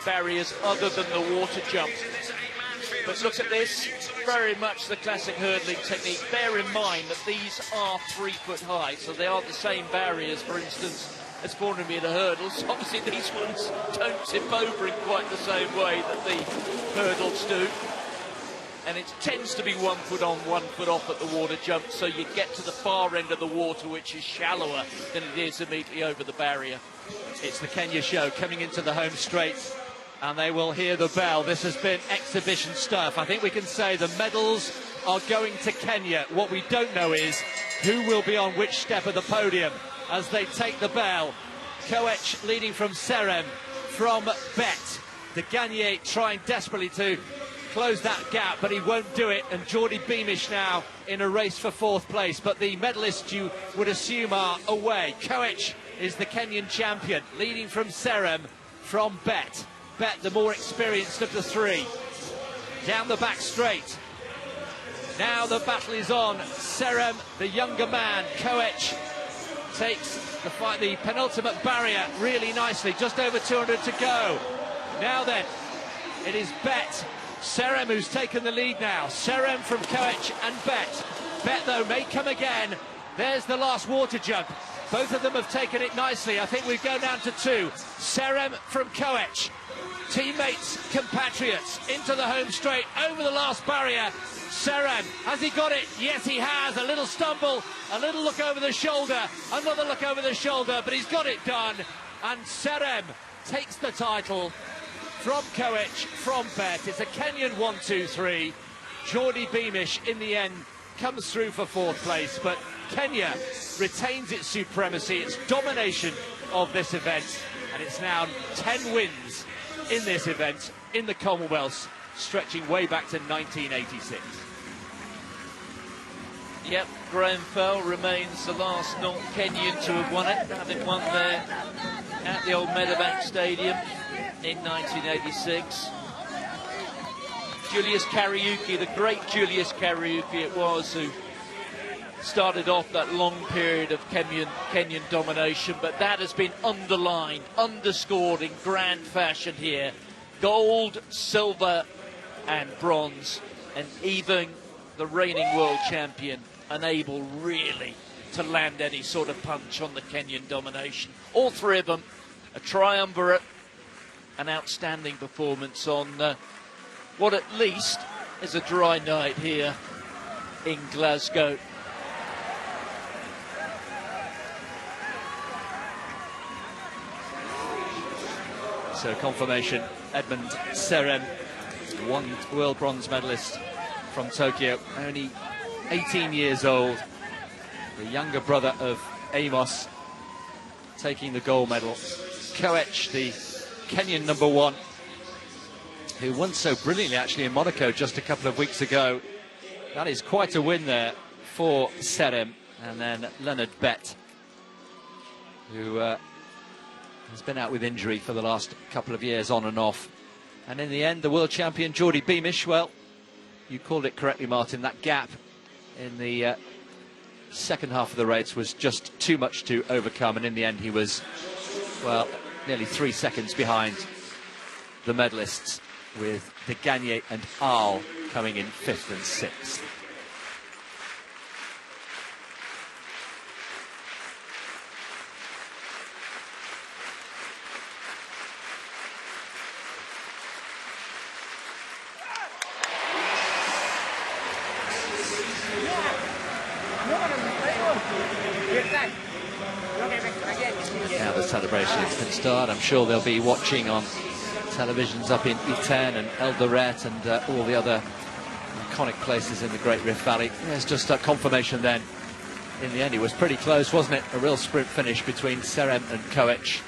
barriers other than the water jump. But look at this, very much the classic hurdling technique. Bear in mind that these are 3 foot high, so they are the same barriers, for instance, as 400-metre hurdles. Obviously, these ones don't tip over in quite the same way that the hurdles do. And it tends to be 1 foot on, 1 foot off at the water jump, so you get to the far end of the water, which is shallower than it is immediately over the barrier. It's the Kenya show coming into the home straight, and they will hear the bell. This has been exhibition stuff. I think we can say the medals are going to Kenya. What we don't know is who will be on which step of the podium as they take the bell. Koech leading from Serem, from Bet. De Gagne trying desperately to close that gap, but he won't do it, and Geordie Beamish now in a race for 4th place, but the medalists you would assume are away. Koech is the Kenyan champion, leading from Serem, from Bet. Bet, the more experienced of the three. Down the back straight. Now the battle is on. Serem, the younger man. Koech takes the penultimate barrier really nicely. Just over 200 to go. Now then, it is Bet. Serem who's taken the lead now. Serem from Koech and Bet. Bet, though, may come again. There's the last water jump. Both of them have taken it nicely. I think we go down to 2. Serem from Koech. Teammates, compatriots, into the home straight, over the last barrier. Serem, has he got it? Yes, he has. A little stumble, a little look over the shoulder, another look over the shoulder, but he's got it done. And Serem takes the title from Koech, from Bet. It's a Kenyan 1, 2, 3. Geordie Beamish, in the end, comes through for 4th place, but Kenya retains its supremacy, its domination of this event, and it's now 10 wins in this event, in the Commonwealth, stretching way back to 1986. Yep, Graham Fell remains the last non-Kenyan to have won it, having won there at the old Meadowbank Stadium in 1986. Julius Kariuki, the great Julius Kariuki it was, who started off that long period of Kenyan domination, but that has been underlined, underscored in grand fashion here. Gold, silver and bronze, and even the reigning world champion unable really to land any sort of punch on the Kenyan domination. All three of them a triumvirate, an outstanding performance on what at least is a dry night here in Glasgow. So confirmation, Edmund Serem, one world bronze medalist from Tokyo, only 18 years old, the younger brother of Amos, taking the gold medal. Koech, the Kenyan #1, who won so brilliantly actually in Monaco just a couple of weeks ago. That is quite a win there for Serem. And then Leonard Bett, who has been out with injury for the last couple of years on and off. And in the end, the world champion Geordie Beamish, well, you called it correctly, Martin, that gap in the second half of the race was just too much to overcome, and in the end he was, well, nearly 3 seconds behind the medalists, with De Gagné and Aal coming in 5th and 6th. Now the celebrations can start. I'm sure they'll be watching on televisions up in Iten and Eldoret and all the other iconic places in the Great Rift Valley. There's just a confirmation then. In the end, it was pretty close, wasn't it? A real sprint finish between Serem and Koech,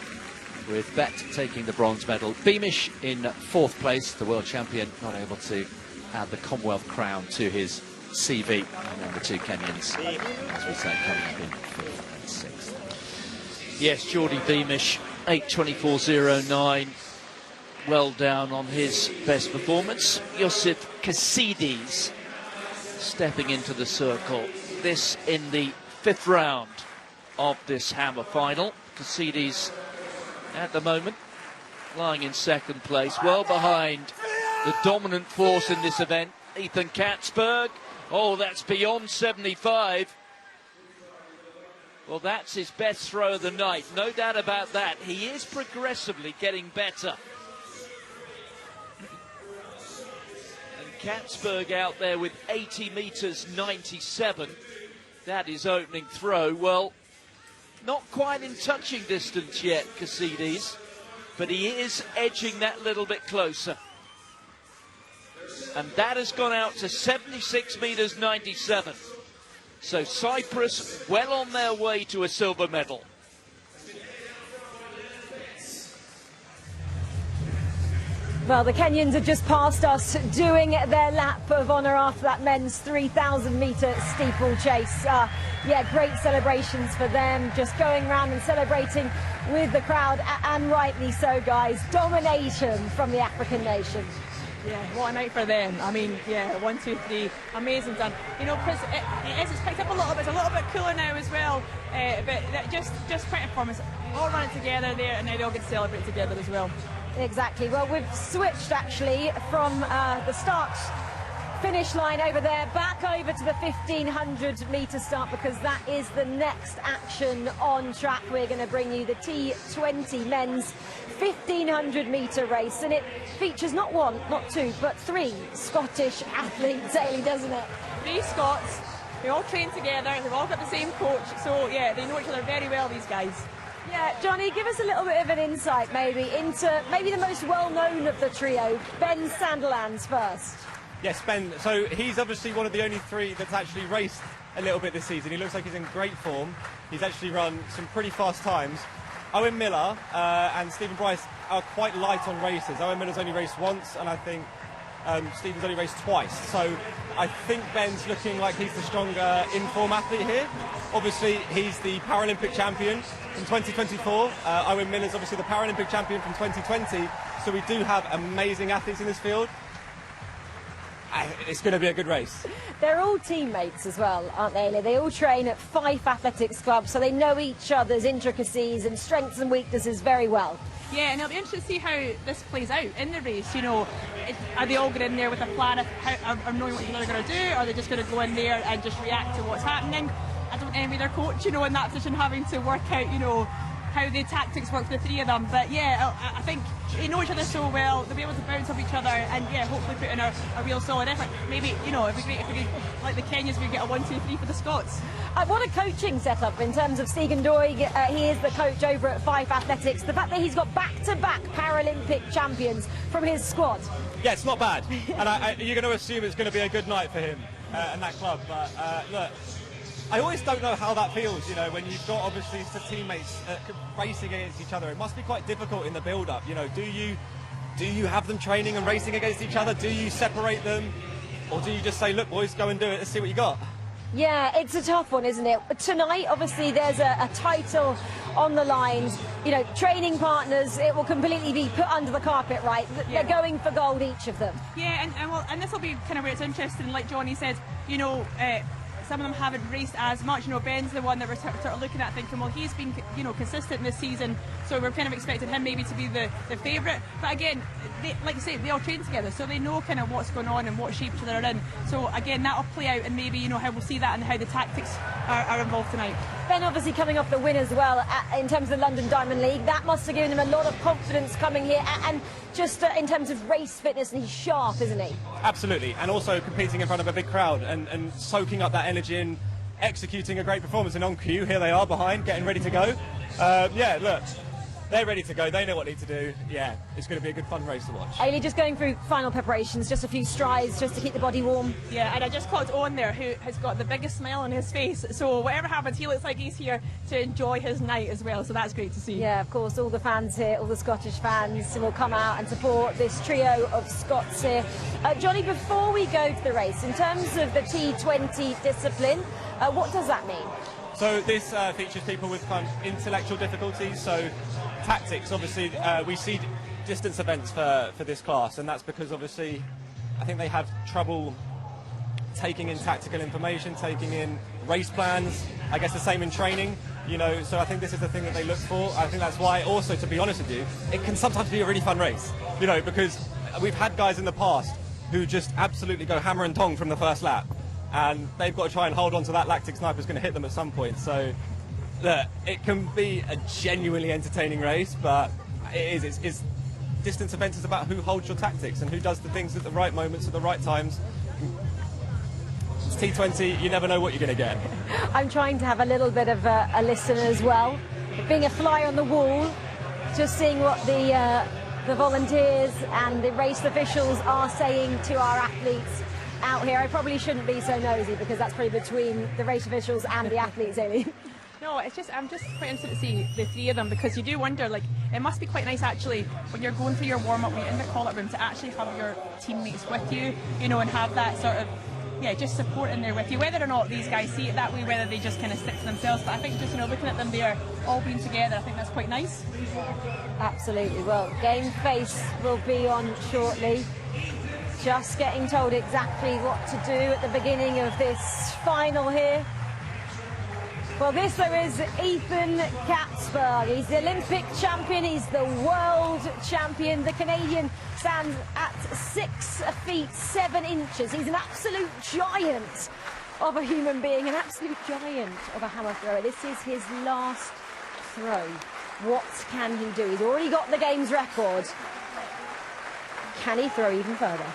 with Bett taking the bronze medal. Beamish in 4th place, the world champion, not able to add the Commonwealth crown to his CV. And then the two Kenyans, as we say, coming up in 5th and 6th. Yes, Geordie Beamish, 8:24.09. Well down on his best performance. Yusuf Kasides stepping into the circle. This in the 5th round of this hammer final. Kasides at the moment lying in 2nd place, well behind the dominant force in this event, Ethan Katzberg. Oh, that's beyond 75. Well, that's his best throw of the night, no doubt about that. He is progressively getting better. And Katzberg out there with 80 metres 97. That is opening throw. Well, not quite in touching distance yet, Kasides, but he is edging that little bit closer. And that has gone out to 76 metres 97. So Cyprus well on their way to a silver medal. Well, the Kenyans have just passed us doing their lap of honour after that men's 3,000 metre steeplechase. Yeah, great celebrations for them, just going around and celebrating with the crowd, and rightly so, guys. Domination from the African nation. Yeah, what a night for them. I mean, yeah, 1, 2, 3, amazing done. You know, Chris, it's picked up a little bit. It's a little bit cooler now as well. But just quite a performance. All running together there, and now they all get to celebrate together as well. Exactly. Well, we've switched actually from the start finish line over there back over to the 1,500 metre start, because that is the next action on track. We're going to bring you the T20 men's 1,500 metre race, and it features not 1, not 2, but 3 Scottish athletes, Ailey, doesn't it? 3 Scots. They all train together. They've all got the same coach. So, yeah, they know each other very well, these guys. Yeah, Johnny, give us a little bit of an insight maybe into maybe the most well-known of the trio, Ben Sandilands first. Yes, Ben. So he's obviously one of the only 3 that's actually raced a little bit this season. He looks like he's in great form. He's actually run some pretty fast times. Owen Miller and Stephen Bryce are quite light on races. Owen Miller's only raced once, and I think Stephen's only raced twice. So I think Ben's looking like he's the stronger in-form athlete here. Obviously, he's the Paralympic champion from 2024. Owen Miller's obviously the Paralympic champion from 2020. So we do have amazing athletes in this field. It's going to be a good race. They're all teammates as well, aren't they? They all train at Fife Athletics Club, so they know each other's intricacies and strengths and weaknesses very well. Yeah, and it'll be interesting to see how this plays out in the race. You know, are they all going in there with a plan of knowing what they're going to do, or are they just going to go in there and just react to what's happening? I don't envy their coach, you know, in that position, having to work out, you know, how the tactics work for the 3 of them. But yeah, I think they know each other so well, they'll be able to bounce off each other and yeah, hopefully put in a real solid effort. Maybe, you know, it'd be great if we could, like the Kenyans, we get a 1, 2, 3 for the Scots. What a coaching setup in terms of Stephen Doig. He is the coach over at Fife Athletics. The fact that he's got back-to-back Paralympic champions from his squad. Yeah, it's not bad. And you're going to assume it's going to be a good night for him and that club. But look, I always don't know how that feels, you know, when you've got obviously the teammates racing against each other. It must be quite difficult in the build-up, you know. Do you do you have them training and racing against each other? Do you separate them? Or do you just say, look, boys, go and do it, let's see what you got? Yeah, it's a tough one, isn't it? Tonight, obviously, there's a title on the line. You know, training partners, it will completely be put under the carpet, right? They're going for gold, each of them. Yeah, and this will be kind of where it's interesting. Like Johnny said, you know, some of them haven't raced as much. You know, Ben's the one that we're sort of looking at thinking, well, he's been, you know, consistent this season, so we're kind of expecting him maybe to be the favourite. But again, like you say, they all train together, so they know kind of what's going on and what shape they're in. So again, that'll play out, and maybe, you know, how we'll see that and how the tactics are involved tonight. Ben obviously coming off the win as well in terms of the London Diamond League. That must have given him a lot of confidence coming here, and just in terms of race fitness, and he's sharp, isn't he? Absolutely, and also competing in front of a big crowd and soaking up that energy and executing a great performance. And on cue, here they are behind, getting ready to go. Yeah, look, they're ready to go. They know what they need to do. Yeah, it's going to be a good fun race to watch. Ailey, just going through final preparations, just a few strides just to keep the body warm. Yeah, and I just caught Owen there, who has got the biggest smile on his face. So whatever happens, he looks like he's here to enjoy his night as well. So that's great to see. Yeah, of course, all the fans here, all the Scottish fans will come out and support this trio of Scots here. Johnny, before we go to the race, in terms of the T20 discipline, what does that mean? So this features people with kind of intellectual difficulties. So tactics, obviously, we see distance events for this class, and that's because obviously I think they have trouble taking in tactical information, taking in race plans. I guess the same in training, you know, so I think this is the thing that they look for. I think that's why also, to be honest with you, it can sometimes be a really fun race, you know, because we've had guys in the past who just absolutely go hammer and tong from the first lap, and they've got to try and hold on to that lactic sniper's going to hit them at some point. So look, it can be a genuinely entertaining race, but it's distance events is about who holds your tactics and who does the things at the right moments at the right times. It's T20, you never know what you're going to get. I'm trying to have a little bit of a listen as well, being a fly on the wall, just seeing what the volunteers and the race officials are saying to our athletes out here. I probably shouldn't be so nosy, because that's probably between the race officials and the athletes, Ailey. No, it's just, I'm just quite interested to see the three of them, because you do wonder, like, it must be quite nice actually when you're going through your warm-up, when you're in the call-up room, to actually have your teammates with you, you know, and have that sort of, yeah, just support in there with you, whether or not these guys see it that way, whether they just kind of stick to themselves. But I think just, you know, looking at them there, all being together, I think that's quite nice. Absolutely. Well, game face will be on shortly. Just getting told exactly what to do at the beginning of this final here. Well, this though is Ethan Katzberg. He's the Olympic champion, he's the world champion. The Canadian stands at 6 feet 7 inches. He's an absolute giant of a human being, an absolute giant of a hammer thrower. This is his last throw. What can he do? He's already got the game's record. Can he throw even further?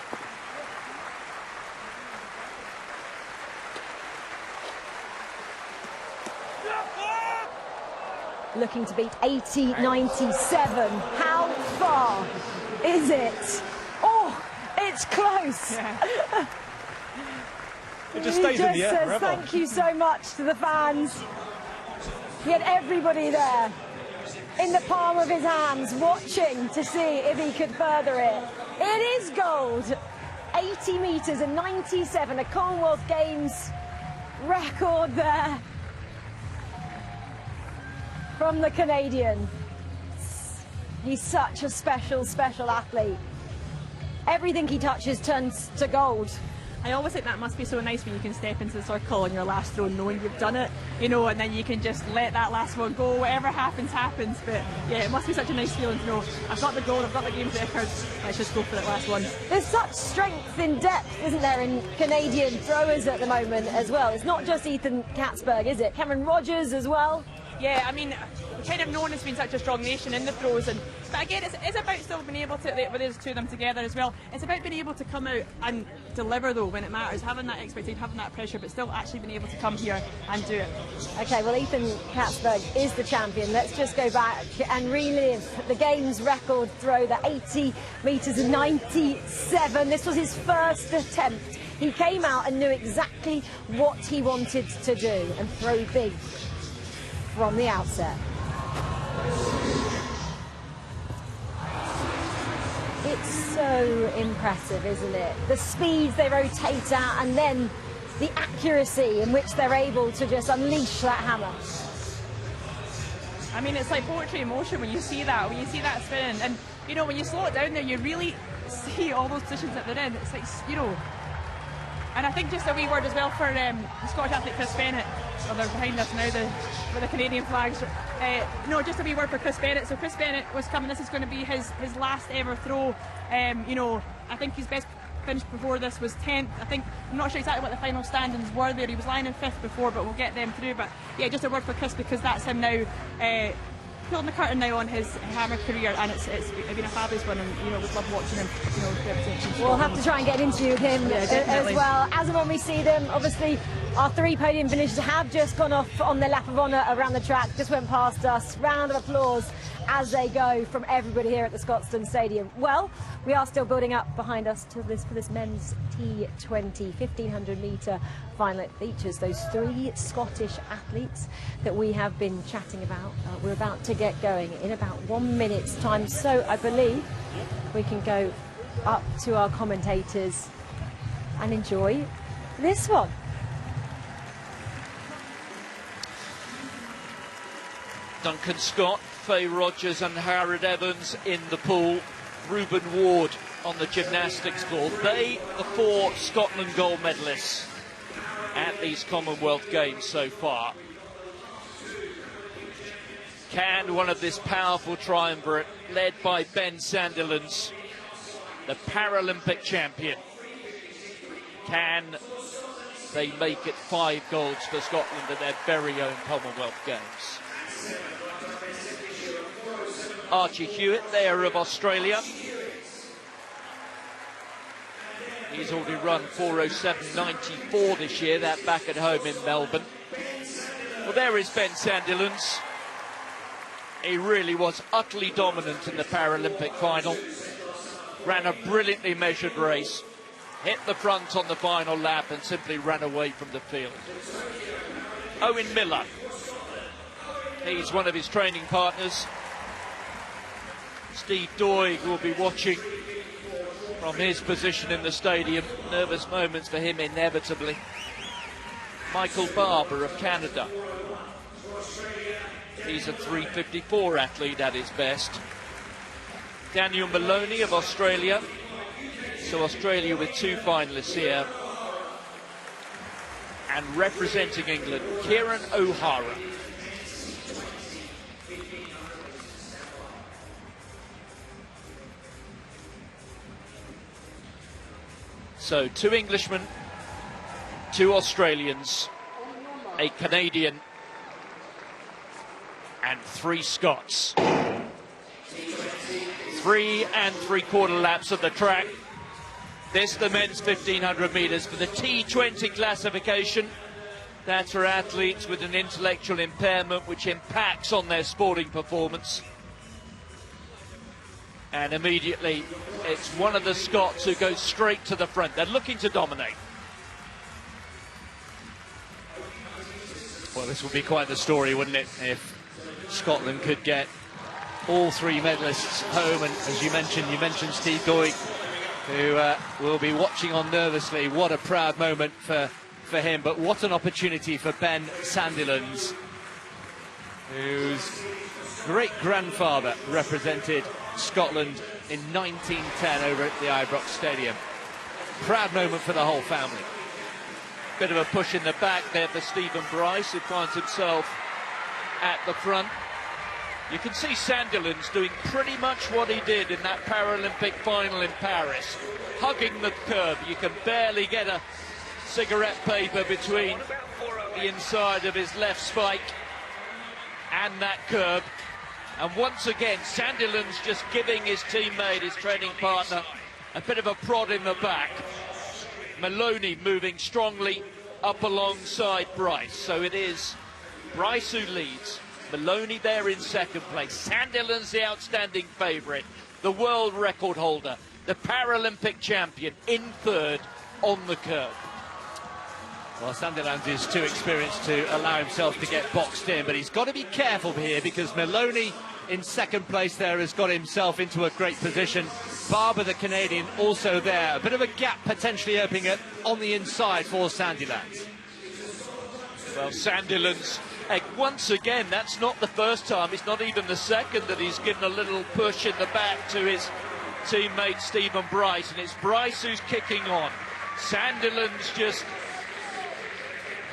Looking to beat 80.97. How far is it? Oh, it's close. Yeah. It just stays in the air forever. Thank you so much to the fans. He had everybody there in the palm of his hands watching to see if he could further it. It is gold. 80 metres and 97, a Commonwealth Games record there from the Canadian. He's such a special, special athlete. Everything he touches turns to gold. I always think that must be so nice when you can step into the circle on your last throw knowing you've done it, you know, and then you can just let that last one go. Whatever happens, happens. But yeah, it must be such a nice feeling to know, I've got the gold, I've got the game's record, let's just go for that last one. There's such strength in depth, isn't there, in Canadian throwers at the moment as well. It's not just Ethan Katzberg, is it? Cameron Rogers as well. Yeah, I mean, we're kind of known as being such a strong nation in the throws, but again, it's about still being able to, with those two of them together as well, it's about being able to come out and deliver though when it matters, having that expectation, having that pressure, but still actually being able to come here and do it. Okay, well, Ethan Katzberg is the champion. Let's just go back and relive the game's record throw, the 80 metres and 97. This was his first attempt. He came out and knew exactly what he wanted to do and throw big from the outset. It It's so impressive, isn't it? The speeds they rotate at, and then the accuracy in which they're able to just unleash that hammer. I mean, it's like poetry in motion when you see that spinning. And, you know, when you slow it down there, you really see all those positions that they're in. It's like, you know. And I think just a wee word as well for the Scottish athlete Chris Bennett. Well, they're behind us now with the Canadian flags. No, just a wee word for Chris Bennett. So Chris Bennett was coming. This is going to be his last ever throw. You know, I think his best finish before this was 10th. I'm not sure exactly what the final standings were there. He was lying in 5th before, but we'll get them through. But yeah, just a word for Chris, because that's him now. Pulling the curtain now on his hammer career, and it's been a fabulous one, and you know, we love watching him. You know, representing. We'll have to try and get an interview with him as well. As and when we see them, obviously our 3 podium finishers have just gone off on their lap of honour around the track, just went past us. Round of applause as they go from everybody here at the Scotstoun Stadium. Well, we are still building up behind us for this men's T20 1500 metre final. It features those 3 Scottish athletes that we have been chatting about. We're about to get going in about 1 minute's time, so I believe we can go up to our commentators and enjoy this one. Duncan Scott, Faye Rogers and Harrod Evans in the pool. Reuben Ward on the gymnastics pool. They, the 4 Scotland gold medalists at these Commonwealth Games so far. Can one of this powerful triumvirate, led by Ben Sandilands, the Paralympic champion, can they make it 5 golds for Scotland at their very own Commonwealth Games? Archie Hewitt there of Australia. He's already run 4:07.94 this year, that back at home in Melbourne. Well, there is Ben Sandilands. He really was utterly dominant in the Paralympic final. Ran a brilliantly measured race, hit the front on the final lap and simply ran away from the field. Owen Miller. He's one of his training partners. Steve Doig will be watching from his position in the stadium. Nervous moments for him inevitably. Michael Barber of Canada. He's a 3:54 athlete at his best. Daniel Maloney of Australia. So Australia with 2 finalists here. And representing England, Kieran O'Hara. So 2 Englishmen, 2 Australians, a Canadian, and 3 Scots. 3 3/4 laps of the track. This the men's 1500 metres for the T20 classification. That's for athletes with an intellectual impairment which impacts on their sporting performance. And immediately, it's one of the Scots who goes straight to the front. They're looking to dominate. Well, this would be quite the story, wouldn't it, if Scotland could get all 3 medalists home. And as you mentioned Steve Doig, who will be watching on nervously. What a proud moment for him, but what an opportunity for Ben Sandilands, whose great-grandfather represented Scotland in 1910 over at the Ibrox Stadium. Proud moment for the whole family. Bit of a push in the back there for Stephen Bryce, who finds himself at the front. You can see Sandilands doing pretty much what he did in that Paralympic final in Paris, hugging the curb. You can barely get a cigarette paper between the inside of his left spike and that curb. And once again, Sandilands just giving his teammate, his training partner, a bit of a prod in the back. Maloney moving strongly up alongside Bryce. So it is Bryce who leads. Maloney there in second place. Sandilands the outstanding favourite. The world record holder. The Paralympic champion in third on the curb. Well, Sandilands is too experienced to allow himself to get boxed in, but he's got to be careful here because Maloney in second place there has got himself into a great position. Barber, the Canadian, also there. A bit of a gap potentially opening it on the inside for Sandilands. Well, Sandilands, once again, that's not the first time, it's not even the second that he's given a little push in the back to his teammate Stephen Bryce, and it's Bryce who's kicking on. Sandilands just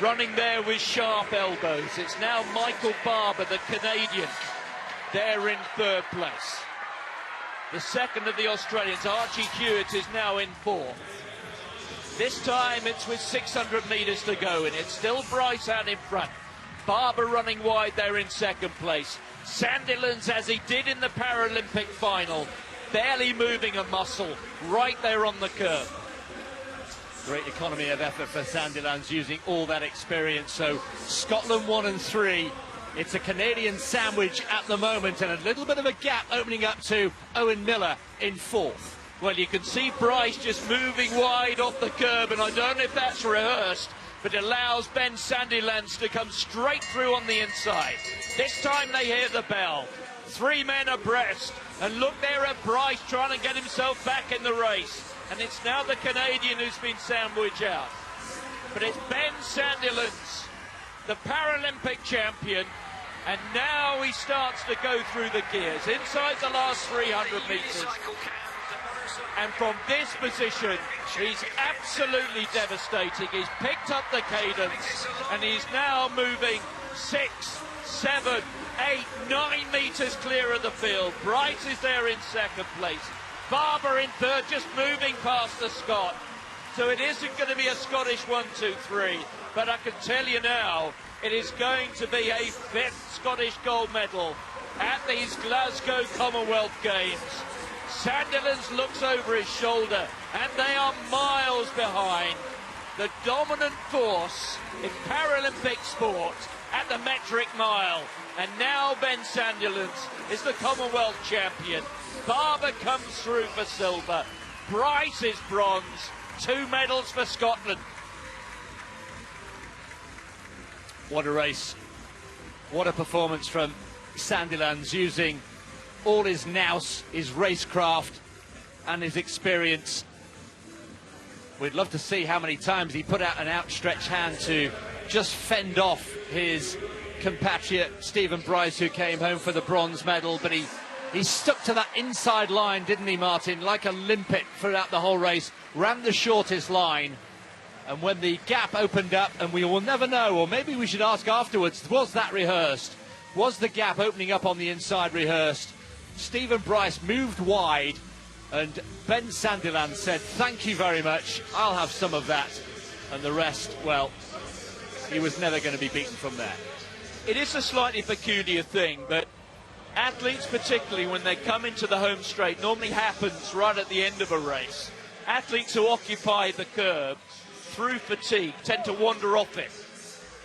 running there with sharp elbows. It's now Michael Barber, the Canadian, there in third place. The second of the Australians, Archie Hewitt, is now in fourth. This time it's with 600 metres to go, and it's still Bryce out in front. Barber running wide there in second place. Sandilands, as he did in the Paralympic final, barely moving a muscle, right there on the curve. Great economy of effort for Sandilands, using all that experience. So Scotland 1 and 3. It's a Canadian sandwich at the moment, and a little bit of a gap opening up to Owen Miller in fourth. Well, you can see Bryce just moving wide off the curb, and I don't know if that's rehearsed, but it allows Ben Sandilands to come straight through on the inside. This time they hear the bell. 3 men abreast, and look there at Bryce trying to get himself back in the race. And it's now the Canadian who's been sandwiched out. But it's Ben Sandilands, the Paralympic champion, and now he starts to go through the gears inside the last 300 metres. And from this position, he's absolutely devastating. He's picked up the cadence, and he's now moving 6, 7, 8, 9 metres clear of the field. Bryce is there in second place. Barber in third, just moving past the Scot. So it isn't going to be a Scottish 1, 2, 3. But I can tell you now, it is going to be a 5th Scottish gold medal at these Glasgow Commonwealth Games. Sandilands looks over his shoulder, and they are miles behind the dominant force in Paralympic sport at the metric mile. And now Ben Sandilands is the Commonwealth champion. Barber comes through for silver. Bryce is bronze. 2 medals for Scotland. What a race. What a performance from Sandilands, using all his nous, his racecraft and his experience. We'd love to see how many times he put out an outstretched hand to just fend off his compatriot Stephen Bryce, who came home for the bronze medal, but he stuck to that inside line, didn't he, Martin, like a limpet throughout the whole race, ran the shortest line. And when the gap opened up, and we will never know, or maybe we should ask afterwards, was that rehearsed? Was the gap opening up on the inside rehearsed? Stephen Bryce moved wide, and Ben Sandilands said, thank you very much, I'll have some of that. And the rest, well, he was never going to be beaten from there. It is a slightly peculiar thing, but athletes, particularly when they come into the home straight, normally happens right at the end of a race. Athletes who occupy the curb through fatigue tend to wander off it.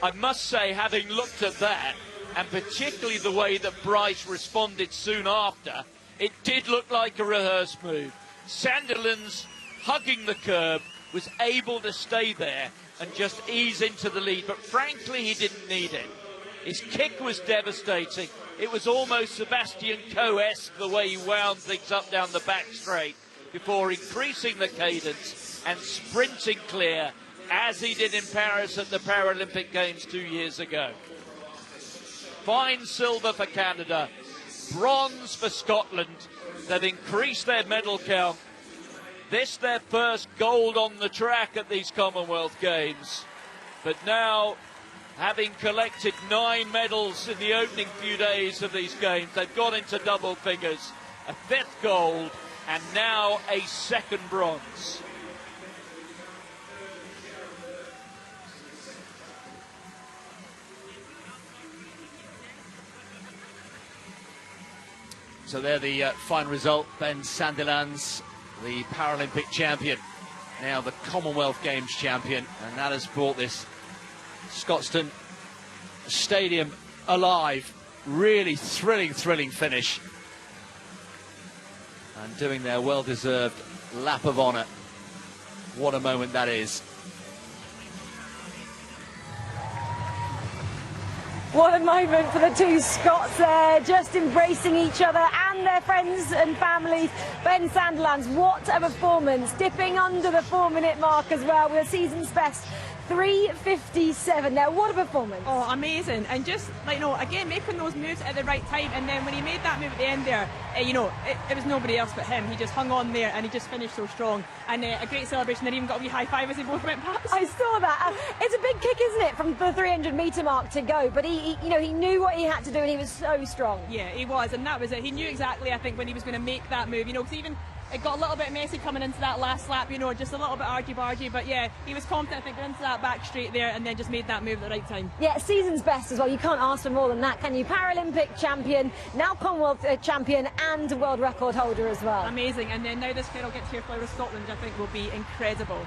I must say, having looked at that, and particularly the way that Bryce responded soon after, it did look like a rehearsed move. Sandilands, hugging the curb, was able to stay there and just ease into the lead, but frankly he didn't need it. His kick was devastating. It was almost Sebastian Coe-esque the way he wound things up down the back straight before increasing the cadence and sprinting clear, as he did in Paris at the Paralympic Games 2 years ago. Fine silver for Canada, bronze for Scotland. They've increased their medal count. This their first gold on the track at these Commonwealth Games. But now, having collected 9 medals in the opening few days of these games, they've got into double figures. A 5th gold, and now a 2nd bronze. So there the final result. Ben Sandilands, the Paralympic champion, now the Commonwealth Games champion, and that has brought this Scotstoun Stadium alive. Really thrilling finish, and doing their well-deserved lap of honour. What a moment that is. What a moment for the two Scots there, just embracing each other and and their friends and families. Ben Sandilands, what a performance, dipping under the 4-minute mark as well with a season's best. 3:57 there. What a performance. Oh, amazing. And just, like, you know, again, making those moves at the right time. And then when he made that move at the end there, you know, it was nobody else but him. He just hung on there and he just finished so strong. And a great celebration. They even got a wee high five as they both went past. I saw that. It's a big kick, isn't it, from the 300-metre mark to go. But he knew what he had to do and he was so strong. Yeah, he was. And that was it. He knew exactly, I think, when he was going to make that move. You know, because even it got a little bit messy coming into that last lap, you know, just a little bit argy-bargy, but yeah, he was confident, I think, into that back straight there and then just made that move at the right time. Yeah, season's best as well. You can't ask for more than that, can you? Paralympic champion, now Commonwealth champion and world record holder as well. Amazing, and then now this kid will get to your Flower of Scotland, I think will be incredible.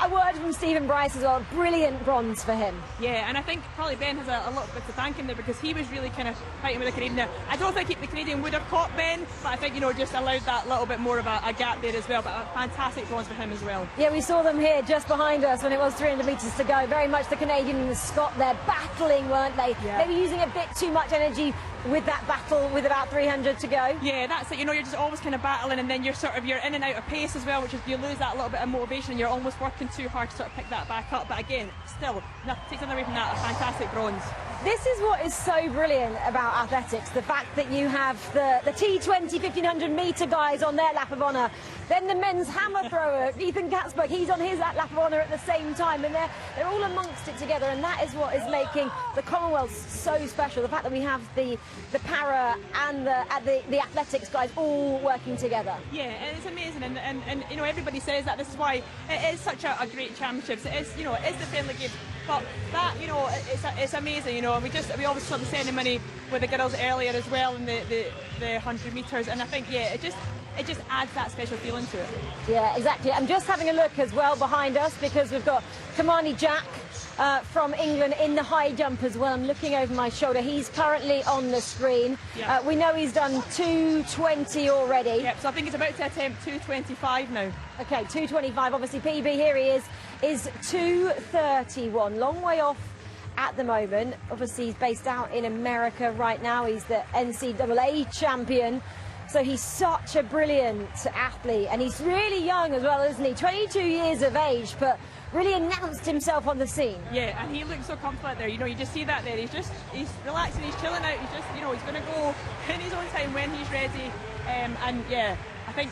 A word from Stephen Bryce as well, brilliant bronze for him. Yeah, and I think probably Ben has a lot bit to thank him there because he was really kind of fighting with the Canadian there. I don't think the Canadian would have caught Ben, but I think, you know, just allowed that little bit more of a gap there as well, but a fantastic bronze for him as well. Yeah, we saw them here just behind us when it was 300 metres to go. Very much the Canadian and the Scot there battling, weren't they? Yeah. Maybe using a bit too much energy with that battle with about 300 to go. Yeah, that's it. You know, you're just always kind of battling and then you're in and out of pace as well, which is you lose that little bit of motivation and you're almost working too hard to sort of pick that back up. But again, still, nothing takes nothing away from that. A fantastic bronze. This is what is so brilliant about athletics, the fact that you have the T20 1500 metre guys on their lap of honour, then the men's hammer thrower, Ethan Katzberg, he's on his lap of honour at the same time, and they're all amongst it together, and that is what is making the Commonwealth so special, the fact that we have the para and the athletics guys all working together. Yeah, and it's amazing, and you know, everybody says that this is why it is such a great championships. It is, you know, it is the friendly game, but that, you know, it's amazing, you know. We always saw the ceremony with the girls earlier as well in the 100 metres, and I think, yeah, it just adds that special feeling to it. Yeah, exactly. I'm just having a look as well behind us because we've got Kamani Jack from England in the high jump as well. I'm looking over my shoulder. He's currently on the screen. Yeah. We know he's done 2:20 already. Yep, so I think he's about to attempt 2:25 now. Okay, 2:25. Obviously, PB, here he is 2:31. Long way off at the moment. Obviously, he's based out in America right now. He's the NCAA champion. So he's such a brilliant athlete, and he's really young as well, isn't he? 22 years of age, but really announced himself on the scene. Yeah, and he looks so comfortable there. You know, you just see that there. He's relaxing, he's chilling out. He's just, you know, he's going to go in his own time when he's ready. And yeah, I think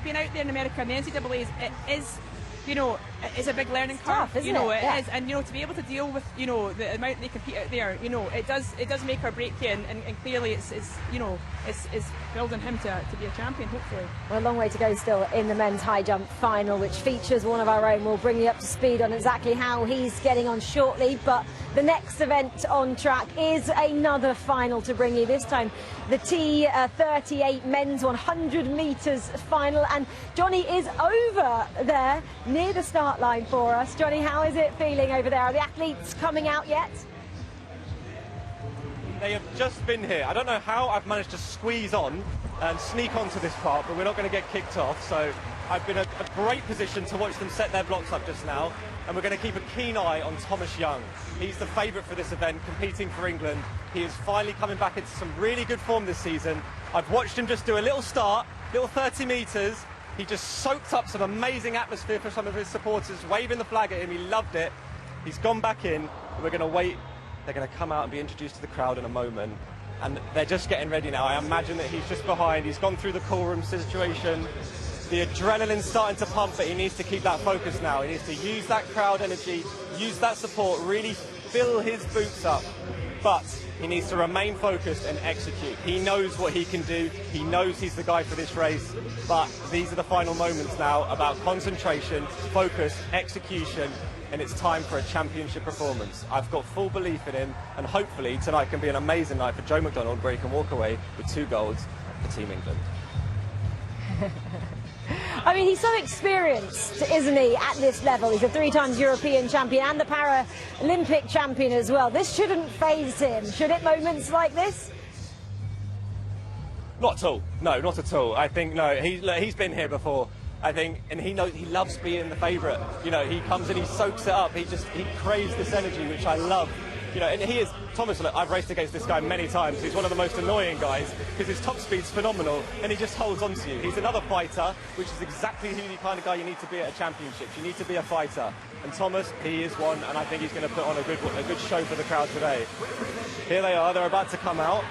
being out there in America and the NCAA is, you know, it's a big learning curve. Tough, isn't you know, it? It is, and you know, to be able to deal with, you know, the amount they compete out there, you know, it does make or break you, and clearly it's you know, it's building him to be a champion, hopefully. Well, a long way to go still in the men's high jump final, which features one of our own. We'll bring you up to speed on exactly how he's getting on shortly, but the next event on track is another final to bring you, this time the T38 men's 100 metres final, and Johnny is over there near the start line for us. Johnny, how is it feeling over there? Are the athletes coming out yet? They have just been here. I don't know how I've managed to squeeze on and sneak onto this part, but we're not going to get kicked off. So I've been in a great position to watch them set their blocks up just now. And we're going to keep a keen eye on Thomas Young. He's the favourite for this event, competing for England. He is finally coming back into some really good form this season. I've watched him just do a little start, little 30 metres. He just soaked up some amazing atmosphere for some of his supporters, waving the flag at him. He loved it. He's gone back in. We're going to wait. They're going to come out and be introduced to the crowd in a moment. And they're just getting ready now. I imagine that he's just behind. He's gone through the call room situation. The adrenaline's starting to pump, but he needs to keep that focus now. He needs to use that crowd energy, use that support, really fill his boots up. But he needs to remain focused and execute. He knows what he can do. He knows he's the guy for this race. But these are the final moments now about concentration, focus, execution, and it's time for a championship performance. I've got full belief in him, and hopefully tonight can be an amazing night for Joe McDonald, where he can walk away with 2 golds for Team England. I mean, he's so experienced, isn't he, at this level? He's a 3-time European champion and the Paralympic champion as well. This shouldn't faze him, should it, moments like this? Not at all. No, not at all. I think, no, he's been here before. I think, and he knows, he loves being the favourite. You know, he comes and he soaks it up. He craves this energy, which I love. You know, and Thomas, look, I've raced against this guy many times. He's one of the most annoying guys because his top speed's phenomenal and he just holds on to you. He's another fighter, which is exactly the kind of guy you need to be at a championship. You need to be a fighter. And Thomas, he is one, and I think he's going to put on a good show for the crowd today. Here they are, they're about to come out.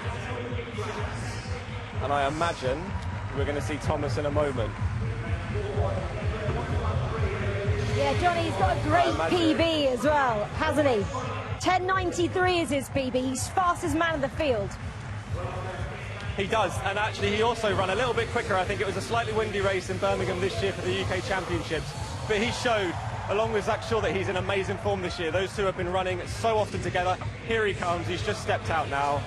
And I imagine we're going to see Thomas in a moment. Yeah, Johnny's got a great PB as well, hasn't he? 10.93 is his PB. He's fastest man in the field. He does, and actually he also ran a little bit quicker. I think it was a slightly windy race in Birmingham this year for the UK Championships. But he showed, along with Zach Shaw, that he's in amazing form this year. Those two have been running so often together. Here he comes, he's just stepped out now.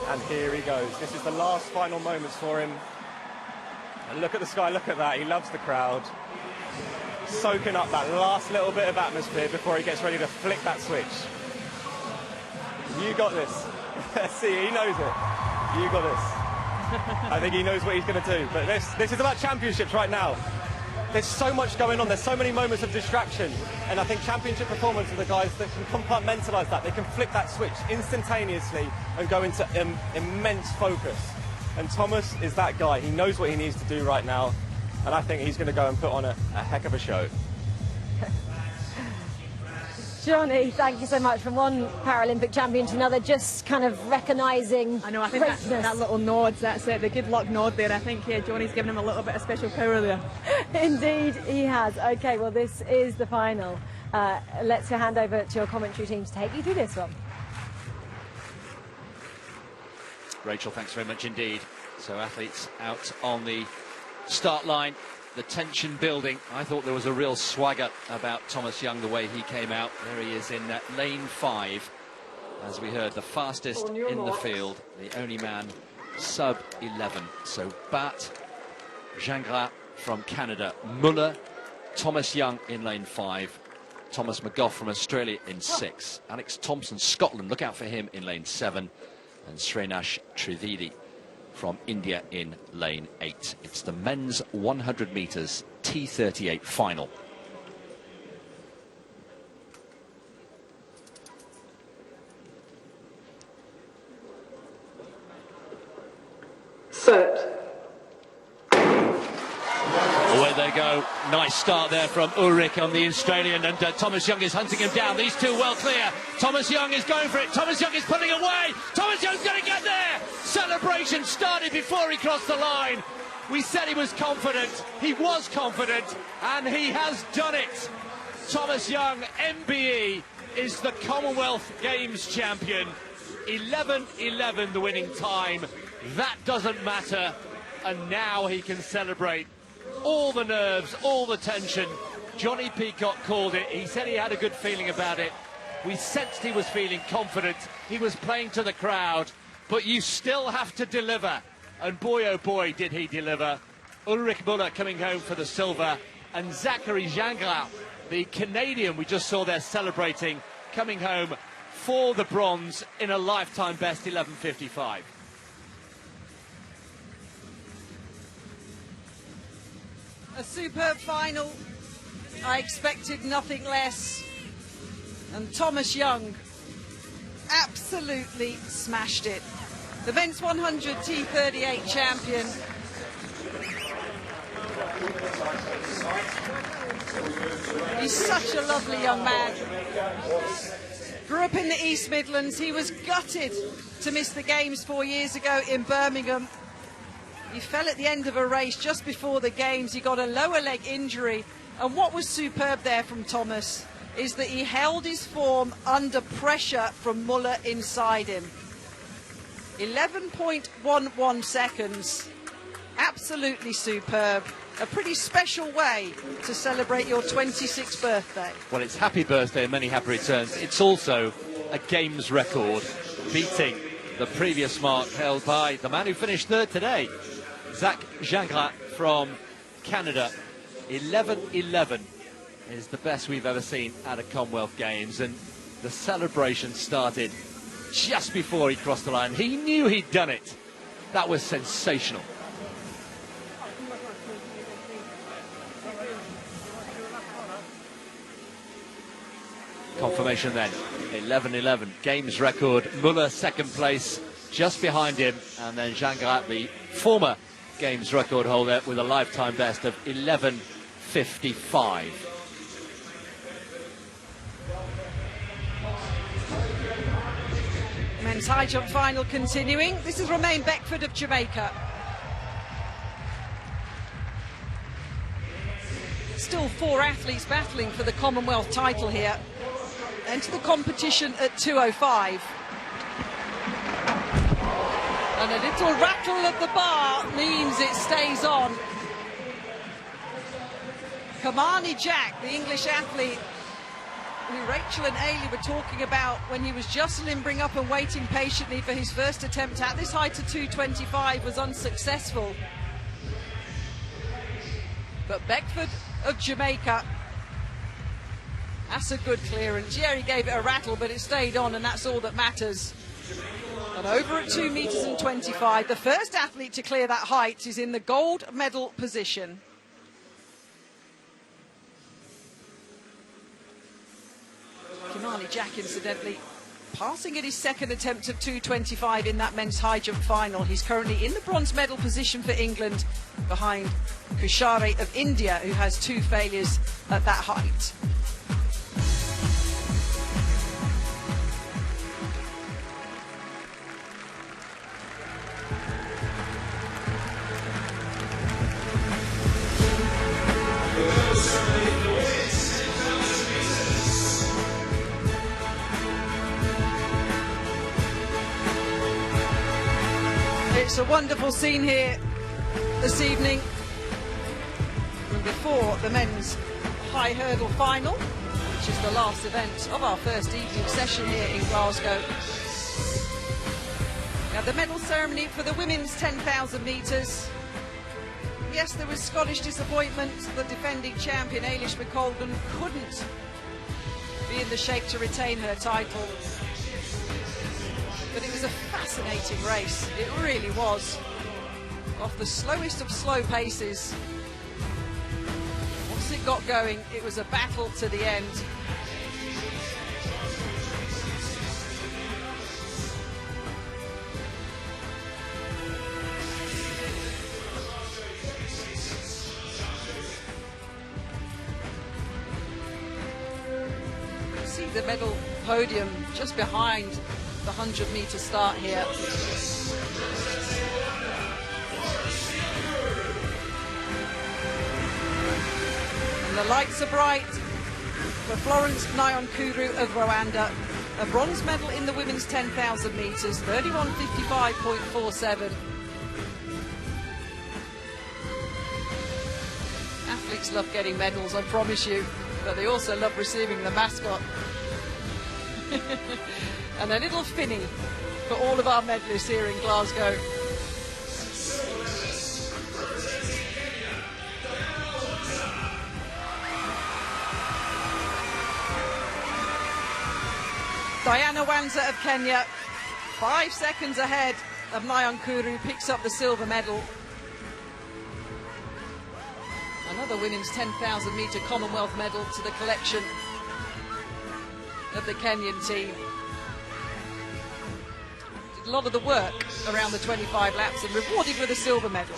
And here he goes. This is the last final moments for him. And look at the sky, look at that. He loves the crowd. Soaking up that last little bit of atmosphere before he gets ready to flick that switch. You got this. See, he knows it. You got this. I think he knows what he's going to do. But this is about championships right now. There's so much going on. There's so many moments of distraction. And I think championship performance are the guys that can compartmentalise that. They can flick that switch instantaneously and go into immense focus. And Thomas is that guy. He knows what he needs to do right now. And I think he's going to go and put on a heck of a show. Johnny, thank you so much. From one Paralympic champion to another, just kind of recognising. I know, I think that little nod, that's it, the good luck nod there. I think Johnny's given him a little bit of special power there. Indeed, he has. OK, well, this is the final. Let's hand over to your commentary team to take you through this one. Rachel, thanks very much indeed. So athletes out on the start line, the tension building. I thought there was a real swagger about Thomas Young, the way he came out. There he is in lane 5, as we heard, the fastest in the field, the only man sub 11. So Bat, Gingras from Canada, Muller, Thomas Young in lane 5, Thomas McGough from Australia in 6, Alex Thompson, Scotland, look out for him in lane 7, and Srinash Trivedi from India in lane 8. It's the men's 100 metres T38 final. Set. Away they go. Nice start there from Ulrich on the Australian, and Thomas Young is hunting him down. These two well clear. Thomas Young is going for it. Thomas Young is pulling away. Thomas Young's going to get there. Celebration started before he crossed the line. We said he was confident. He was confident, and he has done it. Thomas Young, MBE, is the Commonwealth Games champion. 11:11 the winning time. That doesn't matter, and now he can celebrate. All the nerves, all the tension. Johnny Peacock called it. He said he had a good feeling about it. We sensed he was feeling confident. He was playing to the crowd. But you still have to deliver. And boy, oh boy, did he deliver. Ulrich Muller coming home for the silver. And Zachary Gingras, the Canadian we just saw there celebrating, coming home for the bronze in a lifetime best 11:55. A superb final. I expected nothing less. And Thomas Young absolutely smashed it. The men's 100 T38 champion. He's such a lovely young man. Grew up in the East Midlands. He was gutted to miss the Games 4 years ago in Birmingham. He fell at the end of a race just before the Games. He got a lower leg injury. And what was superb there from Thomas is that he held his form under pressure from Muller inside him. 11.11 seconds. Absolutely superb. A pretty special way to celebrate your 26th birthday. Well, it's happy birthday and many happy returns. It's also a Games record, beating the previous mark held by the man who finished third today, Zach Gingras from Canada. 11:11 is the best we've ever seen at a Commonwealth Games, and the celebration started just before he crossed the line. He knew he'd done it. That was sensational. confirmation then. 11-11, games record. Muller second place, just behind him, and then Jean Garat, the former games record holder, with a lifetime best of 11:55. Men's high jump final continuing. This is Romain Beckford of Jamaica. Still 4 athletes battling for the Commonwealth title here. Enter the competition at 2:05. And a little rattle of the bar means it stays on. Kamani Jack, the English athlete, who Rachel and Ailey were talking about when he was just limbering up and waiting patiently for his first attempt at this height of 2:25, was unsuccessful. But Beckford of Jamaica, that's a good clearance. Yeah, he gave it a rattle, but it stayed on, and that's all that matters. And over at 2 meters and 25, the first athlete to clear that height is in the gold medal position. Kimani Jack, incidentally, passing at his second attempt of 2:25 in that men's high jump final. He's currently in the bronze medal position for England, behind Kushare of India, who has 2 failures at that height. It's a wonderful scene here this evening, and before the men's high hurdle final, which is the last event of our first evening session here in Glasgow. Now, the medal ceremony for the women's 10,000 metres. Yes, there was Scottish disappointment. The defending champion Eilish McColgan couldn't be in the shape to retain her title. But it was a fascinating race. It really was. Off the slowest of slow paces. Once it got going, it was a battle to the end. You see the medal podium just behind the 100-metre start here. And the lights are bright for Florence Nyankuru of Rwanda. A bronze medal in the women's 10,000 metres, 31:55.47. Athletes love getting medals, I promise you, but they also love receiving the mascot. And a little finny for all of our medalists here in Glasgow. Diana Wanza of Kenya, 5 seconds ahead of Nyankuru, picks up the silver medal. Another women's 10,000 metre Commonwealth medal to the collection of the Kenyan team. Did a lot of the work around the 25 laps and rewarded with a silver medal.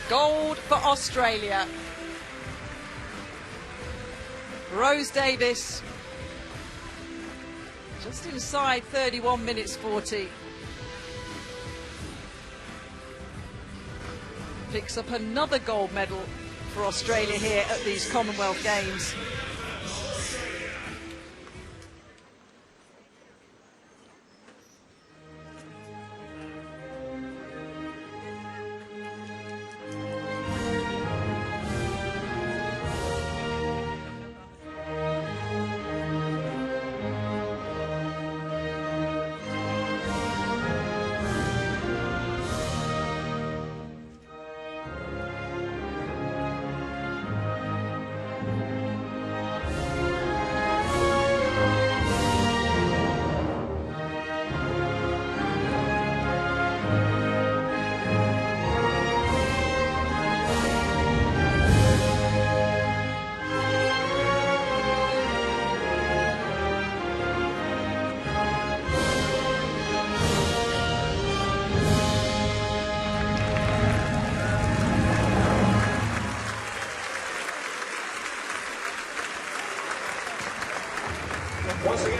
Gold for Australia. Rose Davis, just inside 31 minutes 40. Picks up another gold medal for Australia here at these Commonwealth Games.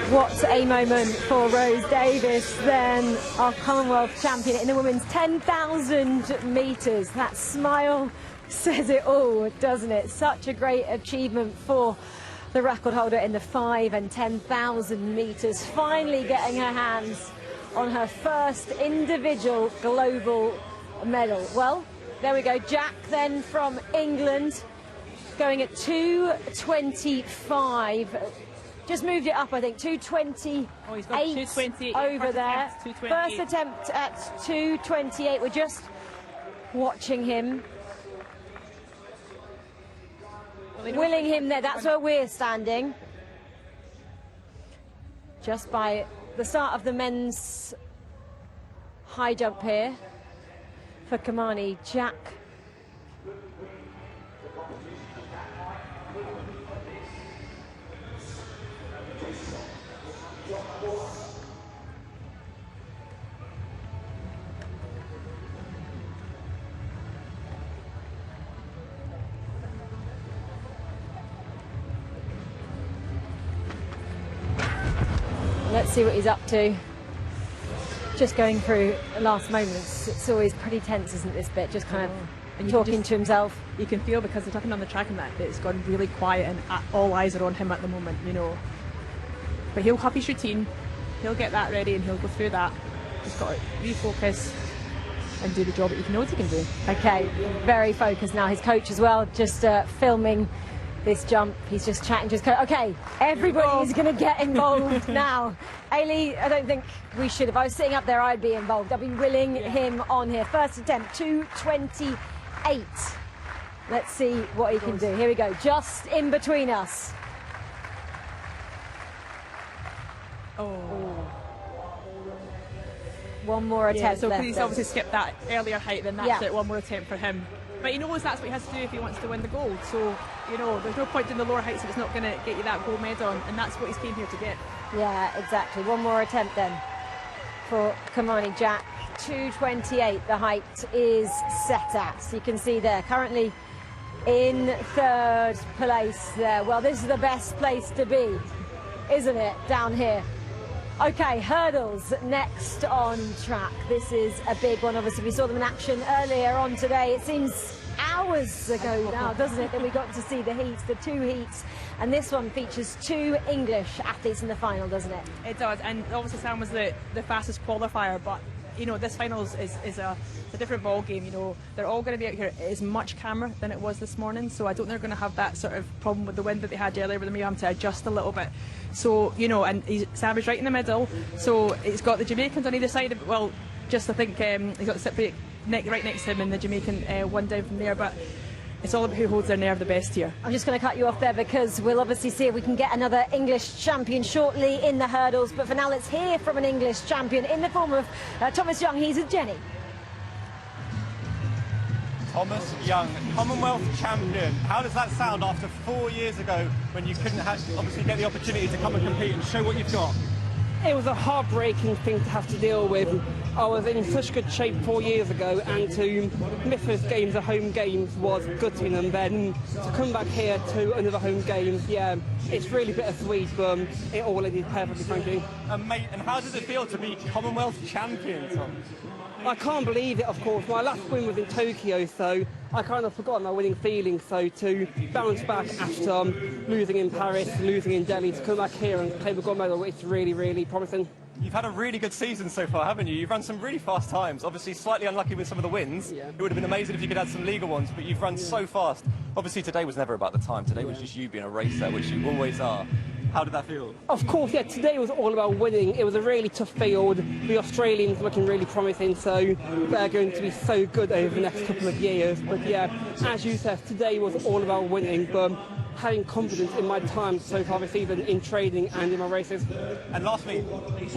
What a moment for Rose Davis, then our Commonwealth champion in the women's 10,000 metres. That smile says it all, doesn't it? Such a great achievement for the record holder in the 5 and 10,000 metres, finally getting her hands on her first individual global medal. Well, there we go. Jack then from England going at 2:25. Just moved it up, I think, 2:28 over there. First attempt at 2:28. We're just watching him. Willing him there. That's where we're standing. Just by the start of the men's high jump here for Kamani Jack. Let's see what he's up to. Just going through the last moments. It's always pretty tense, isn't this bit? Just kind of talking to himself. You can feel, because they're talking on the track and that, it's gone really quiet and all eyes are on him at the moment, you know. But he'll have his routine, he'll get that ready and he'll go through that. He's got to refocus and do the job that he knows he can do. Okay, very focused now. His coach as well, just filming this jump. He's just chatting to his coach. Okay, everybody's going to get involved now. Ailey, I don't think we should. If I was sitting up there, I'd be involved. I'd be willing him on here. First attempt, 2:28. Let's see what he can do. Here we go, just in between us. One more attempt so left. he's obviously skipped that earlier height, then that's it, one more attempt for him. But he knows that's what he has to do if he wants to win the gold. So, you know, there's no point in the lower heights if it's not going to get you that gold medal, and that's what he's came here to get. Yeah, exactly. One more attempt then for Kamani Jack. 2:28 the height is set at. So you can see there, currently in third place there. Well, this is the best place to be, isn't it, down here? Okay, hurdles next on track. This is a big one. Obviously, we saw them in action earlier on today. It seems hours ago now, doesn't it, that we got to see the heats, the two heats. And this one features two English athletes in the final, doesn't it? It does, and obviously Sam was the fastest qualifier, but you know, this finals is a different ball game. You know, they're all going to be out here. It is much calmer than it was this morning, so I don't think they're going to have that sort of problem with the wind that they had earlier, where they may have to adjust a little bit. So, you know, and Sam is right in the middle, so it's got the Jamaicans on either side of, well, just I think he's got the Cypriot right next to him, and the Jamaican one down from there, but it's all about who holds their nerve the best here. I'm just going to cut you off there because we'll obviously see if we can get another English champion shortly in the hurdles. But for now, let's hear from an English champion in the form of Thomas Young. He's with Jenny. Thomas Young, Commonwealth champion. How does that sound after 4 years ago when you couldn't obviously get the opportunity to come and compete and show what you've got? It was a heartbreaking thing to have to deal with. I was in such good shape 4 years ago, and to miss those games, the home games, was gutting, and then to come back here to another home games, yeah, it's really bittersweet, but it all ended perfectly, frankly. Mate, and how does it feel to be Commonwealth champion, Tom? I can't believe it, of course. My last win was in Tokyo, so I kind of forgot my winning feeling. So to bounce back after losing in Paris, losing in Delhi, to come back here and claim a gold medal, it's really, really promising. You've had a really good season so far, haven't you? You've run some really fast times. Obviously slightly unlucky with some of the wins. Yeah. It would have been amazing if you could add some legal ones, but you've run so fast. Obviously today was never about the time. Today was just you being a racer, which you always are. How did that feel? Of course, yeah, today was all about winning. It was a really tough field. The Australians looking really promising, so they're going to be so good over the next couple of years. But yeah, as you said, today was all about winning, but having confidence in my time so far this season in training and in my races. And lastly,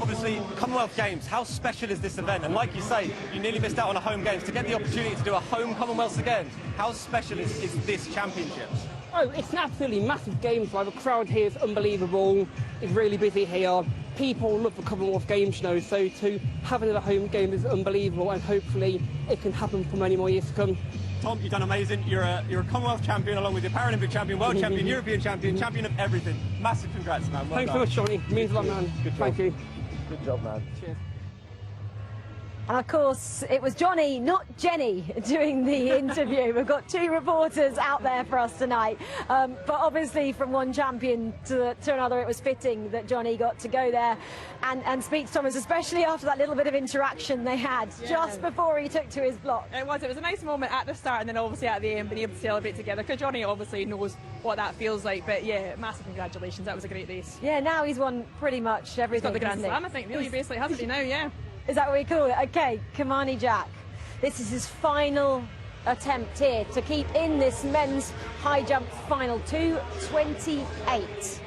obviously, Commonwealth Games, how special is this event? And like you say, you nearly missed out on a home games. To get the opportunity to do a home Commonwealths again, how special is this championship? Oh, it's an absolutely massive games. Like, the crowd here is unbelievable. It's really busy here. People love the Commonwealth Games, you know, so to have another home game is unbelievable, and hopefully it can happen for many more years to come. Tom, you've done amazing. You're a Commonwealth champion along with your Paralympic champion, world champion, European champion, champion of everything. Massive congrats, man. Well Thanks done. so much, Johnny. Means a lot, man. Good job. Thank you. Good job, man. Cheers. And of course, it was Johnny, not Jenny, doing the interview. We've got two reporters out there for us tonight. But obviously, from one champion to another, it was fitting that Johnny got to go there and speak to Thomas, especially after that little bit of interaction they had just before he took to his block. It was a nice moment at the start and then obviously at the end, being able to celebrate together, because Johnny obviously knows what that feels like. But yeah, massive congratulations. That was a great race. Yeah, now he's won pretty much everything. He's got the Grand hasn't he? Slam, I think, really, basically, hasn't he now? Yeah. Is that what we call it? Okay, Kamani Jack. This is his final attempt here to keep in this men's high jump final, 2:28.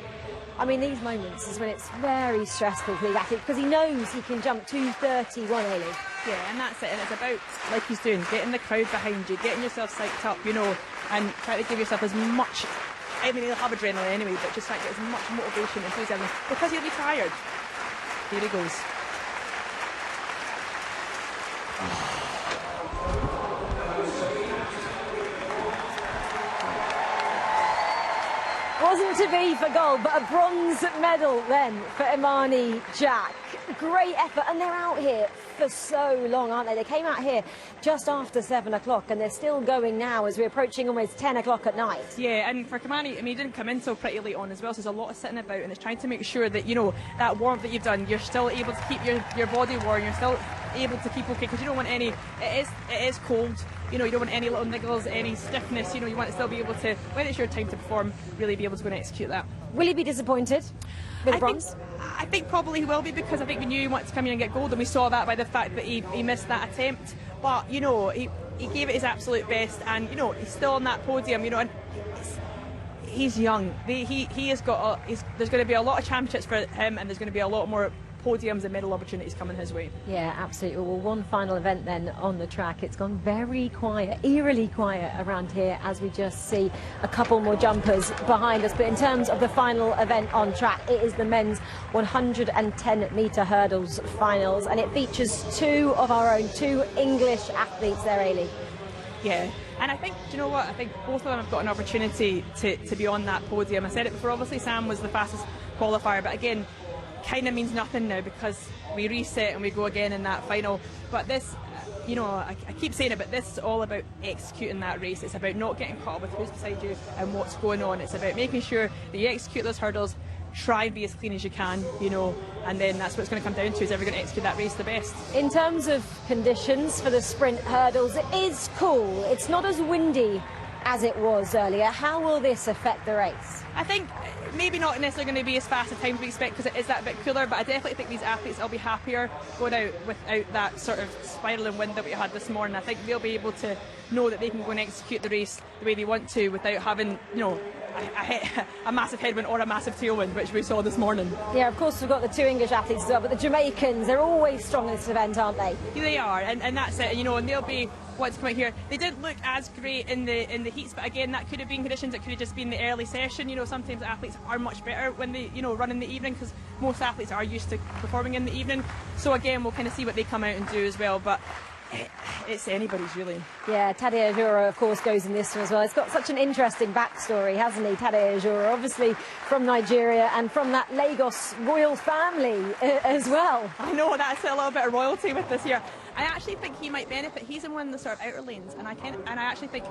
I mean, these moments is when it's very stressful for the athlete, because he knows he can jump 2:31, Ailey. Yeah, and that's it. And it's about, like he's doing, getting the crowd behind you, getting yourself psyched up, you know, and try to give yourself as much. I mean, he'll have adrenaline anyway, but just try to get as much motivation and enthusiasm, because he'll be tired. Here he goes. Wasn't to be for gold, but a bronze medal then for Imani Jack. Great effort, and they're out here for so long, aren't they? They came out here just after 7 o'clock, and they're still going now as we're approaching almost 10 o'clock at night. Yeah, and for Kamani, I mean, he didn't come in so pretty late on as well, so there's a lot of sitting about, and it's trying to make sure that, you know, that warmth that you've done, you're still able to keep your body warm, you're still able to keep okay, because you don't want any, it is cold, you know, you don't want any little niggles, any stiffness, you know, you want to still be able to, when it's your time to perform, really be able to go and execute that. Will he be disappointed with the bronze? I think probably he will be, because I think we knew he wanted to come in and get gold, and we saw that by the fact that he missed that attempt. But, you know, he gave it his absolute best, and, you know, he's still on that podium, you know, and he's young. He has got there's going to be a lot of championships for him, and there's going to be a lot more podiums and medal opportunities coming his way. Yeah, absolutely. Well, one final event then on the track. It's gone very quiet, eerily quiet around here, as we just see a couple more jumpers behind us. But in terms of the final event on track, it is the men's 110-metre hurdles finals, and it features two of our own, two English athletes there, Ailey. Yeah, and I think, do you know what, I think both of them have got an opportunity to be on that podium. I said it before, obviously Sam was the fastest qualifier, but again, kind of means nothing now, because we reset and we go again in that final. But this, you know, I keep saying it, but this is all about executing that race. It's about not getting caught up with who's beside you and what's going on. It's about making sure that you execute those hurdles, try and be as clean as you can, you know, and then that's what it's going to come down to, is ever going to execute that race the best. In terms of conditions for the sprint hurdles, it is cool. It's not as windy as it was earlier. How will this affect the race? I think maybe not necessarily going to be as fast a time as we expect, because it is that bit cooler, but I definitely think these athletes will be happier going out without that sort of spiralling wind that we had this morning. I think they'll be able to know that they can go and execute the race the way they want to without having, you know, a massive headwind or a massive tailwind, which we saw this morning. Yeah, of course we've got the two English athletes as well, but the Jamaicans, they're always strong in this event, aren't they? They are, and that's it, you know, and they'll be what's come out here. They didn't look as great in the heats, but again, that could have been conditions. It could have just been the early session. You know, sometimes athletes are much better when they, you know, run in the evening, because most athletes are used to performing in the evening. So again, we'll kind of see what they come out and do as well. But it's anybody's, really. Yeah, Tadej Ajura, of course, goes in this one as well. It's got such an interesting backstory, hasn't he, Tadej Ajura? Obviously from Nigeria and from that Lagos royal family as well. I know, that's a little bit of royalty with this here. I actually think he might benefit. He's in one of the sort of outer lanes, and I actually think,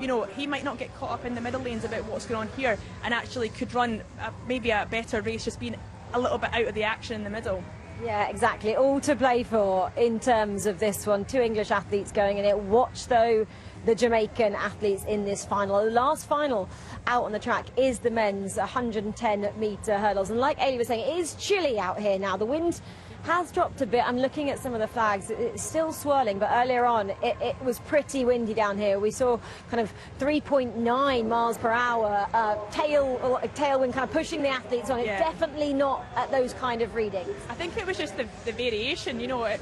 you know, he might not get caught up in the middle lanes about what's going on here, and actually could run maybe a better race, just being a little bit out of the action in the middle. Yeah, exactly. All to play for in terms of this one. Two English athletes going in it. Watch, though, the Jamaican athletes in this final. The last final out on the track is the men's 110-metre hurdles. And like Ailey was saying, it is chilly out here now. The wind has dropped a bit. I'm looking at some of the flags. It's still swirling, but earlier on it was pretty windy down here. We saw kind of 3.9 miles per hour tailwind kind of pushing the athletes on. Yeah. It's definitely not at those kind of readings. I think it was just the variation, you know.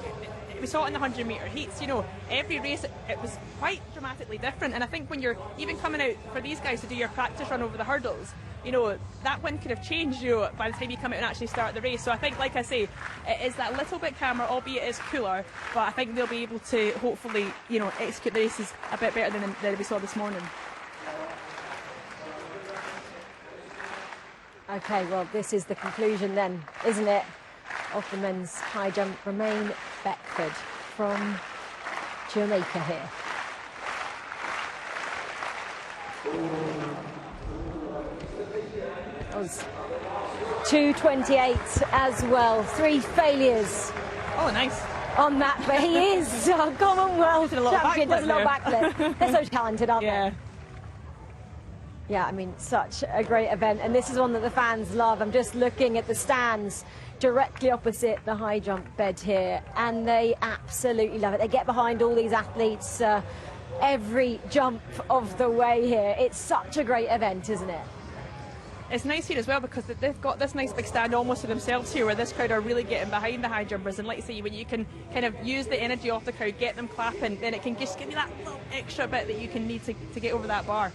we saw it in the 100-metre heats. You know, every race it was quite dramatically different. And I think when you're even coming out for these guys to do your practice run over the hurdles, you know, that wind could have changed, you know, by the time you come out and actually start the race. So I think, like I say, it is that little bit calmer, albeit it's cooler, but I think they'll be able to hopefully, you know, execute the races a bit better than we saw this morning. Okay, well, this is the conclusion then, isn't it, of the men's high jump. Romain Beckford from Jamaica here. That was 2:28 as well. 3 failures. Oh, nice. On that, but he is a Commonwealth champion. Does a lot of backflip. They're so talented, aren't they? Yeah, I mean, such a great event, and this is one that the fans love. I'm just looking at the stands directly opposite the high jump bed here, and they absolutely love it. They get behind all these athletes every jump of the way here. It's such a great event, isn't it? It's nice here as well because they've got this nice big stand almost to themselves here, where this crowd are really getting behind the high jumpers. And like I say, when you can kind of use the energy off the crowd, get them clapping, then it can just give you that little extra bit that you can need to get over that bar.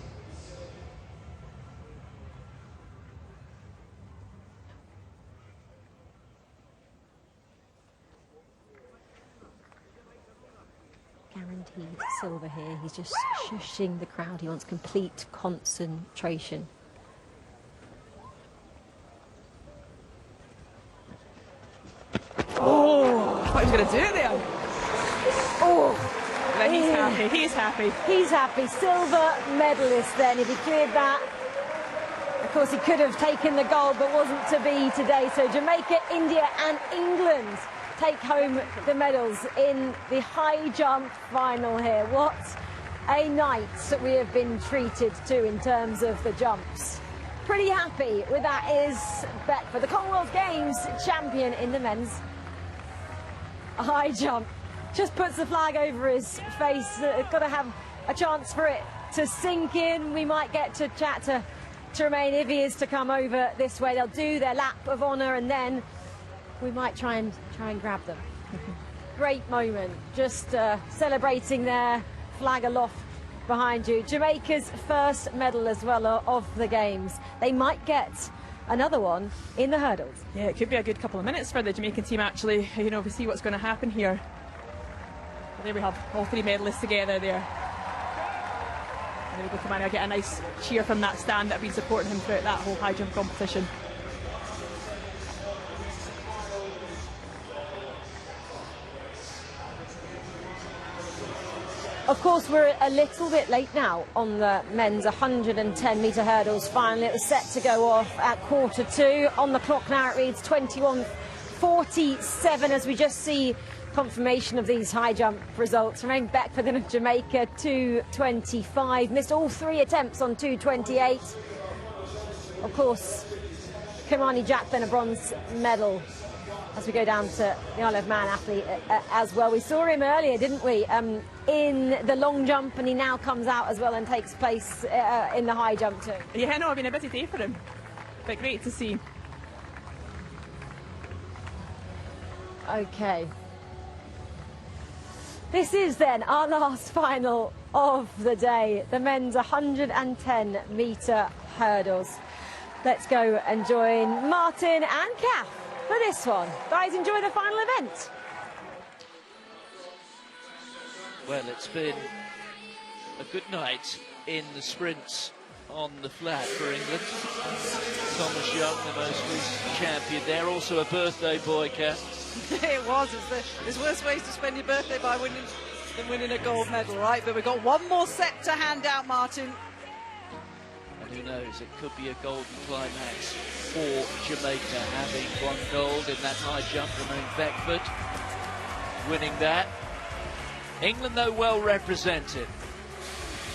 Guaranteed silver here. He's just shushing the crowd. He wants complete concentration. Oh, I thought he was going to do it there. Oh, then he's happy. He's happy. He's happy. Silver medalist then, if he cleared that. Of course, he could have taken the gold, but wasn't to be today. So Jamaica, India and England take home the medals in the high jump final here. What a night that we have been treated to in terms of the jumps. Pretty happy with that is Beckford, the Commonwealth Games champion in the men's high jump. Just puts the flag over his face. Got to have a chance for it to sink in. We might get to chat to Romain if he is to come over this way. They'll do their lap of honour and then we might try and grab them. Great moment, just celebrating their flag aloft behind you. Jamaica's first medal as well of the games. They might get another one in the hurdles. Yeah, it could be a good couple of minutes for the Jamaican team actually. You know, we see what's going to happen here. Well, there we have all 3 medalists together there. And there we go, Kamani. I get a nice cheer from that stand that have been supporting him throughout that whole high jump competition. Of course, we're a little bit late now on the men's 110-metre hurdles final. It was set to go off at 1:45. On the clock now it reads 21:47 as we just see confirmation of these high jump results. Romain Beckford of Jamaica, 2:25. Missed all 3 attempts on 2:28. Of course, Kamani Jackman, a bronze medal. As we go down to the Isle of Man athlete as well. We saw him earlier, didn't we, in the long jump, and he now comes out as well and takes place in the high jump too. Yeah, no, it's been a busy day for him, but great to see. Okay. This is then our last final of the day, the men's 110-metre hurdles. Let's go and join Martin and Kath for this one. Guys, enjoy the final event. Well, it's been a good night in the sprints on the flat for England. Thomas Young, the most recent champion there, also a birthday boy, Kat. It was. There's worse ways to spend your birthday than winning a gold medal, right? But we've got one more set to hand out, Martin. And who knows, it could be a golden climax for Jamaica, having won gold in that high jump. Romain Beckford winning that. England, though, well represented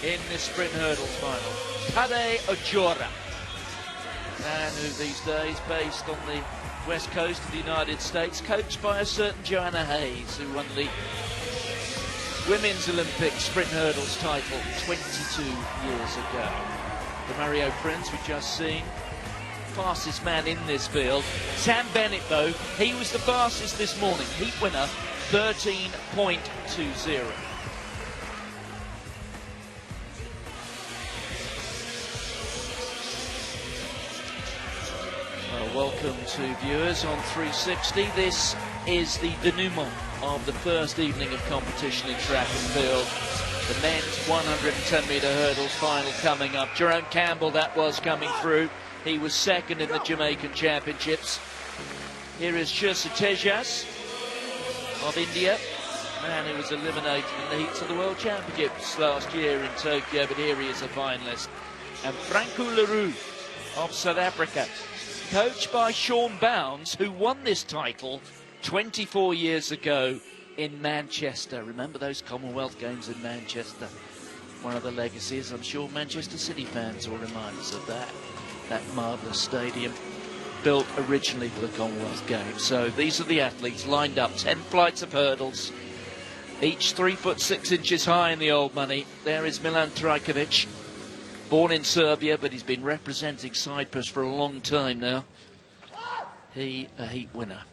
in the sprint hurdles final. Tade Ojora, man who these days based on the west coast of the United States, coached by a certain Joanna Hayes, who won the Women's Olympic sprint hurdles title 22 years ago. The Mario Prince we've just seen, fastest man in this field. Sam Bennett, though, he was the fastest this morning. Heat winner, 13.20. Welcome to viewers on 360. This is the denouement of the first evening of competition in track and field. The men's 110-metre hurdles final coming up. Jerome Campbell, that was coming through. He was second in the Jamaican Championships. Here is Shirsa Tejas of India, man who was eliminated in the heats of the World Championships last year in Tokyo, but here he is a finalist. And Franco Leroux of South Africa, coached by Sean Bounds, who won this title 24 years ago in Manchester. Remember those Commonwealth Games in Manchester? One of the legacies. I'm sure Manchester City fans will remind us of that. That marvellous stadium, built originally for the Commonwealth Games. So these are the athletes lined up, 10 flights of hurdles, each 3'6" high in the old money. There is Milan Trajkovic, born in Serbia, but he's been representing Cyprus for a long time now. He, a heat winner.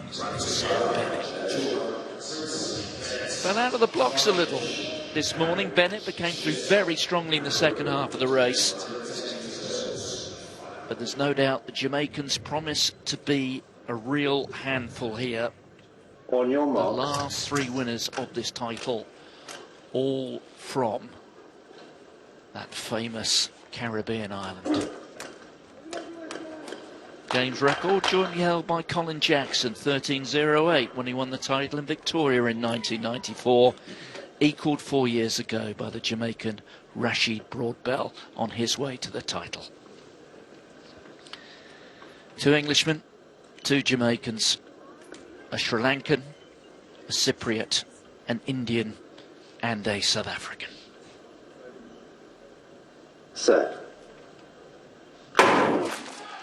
Sam Bennett. Fell out of the blocks a little this morning. Bennett, but came through very strongly in the second half of the race. But there's no doubt the Jamaicans promise to be a real handful here. On your mark. The last three winners of this title, all from that famous Caribbean island. Games record jointly held by Colin Jackson, 13.08, when he won the title in Victoria in 1994, equalled 4 years ago by the Jamaican Rashid Broadbell on his way to the title. Two Englishmen, two Jamaicans, a Sri Lankan, a Cypriot, an Indian, and a South African. Set.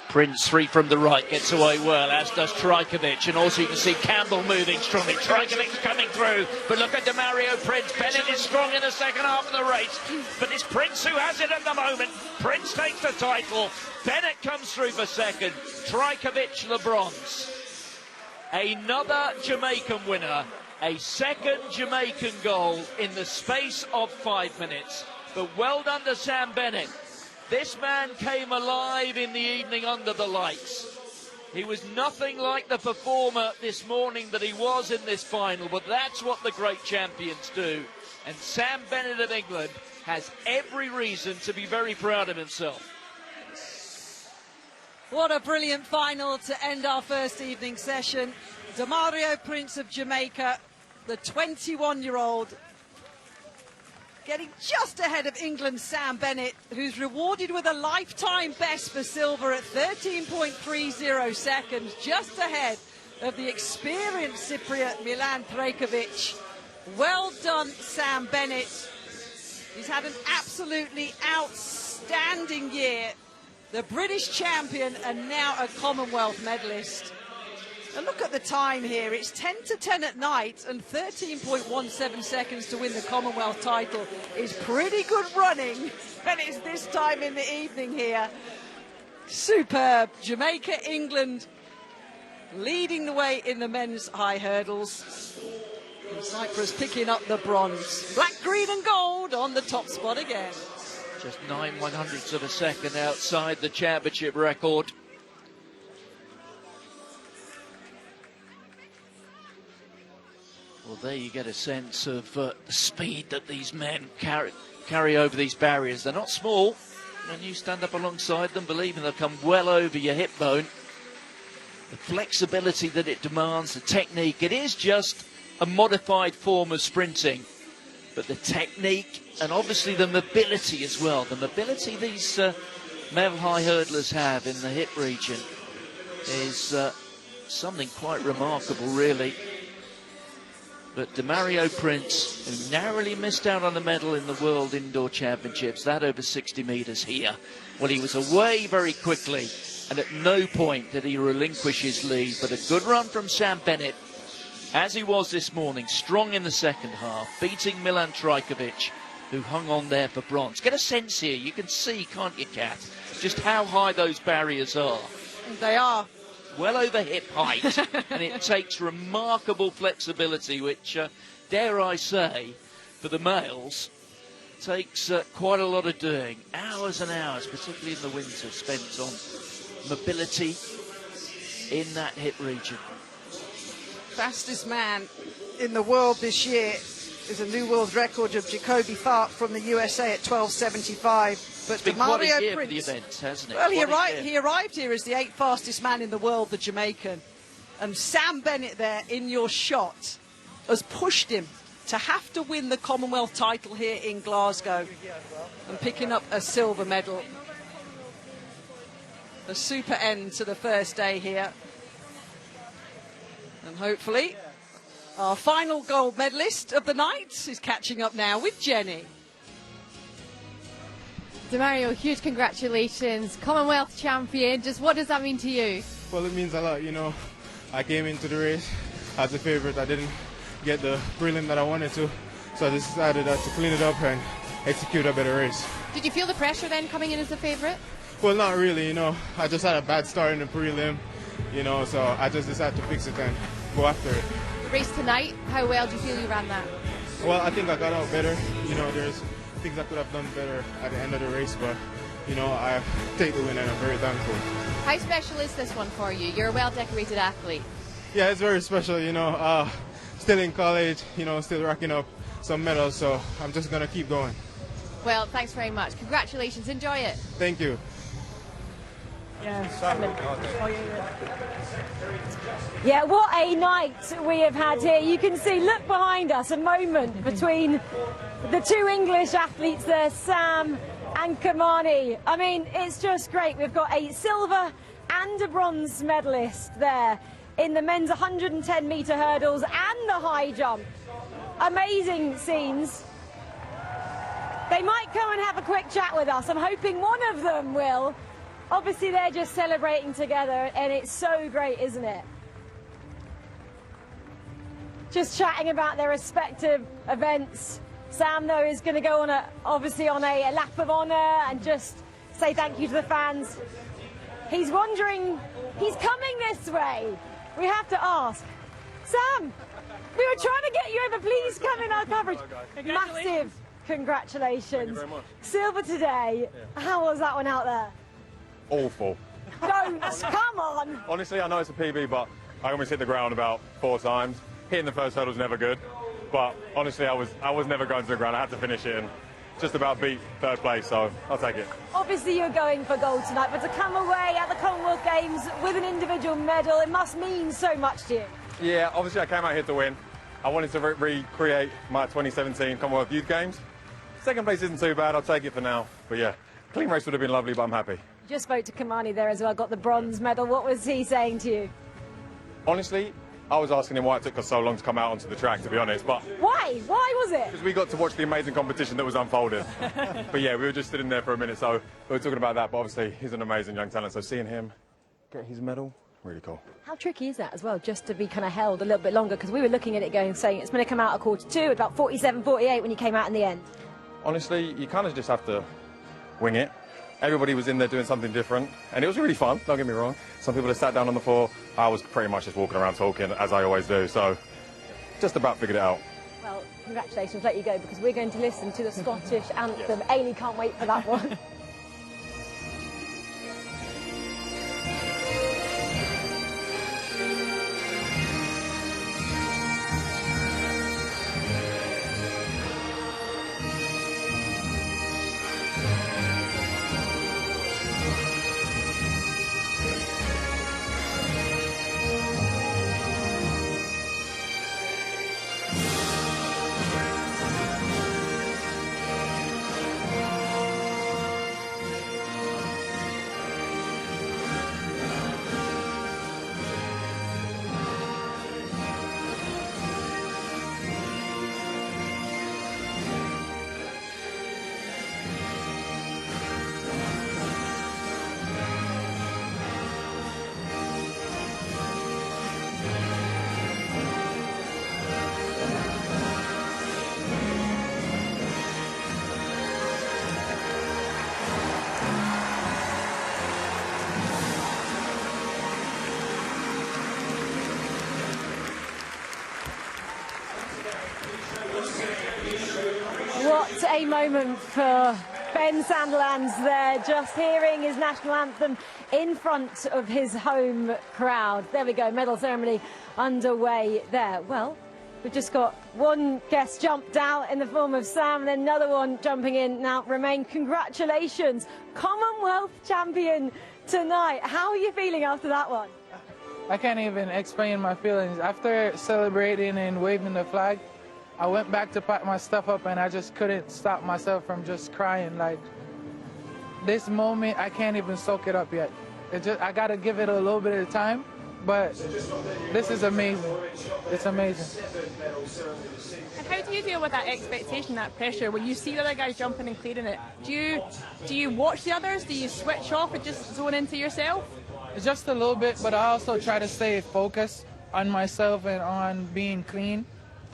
Prince, three from the right, gets away well, as does Trajkovic, and also you can see Campbell moving strongly. Trajkovic coming through, but look at Demario Prince. Bennett is strong in the second half of the race, but it's Prince who has it at the moment. Prince takes the title. Bennett comes through for second. Trajkovic the bronze. Another Jamaican winner, a second Jamaican gold in the space of 5 minutes. But well done to Sam Bennett. This man came alive in the evening under the lights. He was nothing like the performer this morning that he was in this final, but that's what the great champions do. And Sam Bennett of England has every reason to be very proud of himself. What a brilliant final to end our first evening session. Demario Prince of Jamaica, the 21-year-old, getting just ahead of England's Sam Bennett, who's rewarded with a lifetime best for silver at 13.30 seconds, just ahead of the experienced Cypriot Milan Trajkovic. Well done, Sam Bennett. He's had an absolutely outstanding year. The British champion and now a Commonwealth medalist. And look at the time here. It's 10 to 10 at night, and 13.17 seconds to win the Commonwealth title is pretty good running. And it's this time in the evening here. Superb. Jamaica, England leading the way in the men's high hurdles. And Cyprus picking up the bronze. Black, green and gold on the top spot again. Just 9/100ths of a second outside the championship record. Well, there you get a sense of the speed that these men carry over these barriers. They're not small, and you stand up alongside them, believing they'll come well over your hip bone. The flexibility that it demands, the technique, it is just a modified form of sprinting. But the technique and obviously the mobility as well. The mobility these male high hurdlers have in the hip region is something quite remarkable, really. But Demario Prince, who narrowly missed out on a medal in the World Indoor Championships, that over 60 metres here, well, he was away very quickly, and at no point did he relinquish his lead. But a good run from Sam Bennett, as he was this morning, strong in the second half, beating Milan Trajkovic, who hung on there for bronze. Get a sense here, you can see, can't you, Kath, just how high those barriers are. They are. well over hip height, and it takes remarkable flexibility, which, dare I say, for the males, takes quite a lot of doing. Hours and hours, particularly in the winter, spent on mobility in that hip region. Fastest man in the world this year is a new world record of Jacoby Tharp from the USA at 12.75. But It's been quite a Mario year for Prince, the event, hasn't it? well, Quite a year. he arrived here as the 8th fastest man in the world, the Jamaican. And Sam Bennett there in your shot has pushed him to have to win the Commonwealth title here in Glasgow and picking up a silver medal. A super end to the first day here. And hopefully our final gold medalist of the night is catching up now with Jenny. Demario, huge congratulations. Commonwealth champion. Just what does that mean to you? Well, it means a lot. You know, I came into the race as a favourite. I didn't get the prelim that I wanted to, so I decided to clean it up and execute a better race. Did you feel the pressure then coming in as the favourite? Well, not really. You know, I just had a bad start in the prelim, you know, so I just decided to fix it and go after it. The race tonight, how well do you feel you ran that? Well, I think I got out better. You know, there's things I could have done better at the end of the race, but, you know, I take the win and I'm very thankful. How special is this one for you? You're a well-decorated athlete. Yeah, it's very special, you know. Still in college, you know, still racking up some medals, so I'm just going to keep going. Well, thanks very much. Congratulations. Enjoy it. Thank you. Yeah, what a night we have had here. You can see, look behind us, a moment between the two English athletes there, Sam and Kamani. I mean, it's just great. We've got a silver and a bronze medalist there in the men's 110-metre hurdles and the high jump. Amazing scenes. They might come and have a quick chat with us. I'm hoping one of them will. Obviously, they're just celebrating together, and it's so great, isn't it? Just chatting about their respective events. Sam, though, is going to go on obviously on a lap of honour and just say thank you to the fans. He's wondering, he's coming this way. We have to ask. Sam, we were trying to get you over. Please come in our coverage. Massive congratulations. Thank you very much. Silver today. Yeah. How was that one out there? Awful. Don't, come on. Honestly, I know it's a PB, but I almost hit the ground about 4 times. Hitting the first hurdle was never good, but honestly, I was never going to the ground. I had to finish it and just about beat 3rd place, so I'll take it. Obviously, you're going for gold tonight, but to come away at the Commonwealth Games with an individual medal, it must mean so much to you. Yeah, obviously, I came out here to win. I wanted to recreate my 2017 Commonwealth Youth Games. 2nd place isn't too bad. I'll take it for now. But yeah, clean race would have been lovely, but I'm happy. Just spoke to Kamani there as well, got the bronze medal. What was he saying to you? Honestly, I was asking him why it took us so long to come out onto the track, to be honest. But why? Why was it? Because we got to watch the amazing competition that was unfolding. But yeah, we were just sitting there for a minute, so we were talking about that. But obviously, he's an amazing young talent. So seeing him get his medal, really cool. How tricky is that as well, just to be kind of held a little bit longer? Because we were looking at it going, saying it's going to come out at Q2 at about 47, 48 when you came out in the end. Honestly, you kind of just have to wing it. Everybody was in there doing something different, and it was really fun, don't get me wrong. Some people had sat down on the floor. I was pretty much just walking around talking, as I always do, so just about figured it out. Well, congratulations, let you go, because we're going to listen to the Scottish anthem. Ailey can't wait for that one. day moment for Ben Sandilands there, just hearing his national anthem in front of his home crowd. There we go, medal ceremony underway there. Well, we've just got one guest jumped out in the form of Sam, and then another one jumping in now. Romain, congratulations, Commonwealth champion tonight. How are you feeling after that one? I can't even explain my feelings. After celebrating and waving the flag, I went back to pack my stuff up and I just couldn't stop myself from just crying. Like, this moment, I can't even soak it up yet. I gotta give it a little bit of time, but this is amazing. It's amazing. And how do you deal with that expectation, that pressure, when you see the other guys jumping and clearing it? Do you watch the others? Do you switch off and just zone into yourself? Just a little bit, but I also try to stay focused on myself and on being clean.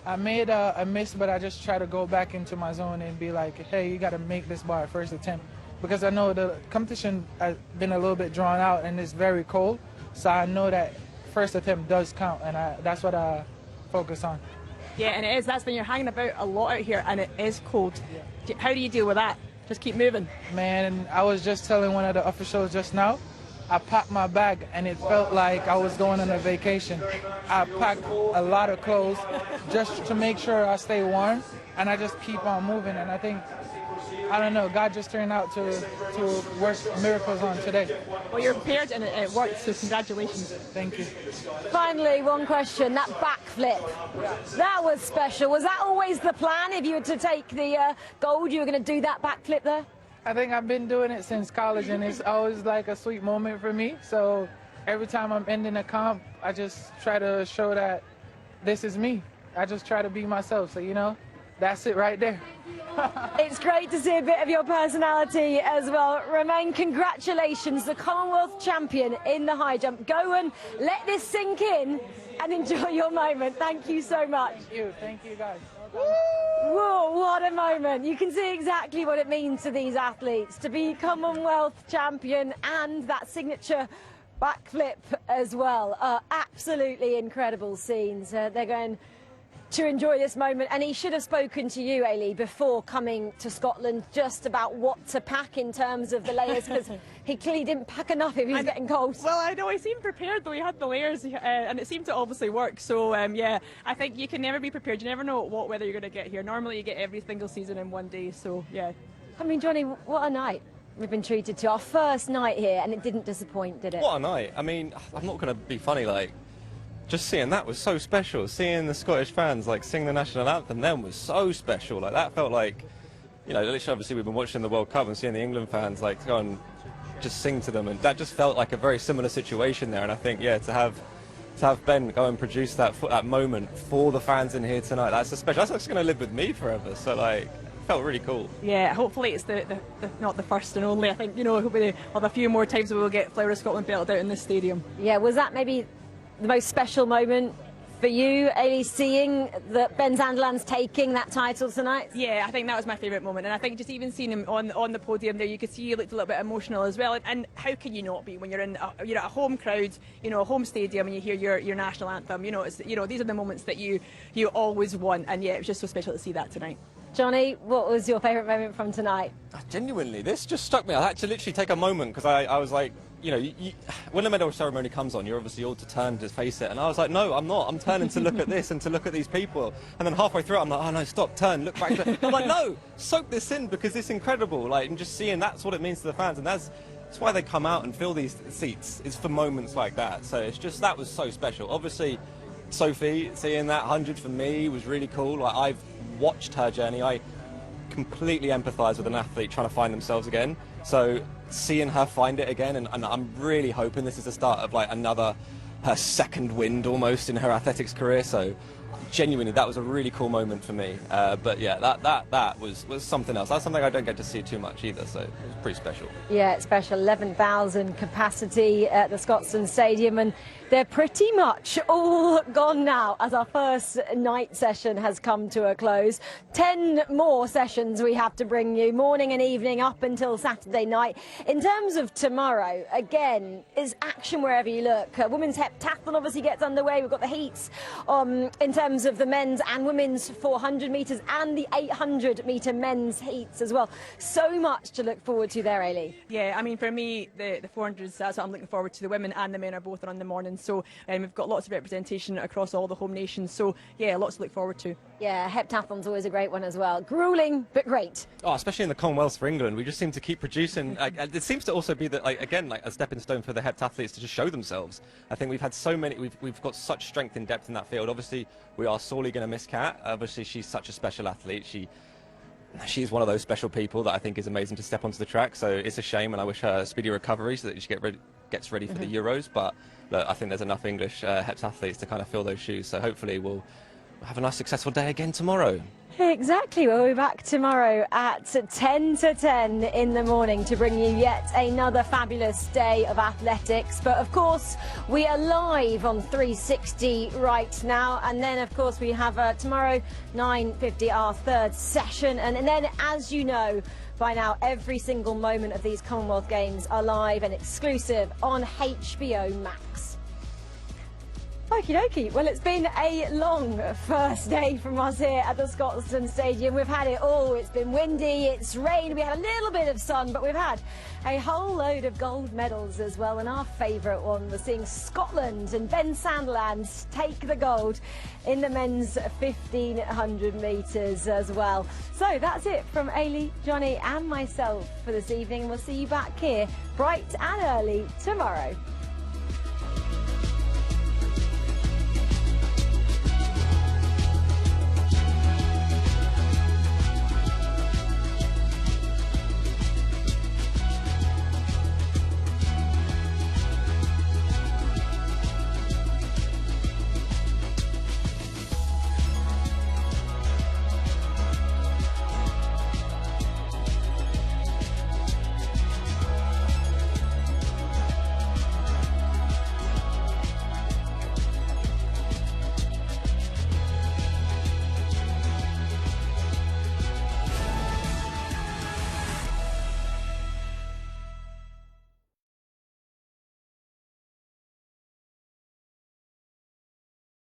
I made a miss, but I just try to go back into my zone and be like, hey, you got to make this bar first attempt. Because I know the competition has been a little bit drawn out and it's very cold. So I know that first attempt does count, and that's what I focus on. Yeah, and it is. That's when you're hanging about a lot out here and it is cold. How do you deal with that? Just keep moving? Man, I was just telling one of the officials just now, I packed my bag and it felt like I was going on a vacation. I packed a lot of clothes just to make sure I stay warm, and I just keep on moving. And I think, I don't know, God just turned out to work miracles on today. Well, you're prepared and it worked, so congratulations. Thank you. Finally, one question, that backflip, that was special. Was that always the plan? If you were to take the gold, you were going to do that backflip there? I think I've been doing it since college, and it's always like a sweet moment for me. So every time I'm ending a comp, I just try to show that this is me. I just try to be myself. So, you know, that's it right there. It's great to see a bit of your personality as well. Romain, congratulations, the Commonwealth champion in the high jump. Go and let this sink in and enjoy your moment. Thank you so much. Thank you guys. Whoa, what a moment. You can see exactly what it means to these athletes to be Commonwealth champion and that signature backflip as well. Absolutely incredible scenes. They're going to enjoy this moment, and he should have spoken to you, Ailey, before coming to Scotland just about what to pack in terms of the layers, because he clearly didn't pack enough if he was getting cold. Well, I know, he seemed prepared though. He had the layers and it seemed to obviously work. So yeah, I think you can never be prepared. You never know what weather you're going to get here. Normally you get every single season in one day, so yeah. I mean, Johnny, what a night we've been treated to. Our first night here, and it didn't disappoint, did it? What a night. I mean, I'm not going to be funny, like, just seeing that was so special. Seeing the Scottish fans like sing the national anthem then was so special. Like, that felt like, you know, literally, obviously we've been watching the World Cup and seeing the England fans like go and just sing to them, and that just felt like a very similar situation there. And I think, yeah, to have Ben go and produce that moment for the fans in here tonight, that's a special. That's just going to live with me forever. So like, felt really cool. Yeah, hopefully it's the not the first and only. I think, you know, hopefully we'll have a few more times we'll get Flower of Scotland belted out in this stadium. Yeah, was that maybe the most special moment for you, Ailey, seeing that Ben Sandilands taking that title tonight? Yeah, I think that was my favourite moment, and I think just even seeing him on the podium there, you could see he looked a little bit emotional as well. And how can you not be when you're you're at a home crowd, you know, a home stadium, and you hear your national anthem? You know, it's, you know, these are the moments that you always want, and yeah, it was just so special to see that tonight. Johnny, what was your favourite moment from tonight? Genuinely, this just struck me. I had to literally take a moment, because I was like, you know, when the medal ceremony comes on, you're obviously all to turn to face it. And I was like, no, I'm not. I'm turning to look at this and to look at these people. And then halfway through, I'm like, oh no, stop, turn, look back. I'm like, no, soak this in, because it's incredible. Like, and just seeing that's what it means to the fans. And that's why they come out and fill these seats, is for moments like that. So it's just, that was so special. Obviously, Sophie, seeing that 100 for me was really cool. Like, I've watched her journey. I completely empathise with an athlete trying to find themselves again. So seeing her find it again, and I'm really hoping this is the start of like her second wind almost in her athletics career. So genuinely, that was a really cool moment for me. But yeah, that was something else. That's something I don't get to see too much either, so it was pretty special. Yeah, it's special. 11,000 capacity at the Scotstoun Stadium, and they're pretty much all gone now as our first night session has come to a close. 10 more sessions we have to bring you, morning and evening up until Saturday night. In terms of tomorrow, again, is action wherever you look. Women's heptathlon obviously gets underway. We've got the heats in terms of the men's and women's 400 metres and the 800 metre men's heats as well. So much to look forward to there, Ailey. Yeah, I mean, for me, the 400s, that's what I'm looking forward to. The women and the men are both on in the morning, so we've got lots of representation across all the home nations, so yeah, lots to look forward to. Yeah, heptathlon's always a great one as well. Gruelling, but great. Oh, especially in the Commonwealth for England, we just seem to keep producing. It seems to also be that, again, a stepping stone for the heptathletes to just show themselves. I think we've had so many, we've got such strength and depth in that field. Obviously, we are sorely going to miss Kat. Obviously, she's such a special athlete. She's one of those special people that I think is amazing to step onto the track. So it's a shame, and I wish her a speedy recovery so that she gets ready for the Euros. But look, I think there's enough English heptathletes to kind of fill those shoes. So hopefully we'll have a nice successful day again tomorrow. Exactly. We'll be back tomorrow at 10 to 10 in the morning to bring you yet another fabulous day of athletics. But of course, we are live on 360 right now. And then, of course, we have tomorrow, 9:50, our third session. And then, as you know, by now, every single moment of these Commonwealth Games are live and exclusive on HBO Max. Okie dokie. Well, it's been a long first day from us here at the Scotstoun Stadium. We've had it all. It's been windy, it's rained, we had a little bit of sun, but we've had a whole load of gold medals as well. And our favourite one was seeing Scotland and Ben Sanderland take the gold in the men's 1500 metres as well. So that's it from Ailey, Johnny and myself for this evening. We'll see you back here bright and early tomorrow.